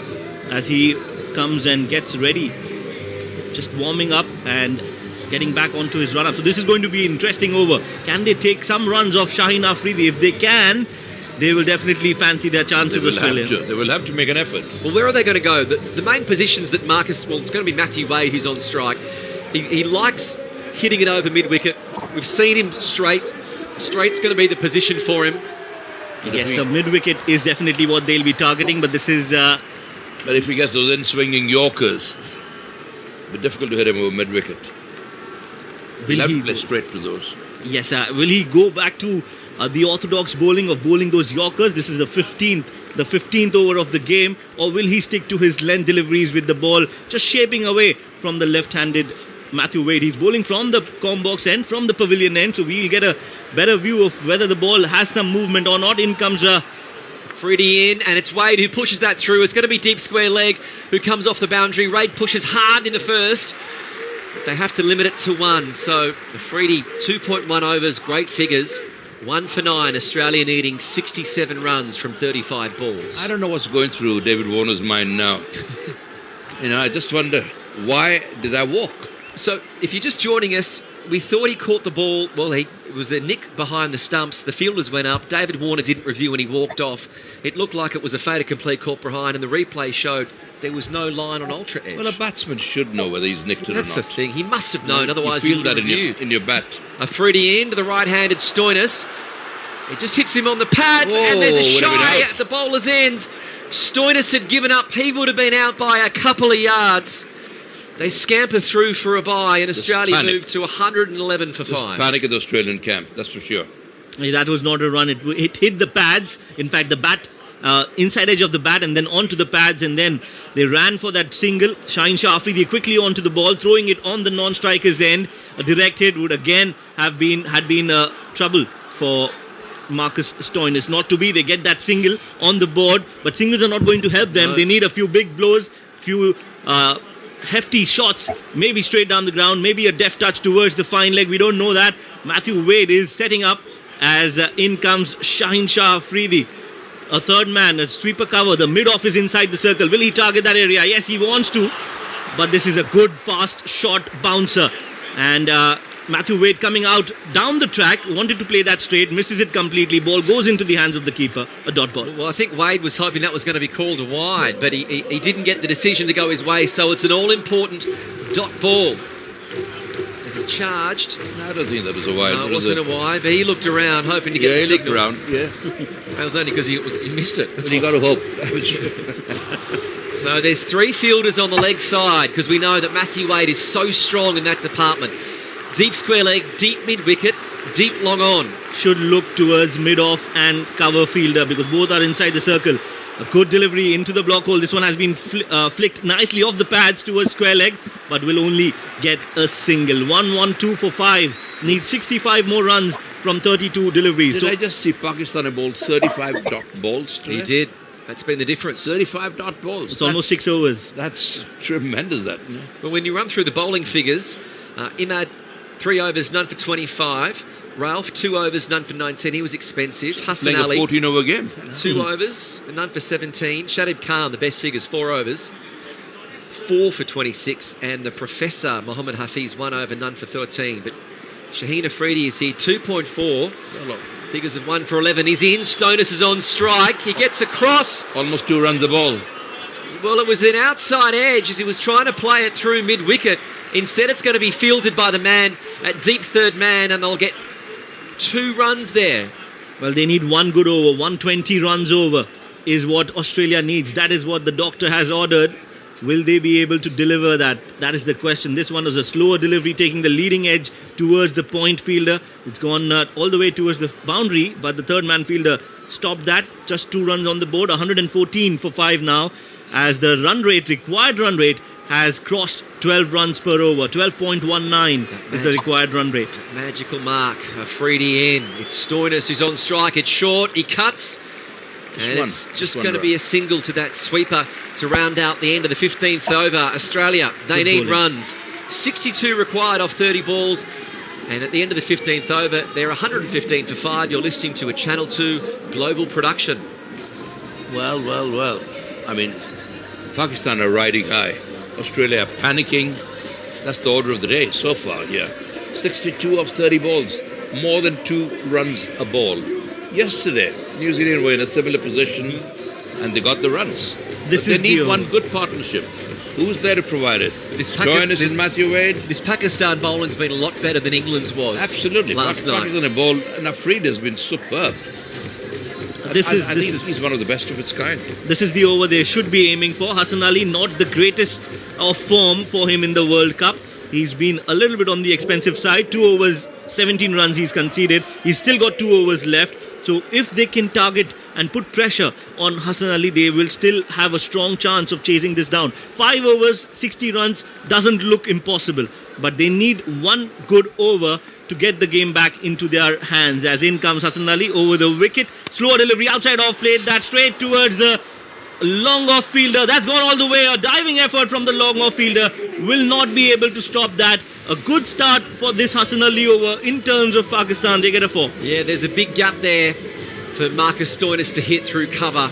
as he comes and gets ready. Just warming up and getting back onto his run-up. So this is going to be an interesting over. Can they take some runs off Shaheen Afridi? If they can, they will definitely fancy their chances, Australia. They will have to make an effort. Well, where are they going to go? The main positions that Marcus... Well, it's going to be Matthew Wade who's on strike. He likes hitting it over mid-wicket. We've seen him straight. Straight's going to be the position for him. Yes, the mid-wicket is definitely what they'll be targeting, but this is... But if he gets those in-swinging Yorkers, it'll be difficult to hit him over mid-wicket. He'll have to play straight to those. Yes, will he go back to the orthodox bowling of bowling those Yorkers? This is the 15th over of the game. Or will he stick to his length deliveries with the ball just shaping away from the left-handed Matthew Wade? He's bowling from the com box end, from the pavilion end, so we'll get a better view of whether the ball has some movement or not. In comes Freddie in, and it's Wade who pushes that through. It's going to be deep square leg who comes off the boundary. Wade pushes hard in the first. They have to limit it to 1. So Freddie, 2.1 overs, great figures. 1 for 9. Australia needing 67 runs from 35 balls. I don't know what's going through David Warner's mind now. I just wonder, why did I walk? So if you're just joining us, we thought he caught the ball. Well, it was a nick behind the stumps. The fielders went up. David Warner didn't review when he walked off. It looked like it was a fait accompli caught behind, and the replay showed there was no line on ultra edge. Well, a batsman should know whether he's nicked it or not. That's the thing. He must have known, otherwise you he feel would that have in your bat. A Freddie in to the right-handed Stoinis. It just hits him on the pads, and there's a shy at the bowler's end. Stoinis had given up. He would have been out by a couple of yards. They scamper through for a bye, and Australia moved to 111 for 5. Panic at the Australian camp, that's for sure. That was not a run. It hit the pads. In fact, the bat, inside edge of the bat, and then onto the pads, and then they ran for that single. Shaheen Shah Afridi quickly onto the ball, throwing it on the non-striker's end. A direct hit would again had been trouble for Marcus Stoinis. Not to be. They get that single on the board, but singles are not going to help them. No. They need a few big blows, few hefty shots, maybe straight down the ground, maybe a deft touch towards the fine leg. We don't know that. Matthew Wade is setting up as in comes Shaheen Shah Afridi. A third man, a sweeper cover. The mid-off is inside the circle. Will he target that area? Yes, he wants to. But this is a good, fast, short bouncer. And Matthew Wade coming out down the track, wanted to play that straight, misses it completely. Ball goes into the hands of the keeper, a dot ball. Well, I think Wade was hoping that was going to be called a wide, but he didn't get the decision to go his way, so it's an all-important dot ball. As he charged. No, I don't think that was a wide. No, it wasn't a wide, but he looked around hoping to get the signal. He looked around, yeah. That was only because he missed it. But he got a hope. So there's 3 fielders on the leg side, because we know that Matthew Wade is so strong in that department. Deep square leg, deep mid-wicket, deep long on. Should look towards mid-off and cover fielder because both are inside the circle. A good delivery into the block hole. This one has been flicked nicely off the pads towards square leg, but will only get a single. 1-1-2 for 5. Needs 65 more runs from 32 deliveries. Did I just see Pakistan bowled 35 dot balls today? He did. That's been the difference. 35 dot balls. It's almost 6 overs. That's tremendous, that. Well, when you run through the bowling figures, Imad, 3 overs, none for 25. Ralph, 2 overs, none for 19. He was expensive. Hassan Ali, a 14-over game. 2 overs, none for 17. Shadib Khan, the best figures, 4 overs. 4 for 26, and the Professor, Mohammed Hafiz, 1 over, none for 13. But Shaheen Afridi is here, 2.4. Figures of 1 for 11. He's in. Stonis is on strike. He gets across. Almost 2 runs a ball. Well, it was an outside edge as he was trying to play it through mid-wicket. Instead, it's going to be fielded by the man at deep third man, and they'll get 2 runs there. Well, they need 1 good over. 120 runs over is what Australia needs. That is what the doctor has ordered. Will they be able to deliver that? That is the question. This one was a slower delivery, taking the leading edge towards the point fielder. It's gone all the way towards the boundary, but the third man fielder stopped that. Just 2 runs on the board. 114 for 5 now, as the required run rate has crossed 12 runs per over. 12.19 is the required run rate. Magical mark. Afridi in. It's Stoinis who's on strike. It's short. He cuts. And it's just going to be a single to that sweeper to round out the end of the 15th over. Australia, they need runs. 62 required off 30 balls. And at the end of the 15th over, they're 115 for 5. You're listening to a Channel 2 global production. Well. I mean, Pakistan are riding high. Australia are panicking. That's the order of the day so far here. 62 off 30 balls. More than 2 runs a ball. Yesterday, New Zealand were in a similar position and they got the runs. They need one good partnership. Who's there to provide it? Stoinis and Matthew Wade. This Pakistan bowling's been a lot better than England's was. Absolutely. Last night. Pakistan bowled, and Afridi has been superb. I think he's one of the best of its kind. This is the over they should be aiming for. Hassan Ali, not the greatest of form for him in the World Cup. He's been a little bit on the expensive side. 2 overs, 17 runs he's conceded. He's still got 2 overs left. So if they can target and put pressure on Hassan Ali, they will still have a strong chance of chasing this down. 5 overs, 60 runs doesn't look impossible. But they need 1 good over to get the game back into their hands. As in comes Hassan Ali over the wicket. Slower delivery outside off, played that straight towards the long off fielder. That's gone all the way. A diving effort from the long off fielder will not be able to stop that. A good start for this Hassan Ali over in terms of Pakistan. They get a 4. Yeah, there's a big gap there for Marcus Stoinis to hit through cover,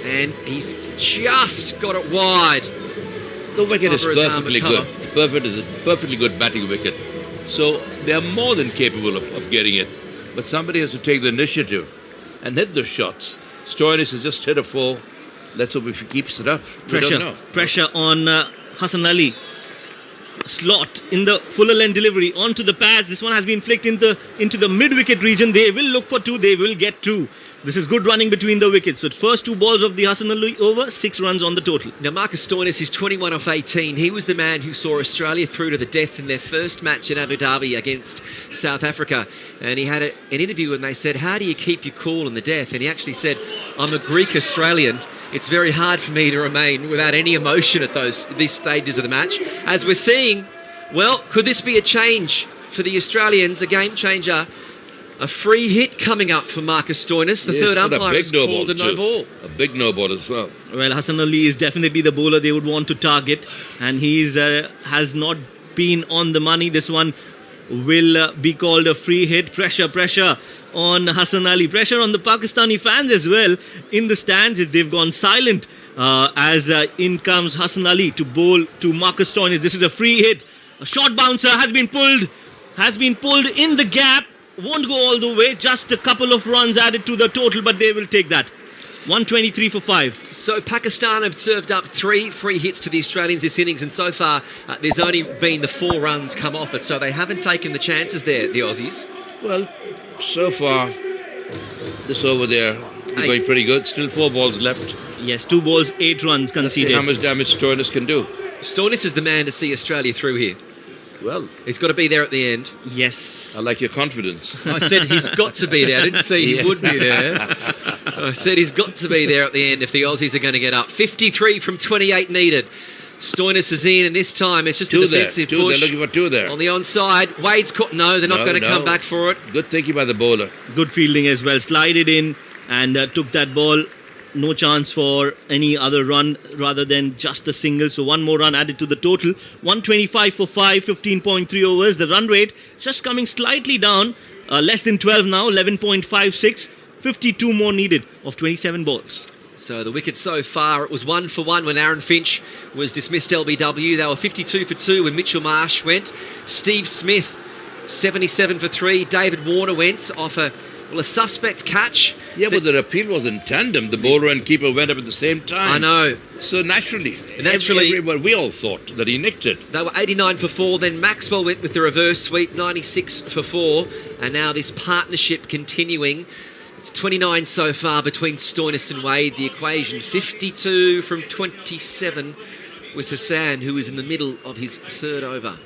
and he's just got it wide. The wicket is perfectly good. Perfectly good batting wicket. So they are more than capable of getting it. But somebody has to take the initiative and hit those shots. Stoinis has just hit a 4. Let's hope if he keeps it up. Pressure on Hassan Ali. Slot in the fuller length delivery onto the pads. This one has been flicked into the mid-wicket region. They will look for 2. They will get 2. This is good running between the wickets. So first 2 balls of the Hassan Ali over, 6 runs on the total. Now Marcus Stoinis is 21 off 18. He was the man who saw Australia through to the death in their first match in Abu Dhabi against South Africa. And he had an interview and they said, how do you keep your cool in the death? And he actually said, I'm a Greek Australian. It's very hard for me to remain without any emotion at these stages of the match. As we're seeing, well, could this be a change for the Australians, a game changer? A free hit coming up for Marcus Stoinis. The third umpire has called a no ball. A big no ball as well. Well, Hassan Ali is definitely the bowler they would want to target, and he has not been on the money. This one will be called a free hit. Pressure on Hassan Ali. Pressure on the Pakistani fans as well in the stands. They've gone silent as in comes Hassan Ali to bowl to Marcus Stoinis. This is a free hit. A short bouncer has been pulled in the gap. Won't go all the way. Just a couple of runs added to the total, but they will take that. 123 for 5. So Pakistan have served up 3 free hits to the Australians this innings, and so far there's only been the 4 runs come off it. So they haven't taken the chances there, the Aussies. Well, so far this over there is going pretty good. Still 4 balls left. Yes, 2 balls, 8 runs conceded. Let's see how much damage Stoinis can do. Stoinis is the man to see Australia through here. Well, he's got to be there at the end. Yes. I like your confidence. I said he's got to be there. I didn't say he would be there. I said he's got to be there at the end if the Aussies are going to get up. 53 from 28 needed. Stoinis is in, and this time it's just a defensive push. They're looking for 2 there. On the onside. Wade's caught. No, they're not going to come back for it. Good thinking by the bowler. Good fielding as well. Slided in and took that ball. No chance for any other run rather than just the single. So 1 more run added to the total. 125 for 5, 15.3 overs. The run rate just coming slightly down. Less than 12 now, 11.56. 52 more needed of 27 balls. So the wicket so far, it was 1 for 1 when Aaron Finch was dismissed LBW. They were 52 for 2 when Mitchell Marsh went. Steve Smith, 77 for 3. David Warner went off a suspect catch. Yeah, but the appeal was in tandem. The bowler and keeper went up at the same time. I know. So naturally, we all thought that he nicked it. They were 89 for 4. Then Maxwell went with the reverse sweep, 96 for 4. And now this partnership continuing. It's 29 so far between Stoinis and Wade. The equation 52 from 27 with Hassan, who is in the middle of his third over.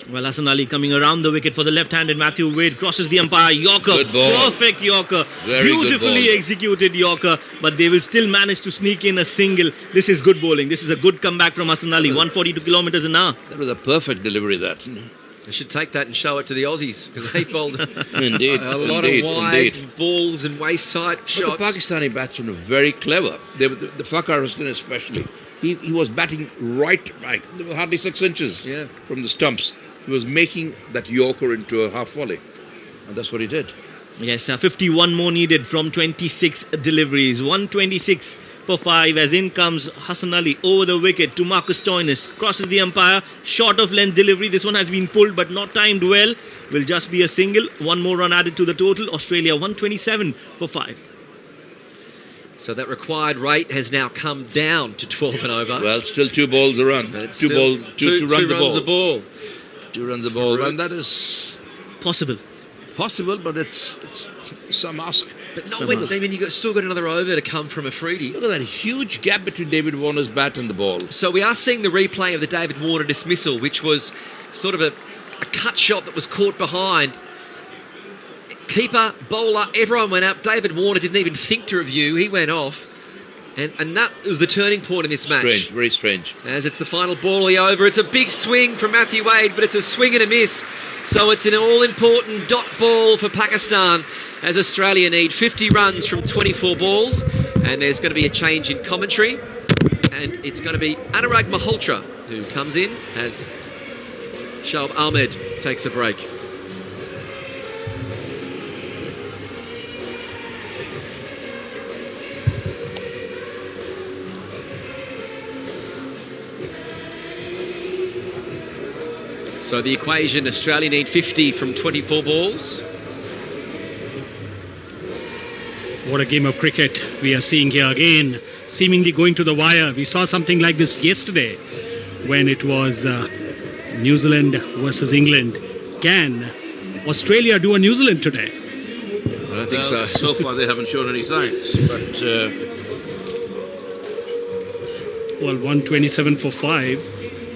Well, Hassan Ali coming around the wicket for the left-handed Matthew Wade, crosses the umpire. Yorker, good ball. Perfect Yorker, Very beautifully executed Yorker, but they will still manage to sneak in a single. This is good bowling. This is a good comeback from Hassan Ali, 142 kilometres an hour. That was a perfect delivery, that. They should take that and show it to the Aussies, because they bowled indeed, a lot of wide balls and waist-tight shots. But the Pakistani batsmen were very clever. They were, the Fakhar Hussain especially. He was batting right back. There were hardly 6 inches from the stumps. He was making that Yorker into a half volley. And that's what he did. Yes, 51 more needed from 26 deliveries. 126 for 5 as in comes Hassan Ali over the wicket to Marcus Stoinis. Crosses the umpire. Short of length delivery. This one has been pulled but not timed well. Will just be a single. 1 more run added to the total. Australia 127 for 5. So that required rate has now come down to 12 and over. Well, still 2 balls a run. But it's two balls, two runs a ball. 2 runs a ball. And that is possible. Possible, but it's some ask. But not when you've still got another over to come from Afridi. Look at that huge gap between David Warner's bat and the ball. So we are seeing the replay of the David Warner dismissal, which was sort of a cut shot that was caught behind. Keeper, bowler, everyone went up. David Warner didn't even think to review. He went off. And that was the turning point in this match. Strange, very strange. As it's the final ball of the over. It's a big swing from Matthew Wade, but it's a swing and a miss. So it's an all-important dot ball for Pakistan as Australia need 50 runs from 24 balls. And there's going to be a change in commentary. And it's going to be Anurag Malhotra who comes in as Shoaib Ahmed takes a break. So the equation, Australia need 50 from 24 balls. What a game of cricket we are seeing here again, seemingly going to the wire. We saw something like this yesterday when it was New Zealand versus England. Can Australia do a New Zealand today? I don't think so. So far they haven't shown any signs, but... Well, 127 for 5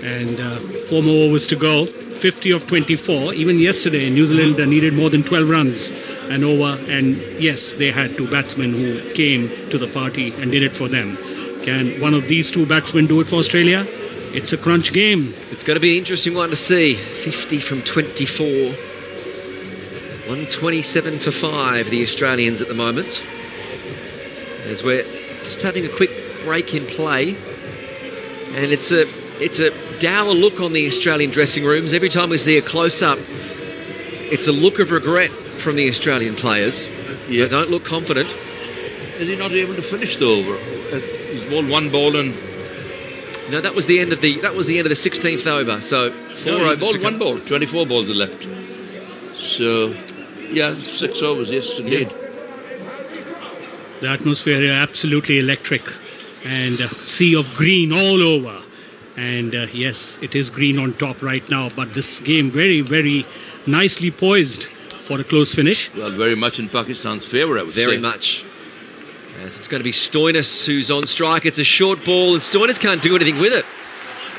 and 4 more overs to go. 50 of 24. Even yesterday, New Zealand needed more than 12 runs and over. And yes, they had 2 batsmen who came to the party and did it for them. Can one of these 2 batsmen do it for Australia? It's a crunch game. It's going to be an interesting one to see. 50 from 24. 127 for 5, the Australians at the moment. As we're just having a quick break in play. And it's a dour look on the Australian dressing rooms. Every time we see a close-up, it's a look of regret from the Australian players. Yeah. They don't look confident. Is he not able to finish the over? He's bowled 1 ball and... No, that was the end of the 16th over. So 4 overs. Bowled 1 ball. 24 balls are left. So, yeah, 6 overs. Yes, indeed. Yeah. The atmosphere is absolutely electric, and sea of green all over. And yes, it is green on top right now, but this game very, very nicely poised for a close finish. Well, very much in Pakistan's favour, I would say. Very much. Yes, it's going to be Stoinis who's on strike. It's a short ball, and Stoinis can't do anything with it.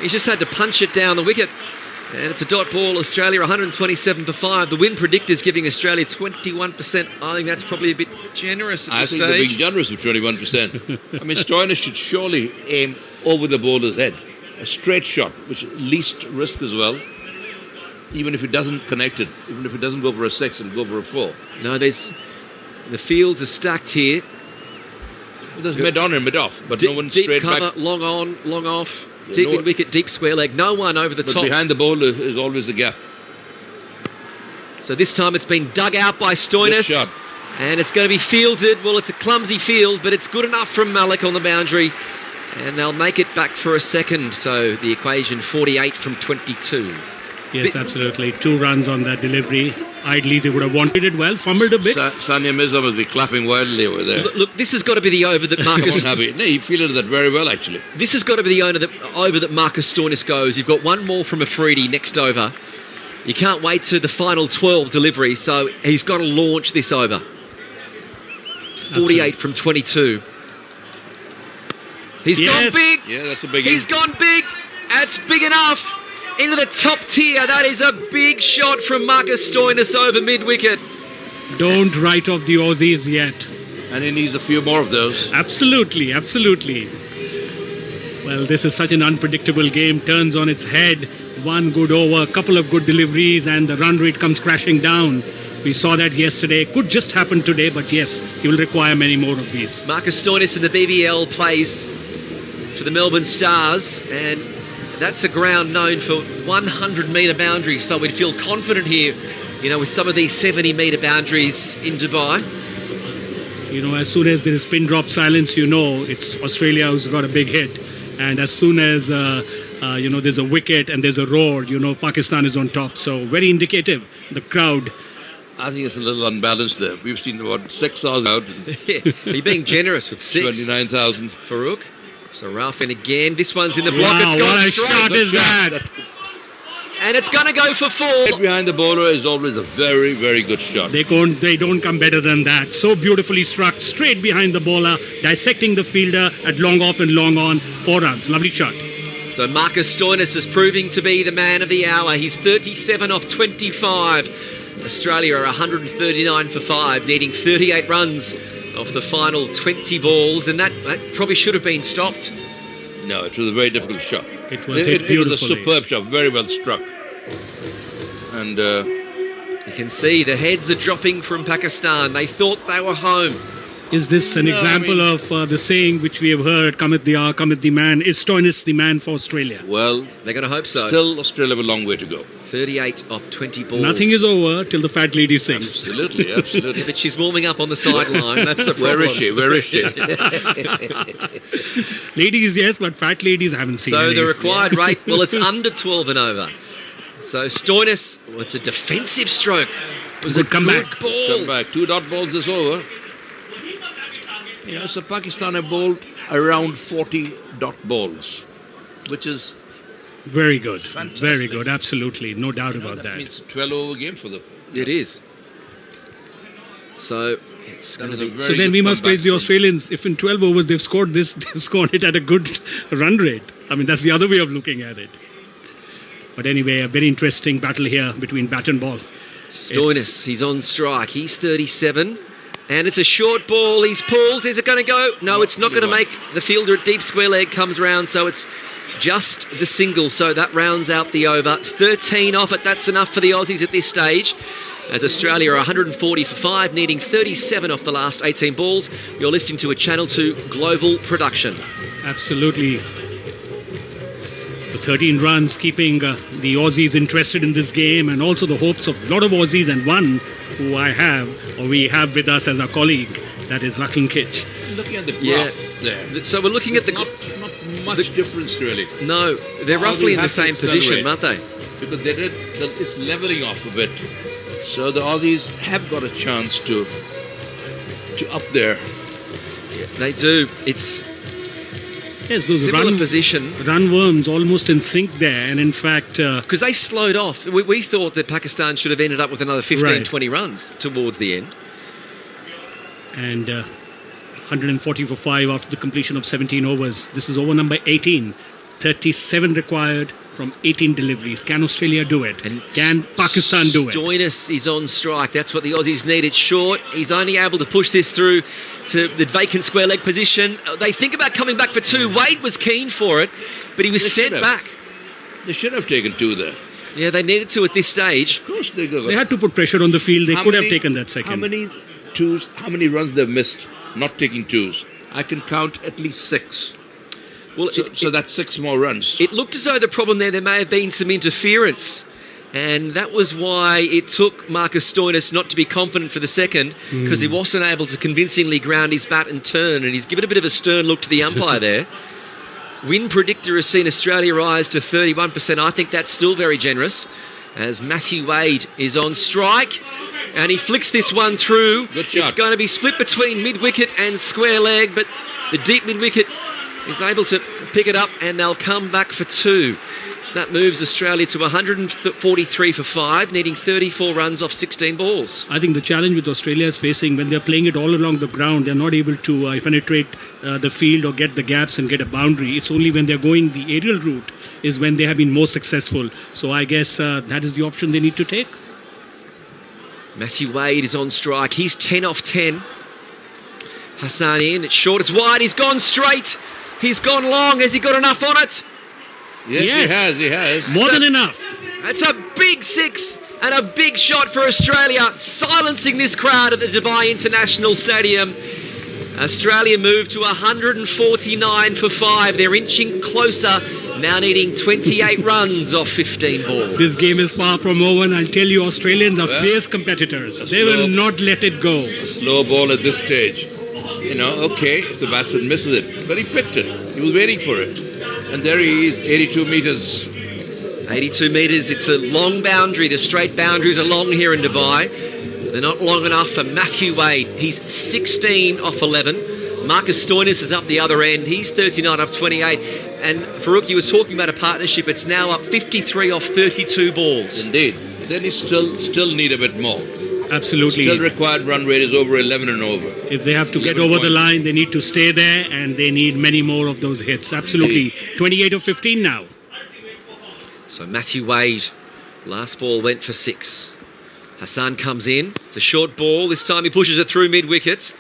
He's just had to punch it down the wicket. And it's a dot ball. Australia 127 for 5. The win predictor's giving Australia 21%. I think that's probably a bit generous at this stage. I think they're being generous with 21%. I mean, Stoinis should surely aim over the bowler's head. A straight shot, which is least risk as well. Even if it doesn't connect it, even if it doesn't go for a 6, it'll go for a 4. No, the fields are stacked here. There's mid on and mid off, but no one straight deep cover, back. Long on, long off. Deep in wicket, deep square leg. No one over the top. Behind the bowler is always a gap. So this time it's been dug out by Stoinis. Good shot. And it's going to be fielded. Well, it's a clumsy field, but it's good enough from Malik on the boundary. And they'll make it back for a second. So the equation 48 from 22. Yes, absolutely. 2 runs on that delivery. Ideally, they would have wanted it well, fumbled a bit. Sanya Mirza must be clapping wildly over there. Look, this has got to be the over that Marcus... No, he fielded that very well, actually. This has got to be the over that Marcus Stoinis goes. You've got one more from Afridi next over. You can't wait to the final 12 delivery, so he's got to launch this over. 48 from 22. He's gone big. Yeah, that's a big... He's gone big. That's big enough. Into the top tier. That is a big shot from Marcus Stoinis over mid-wicket. Don't write off the Aussies yet. And he needs a few more of those. Absolutely, absolutely. Well, this is such an unpredictable game. Turns on its head. One good over, a couple of good deliveries, and the run rate comes crashing down. We saw that yesterday. Could just happen today, but yes, he will require many more of these. Marcus Stoinis in the BBL plays for the Melbourne Stars, and that's a ground known for 100-metre boundaries, so we'd feel confident here, with some of these 70-metre boundaries in Dubai. As soon as there is pin drop silence, it's Australia who's got a big hit. And as soon as, there's a wicket and there's a roar, Pakistan is on top. So very indicative, the crowd. I think it's a little unbalanced there. We've seen about 6 hours out. You're being generous with 6. 29,000. Farouk. So Ralph in again. This one's in the block. Wow, it's gone what a straight. shot is that? And it's going to go for 4. Right behind the bowler is always a very, very good shot. They don't come better than that. So beautifully struck, straight behind the bowler, dissecting the fielder at long off and long on. 4 runs. Lovely shot. So Marcus Stoinis is proving to be the man of the hour. He's 37 off 25. Australia are 139 for 5, needing 38 runs off the final 20 balls, and that probably should have been stopped. No, it was a very difficult shot. It was hit beautifully. It was a superb shot, very well struck. And you can see the heads are dropping from Pakistan. They thought they were home. Is this an example of the saying which we have heard, cometh the hour, cometh the man? Is Stoinis the man for Australia? Well, they're going to hope so. Still, Australia have a long way to go. 38 off 20 balls. Nothing is over till the fat lady sings. Absolutely, absolutely. Yeah, but she's warming up on the sideline. That's the problem. Where is she? Ladies, yes, but fat ladies haven't seen So any. the required rate, well, it's under 12 and over. So Stoinis, it's a defensive stroke. It was a good ball. Come back. 2 dot balls is over. So Pakistan have bowled around 40 dot balls, which is very good. Fantastic. Very good, absolutely. No doubt about that. That means a 12-over game for them. It is. So it's going to be... So then we must praise the Australians. If in 12 overs they've scored this, they've scored it at a good run rate. I mean, that's the other way of looking at it. But anyway, a very interesting battle here between bat and ball. Stoinis, he's on strike. He's 37. And it's a short ball. He's pulled. Is it going to go? No, it's not going to make the fielder at deep square leg comes round. So it's just the single. So that rounds out the over. 13 off it. That's enough for the Aussies at this stage. As Australia are 140 for 5, needing 37 off the last 18 balls. You're listening to a Channel 2 global production. Absolutely. The 13 runs keeping the Aussies interested in this game, and also the hopes of a lot of Aussies, and one who we have with us as our colleague, that is Lachlan Kitch. Looking at the graph there. So we're looking at the... Not much difference, really. No, they're roughly in the same position, aren't they? Because it's levelling off a bit. So the Aussies have got a chance to up there. Yeah, they do. It's... Yes, those similar position. Run worms almost in sync there, and in fact... Because they slowed off. We thought that Pakistan should have ended up with another 15, 20 runs towards the end. And 140 for 5 after the completion of 17 overs. This is over number 18. 37 required from 18 deliveries. Can Australia do it? And can Pakistan do it? Stoinis is on strike. That's what the Aussies need. It's short. He's only able to push this through to the vacant square leg position. They think about coming back for 2. Wade was keen for it, but he was sent back. They should have taken 2 there. Yeah, they needed to at this stage. Of course they could. They had to put pressure on the field. They could have taken that second. How many runs they've missed not taking 2s? I can count at least 6. Well, so that's 6 more runs. It looked as though the problem there may have been some interference And that was why it took Marcus Stoinis not to be confident for the second, because he wasn't able to convincingly ground his bat and turn, and he's given a bit of a stern look to the umpire there. Win predictor has seen Australia rise to 31%. I think that's still very generous, as Matthew Wade is on strike, and he flicks this one through. Good shot. It's going to be split between mid-wicket and square leg, but the deep mid-wicket is able to pick it up, and they'll come back for 2. So that moves Australia to 143 for 5, needing 34 runs off 16 balls. I think the challenge with Australia is facing when they're playing it all along the ground, they're not able to penetrate the field or get the gaps and get a boundary. It's only when they're going the aerial route is when they have been most successful. So I guess that is the option they need to take. Matthew Wade is on strike. He's 10 off 10. Hassan in. It's short. It's wide. He's gone straight. He's gone long. Has he got enough on it? Yes, he has. More than enough. It's a big 6 and a big shot for Australia, silencing this crowd at the Dubai International Stadium. Australia moved to 149 for 5. They're inching closer, now needing 28 runs off 15 balls. This game is far from over, and I'll tell you, Australians are fierce competitors. They will not let it go. A slow ball at this stage. Okay, if the batsman misses it. But he picked it. He was waiting for it. And there he is, 82 metres. 82 metres, it's a long boundary. The straight boundaries are long here in Dubai. They're not long enough for Matthew Wade. He's 16 off 11. Marcus Stoinis is up the other end. He's 39 off 28. And Farouk, you were talking about a partnership. It's now up 53 off 32 balls. Indeed. Then he still need a bit more. Absolutely. Still required run rate is over 11 and over. If they have to get over the line, they need to stay there, and they need many more of those hits. Absolutely. 28 of 15 now. So Matthew Wade, last ball went for 6. Hassan comes in. It's a short ball. This time he pushes it through mid-wicket.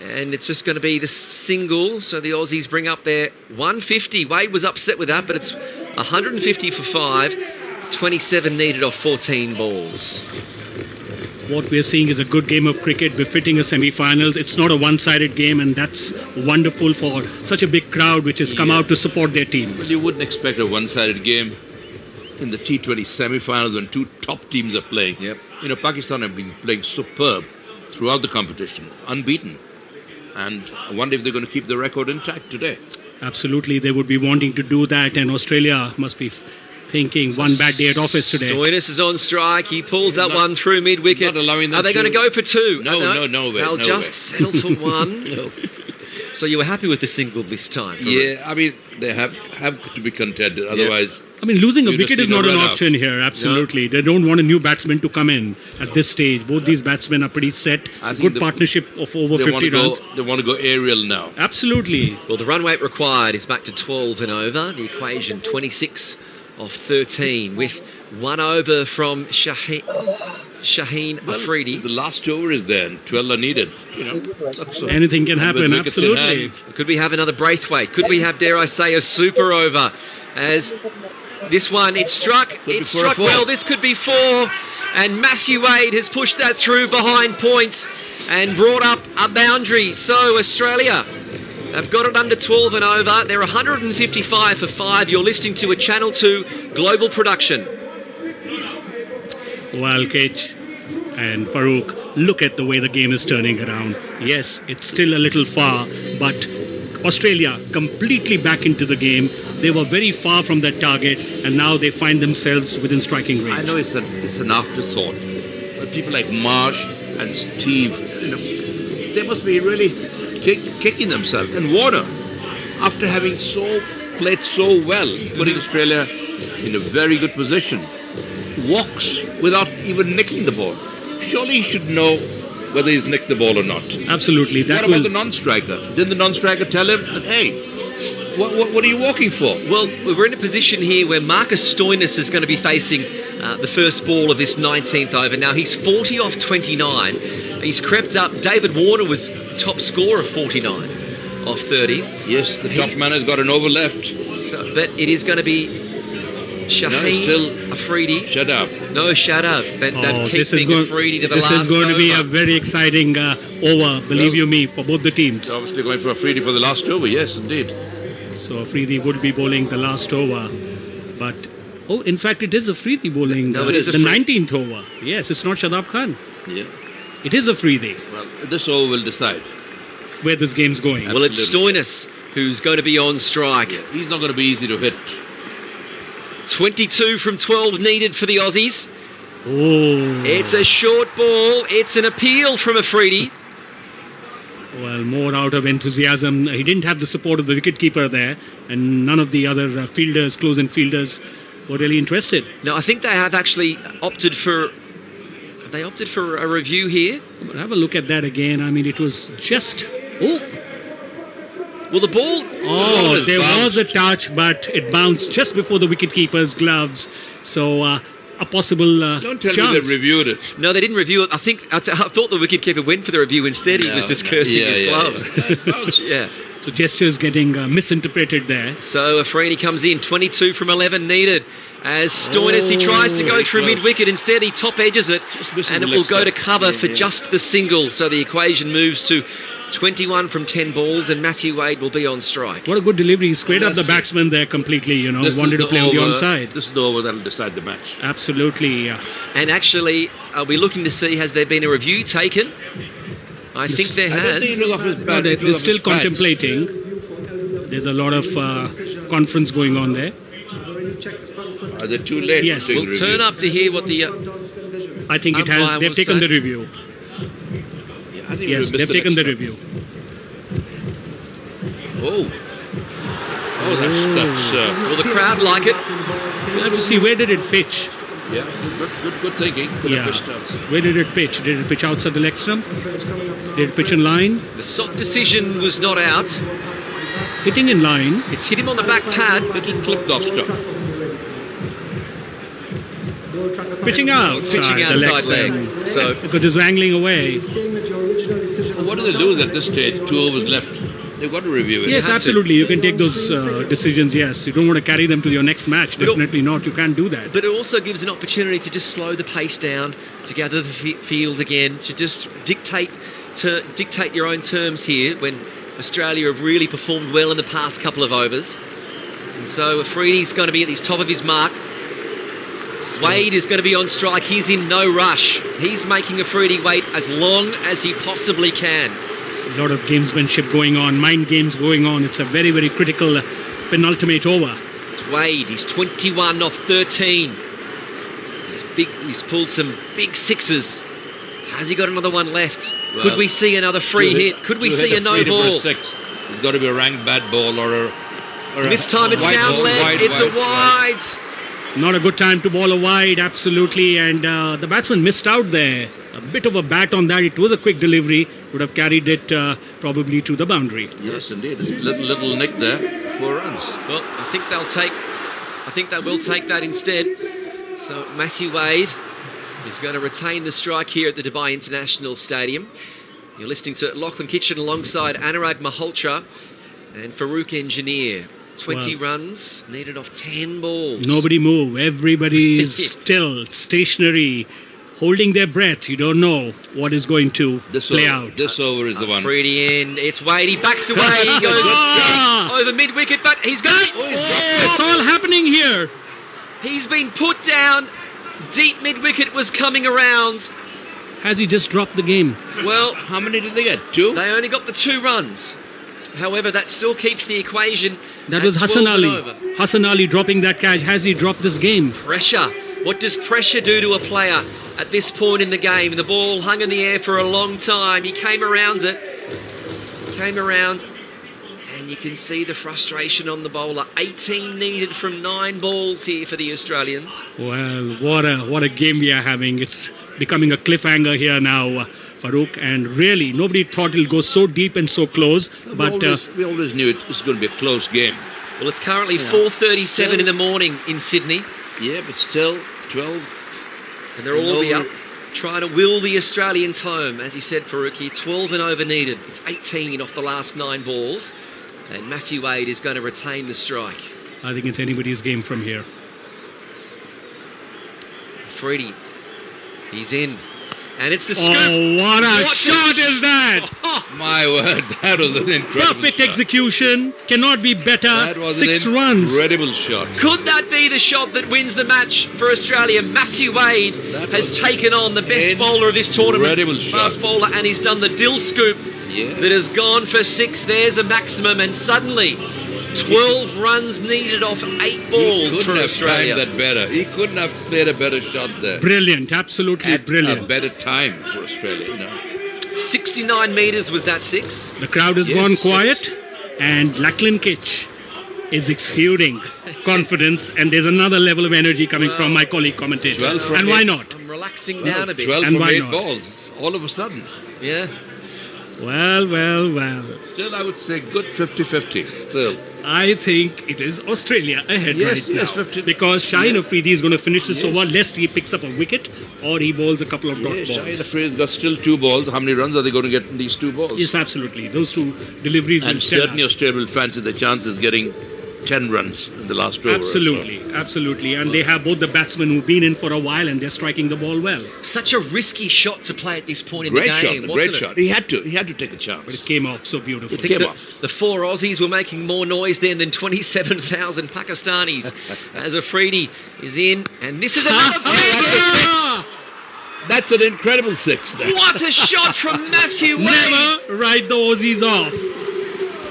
And it's just going to be the single. So the Aussies bring up their 150. Wade was upset with that, but it's 150 for 5. 27 needed off 14 balls. What we're seeing is a good game of cricket befitting a semi-finals. It's not a one-sided game, and that's wonderful for such a big crowd which has come out to support their team. Well, you wouldn't expect a one-sided game in the T20 semi-finals when two top teams are playing. Yep. Pakistan have been playing superb throughout the competition, unbeaten. And I wonder if they're going to keep the record intact today. Absolutely, they would be wanting to do that, and Australia must be thinking one bad day at office today. Stoinis is on strike. He pulls that one through mid-wicket. Not allowing that. Are they going to go for 2? No way. They'll no just way. settle for 1. No. So you were happy with the single this time? Yeah, I mean, they have to be contented. Otherwise, I mean, losing a you wicket just is need not a an run option here. Absolutely. They don't want a new batsman to come in at this stage. Both these batsmen are pretty set. I think Good partnership of over 50 runs. They want to go aerial now. Absolutely. Well, the run rate required is back to 12 and over. The equation 26 of 13 with 1 over from Shaheen Afridi. The last over is there and 12 are needed. Anything can happen, absolutely. Could we have another Braithwaite? Could we have, dare I say, a super over? As this one, it struck well. This could be 4. And Matthew Wade has pushed that through behind point and brought up a boundary. So Australia have got it under 12 and over. They're 155 for 5. You're listening to a Channel 2 global production. Well, Kate and Farouk, look at the way the game is turning around. Yes, it's still a little far, but Australia completely back into the game. They were very far from that target, and now they find themselves within striking range. I know it's an afterthought, but people like Marsh and Steve, they must be really kicking themselves. And Warner, after having played so well, putting Australia in a very good position, walks without even nicking the ball. Surely he should know whether he's nicked the ball or not. Absolutely. What about the non-striker? Didn't the non-striker tell him that, hey, what are you walking for? Well, we're in a position here where Marcus Stoinis is going to be facing the first ball of this 19th over. Now, he's 40 off 29. He's crept up. David Warner was top scorer of 49 off 30. Yes, the top man has got an over left. So, but it is going to be Shaheen Afridi. Shut up. No, Shadav. That keeping Afridi to the last over. This is going to be a very exciting over, believe you me, for both the teams. They're obviously going for Afridi for the last over, yes, indeed. So Afridi would be bowling the last over. But Oh, in fact, it is Afridi bowling. No, it is the Afridi. 19th over. Yes, it's not Shadab Khan. Yeah. It is Afridi. Well, this over will decide. Where this game's going. Well, it's Stoinis who's going to be on strike. He's not going to be easy to hit. 22 from 12 needed for the Aussies. Oh. It's a short ball. It's an appeal from Afridi. Well, more out of enthusiasm. He didn't have the support of the wicketkeeper there, and none of the other fielders, close-in fielders, were really interested. Now, I think they have actually opted for... Have they opted for a review here? But have a look at that again. I mean, it was just... Oh, Well, the ball... oh, there was a touch, but it bounced just before the wicketkeeper's gloves. So, a possible Don't tell chance. me they reviewed it. No, they didn't review it. I thought the wicketkeeper went for the review instead. He was just cursing his gloves. Yeah. So gestures getting misinterpreted there. So Afridi comes in, 22 from 11 needed. As Stoinis, he tries to go through close. mid-wicket. Instead, he top edges it, missing and it the will leg go to stump. cover for just the single. So the equation moves to 21 from 10 balls, and Matthew Wade will be on strike. What a good delivery. He squared up the Yes. batsman there completely, This wanted is to play on the over- onside. This is the over that will decide the match. Absolutely. And actually, are we looking to see, has there been a review taken? I think there I don't has. think he took off his No, bat. He they're took off still his pads. contemplating. There's a lot of conference going on there. Are they too late? Yes. to take We'll the turn review? up to hear what the... I think it Umpire has. They've will taken say. the review. Yeah, I think Yes, we they've missed taken the next review. Oh. Oh, that's Will the crowd like it? We'll have to see, where did it pitch? yeah, good thinking. Could have pushed us. Where did it pitch? Did it pitch outside the leg stump? Did it pitch in line? The soft decision was not out. Hitting in line. It's hit him on the back pad. Little clipped off stop. Pitching out. It's pitching the outside stump. leg. So Because it's angling away. Well, what do they lose at this stage? 2 overs left. They've got to review it. Yes, had to. absolutely. You can take those decisions, yes. You don't want to carry them to your next match. Definitely not. You can't do that. but it also gives an opportunity to just slow the pace down, to gather the field again, to just dictate your own terms here when Australia have really performed well in the past couple of overs. And so Afridi's going to be at the top of his mark. Wade is going to be on strike. He's in no rush. He's making Afridi wait as long as he possibly can. A lot of gamesmanship going on, mind games going on. It's a very, very critical penultimate over. It's Wade. He's 21 off 13. He's pulled some big sixes. Has he got another one left? Well, Could we see another free hit? Could we see a no ball? It's got to be a ranked bad ball or a This time it's wide down ball, leg. It's a wide. Not a good time to ball a wide, absolutely. And the batsman missed out there. A bit of a bat on that. It was a quick delivery. Would have carried it probably to the boundary. Yes, indeed. Little nick there. 4 runs. Well, I think they will take that instead. So Matthew Wade is going to retain the strike here at the Dubai International Stadium. You're listening to Lachlan Kitchen alongside Anurag Malhotra and Farouk Engineer. 20 runs needed off 10 balls. Nobody move. Everybody is still, stationary, holding their breath. You don't know what is going to play out. This over is the one. Afridi in. It's Wade. He backs away. He goes over mid-wicket, but he's got it. It's all happening here. He's been put down. Deep mid-wicket was coming around. Has he just dropped the game? Well, How many did they get? 2? they only got the 2 runs. However, that still keeps the equation. That at was Hassan 12 and Ali. over. Hassan Ali dropping that catch. Has he dropped this game? Pressure. What does pressure do to a player at this point in the game? The ball hung in the air for a long time. He came around it. And you can see the frustration on the bowler. 18 needed from 9 balls here for the Australians. Well, what a game we are having. It's becoming a cliffhanger here now, Farouk. And really, nobody thought it'll go so deep and so close. But we always knew it was going to be a close game. Well, it's currently 4:37 in the morning in Sydney. Yeah, but still, 12. And they'll all be up trying to will the Australians home. As he said, Farouk, here, 12 and over needed. It's 18 off the last 9 balls. And Matthew Wade is going to retain the strike. I think it's anybody's game from here. Freddie, he's in. And it's the scoop. Oh, what a shot is that! My word, that was an incredible Perfect shot. execution. Cannot be better. That was 6 an runs. incredible shot. Could that be the shot that wins the match for Australia? Matthew Wade That has was taken on the best bowler of this tournament, incredible shot. fast bowler, and he's done the dill scoop Yeah. that has gone for 6. There's a maximum, and suddenly 12 runs needed off 8 balls He for couldn't have Australia. timed that better. He couldn't have played a better shot there. Brilliant, absolutely At brilliant. a better time for Australia, 69 metres was that 6. The crowd has Yes, gone 6. quiet, and Lachlan Kitch is exuding confidence, and there's another level of energy coming from my colleague commentator. 12 from And why eight. not? I'm relaxing down a bit. 12 And from why 8 not? balls, all of a sudden. Yeah. Well, well, well. Still, I would say good 50-50, still. I think it is Australia ahead Yes, right yes, now. 50. Because Shaheen Yeah. Afridi is going to finish this Yeah. over lest he picks up a wicket or he bowls a couple of drop Yeah, balls. Shaheen Afridi's got still 2 balls. How many runs are they going to get in these 2 balls? Yes, absolutely. Those 2 deliveries And will tell certainly us. Australia will fancy the chances getting 10 runs in the last over. Absolutely, absolutely. And they have both the batsmen who've been in for a while and they're striking the ball well. Such a risky shot to play at this point in Great the game, shot, wasn't great it? shot. He had to take a But it chance. came off so beautifully. I think came the, off. the 4 Aussies were making more noise then than 27,000 Pakistanis as Afridi is in. And this is another big. That's an incredible 6 there. What a shot from Matthew Wade! Never write the Aussies off.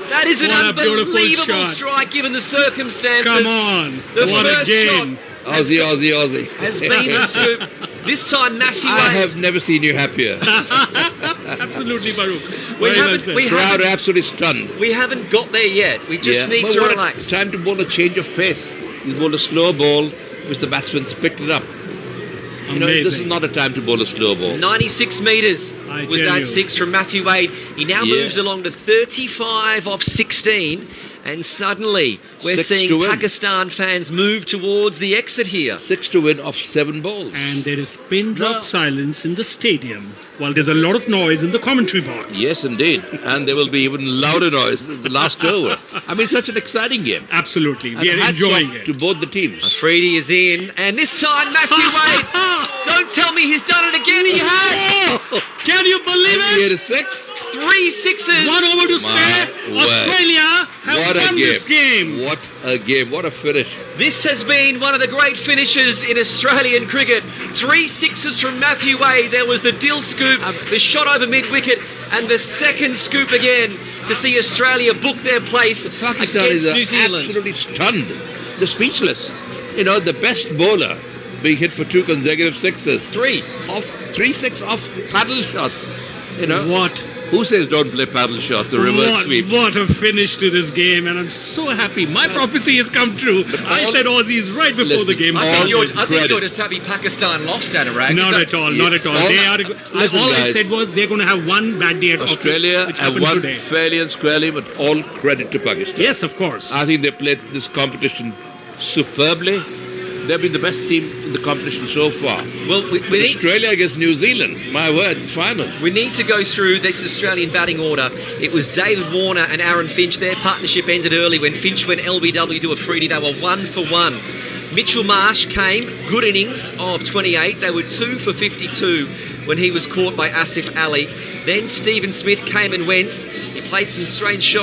That is an What a beautiful unbelievable shot. strike given the circumstances. Come on. The What a first game. Aussie. has been the scoop. This time Matthew I Wade. have never seen you happier. Absolutely, Baruch. We Very well haven't- said. we Crowd haven't- absolutely stunned. We haven't got there yet. We just need But to what a relax. time to bowl a change of pace. He's bowled a slow ball, which the batsman's picked it up. You know, this is Amazing. not a time to bowl a slow ball. 96 metres I was tell that you. 6 from Matthew Wade. He now Yeah. moves along to 35 off 16, and suddenly we're 6 seeing to win. Pakistan fans move towards the exit here. 6 to win off 7 balls. And there is pin drop No. silence in the stadium while there's a lot of noise in the commentary box. Yes, indeed. And there will be even louder noise in the last over. I mean, such an exciting game. Absolutely. And We are hats enjoying off it. to both the teams. Afridi is in, and this time Matthew Wade. Don't tell me he's done it again. He has. Can you believe And he it? had a 6. 3 sixes. 1 over to spare. My word. Australia have What a won game. this game. What a game. What a finish. This has been one of the great finishes in Australian cricket. 3 sixes from Matthew Wade. There was the dill scoop, the shot over mid-wicket, and the second scoop again to see Australia book their place Pakistan against is New Zealand. absolutely stunned. They're speechless. You know, the best bowler being hit for 2 consecutive sixes. 3. 3-6 off paddle shots. You know, What? who says don't play paddle shots or reverse sweeps? What a finish to this game, and I'm so happy. My prophecy has come true. I said Aussies right before the Listen, game. all I think good you're credit. just happy Pakistan lost at Iraq. Not Is that- at all, not at all. They are. Listen, all I guys. said was they're going to have one bad day at Australia office, which have happened won today. fairly and squarely, but all credit to Pakistan. Yes, of course. I think they played this competition superbly. They've been the best team in the competition so far. Well, we need Australia against New Zealand, my word, final. We need to go through this Australian batting order. It was David Warner and Aaron Finch. Their partnership ended early when Finch went LBW to Afridi. They were 1 for 1. Mitchell Marsh came, good innings of 28. They were 2 for 52 when he was caught by Asif Ali. Then Stephen Smith came and went. He played some strange shots.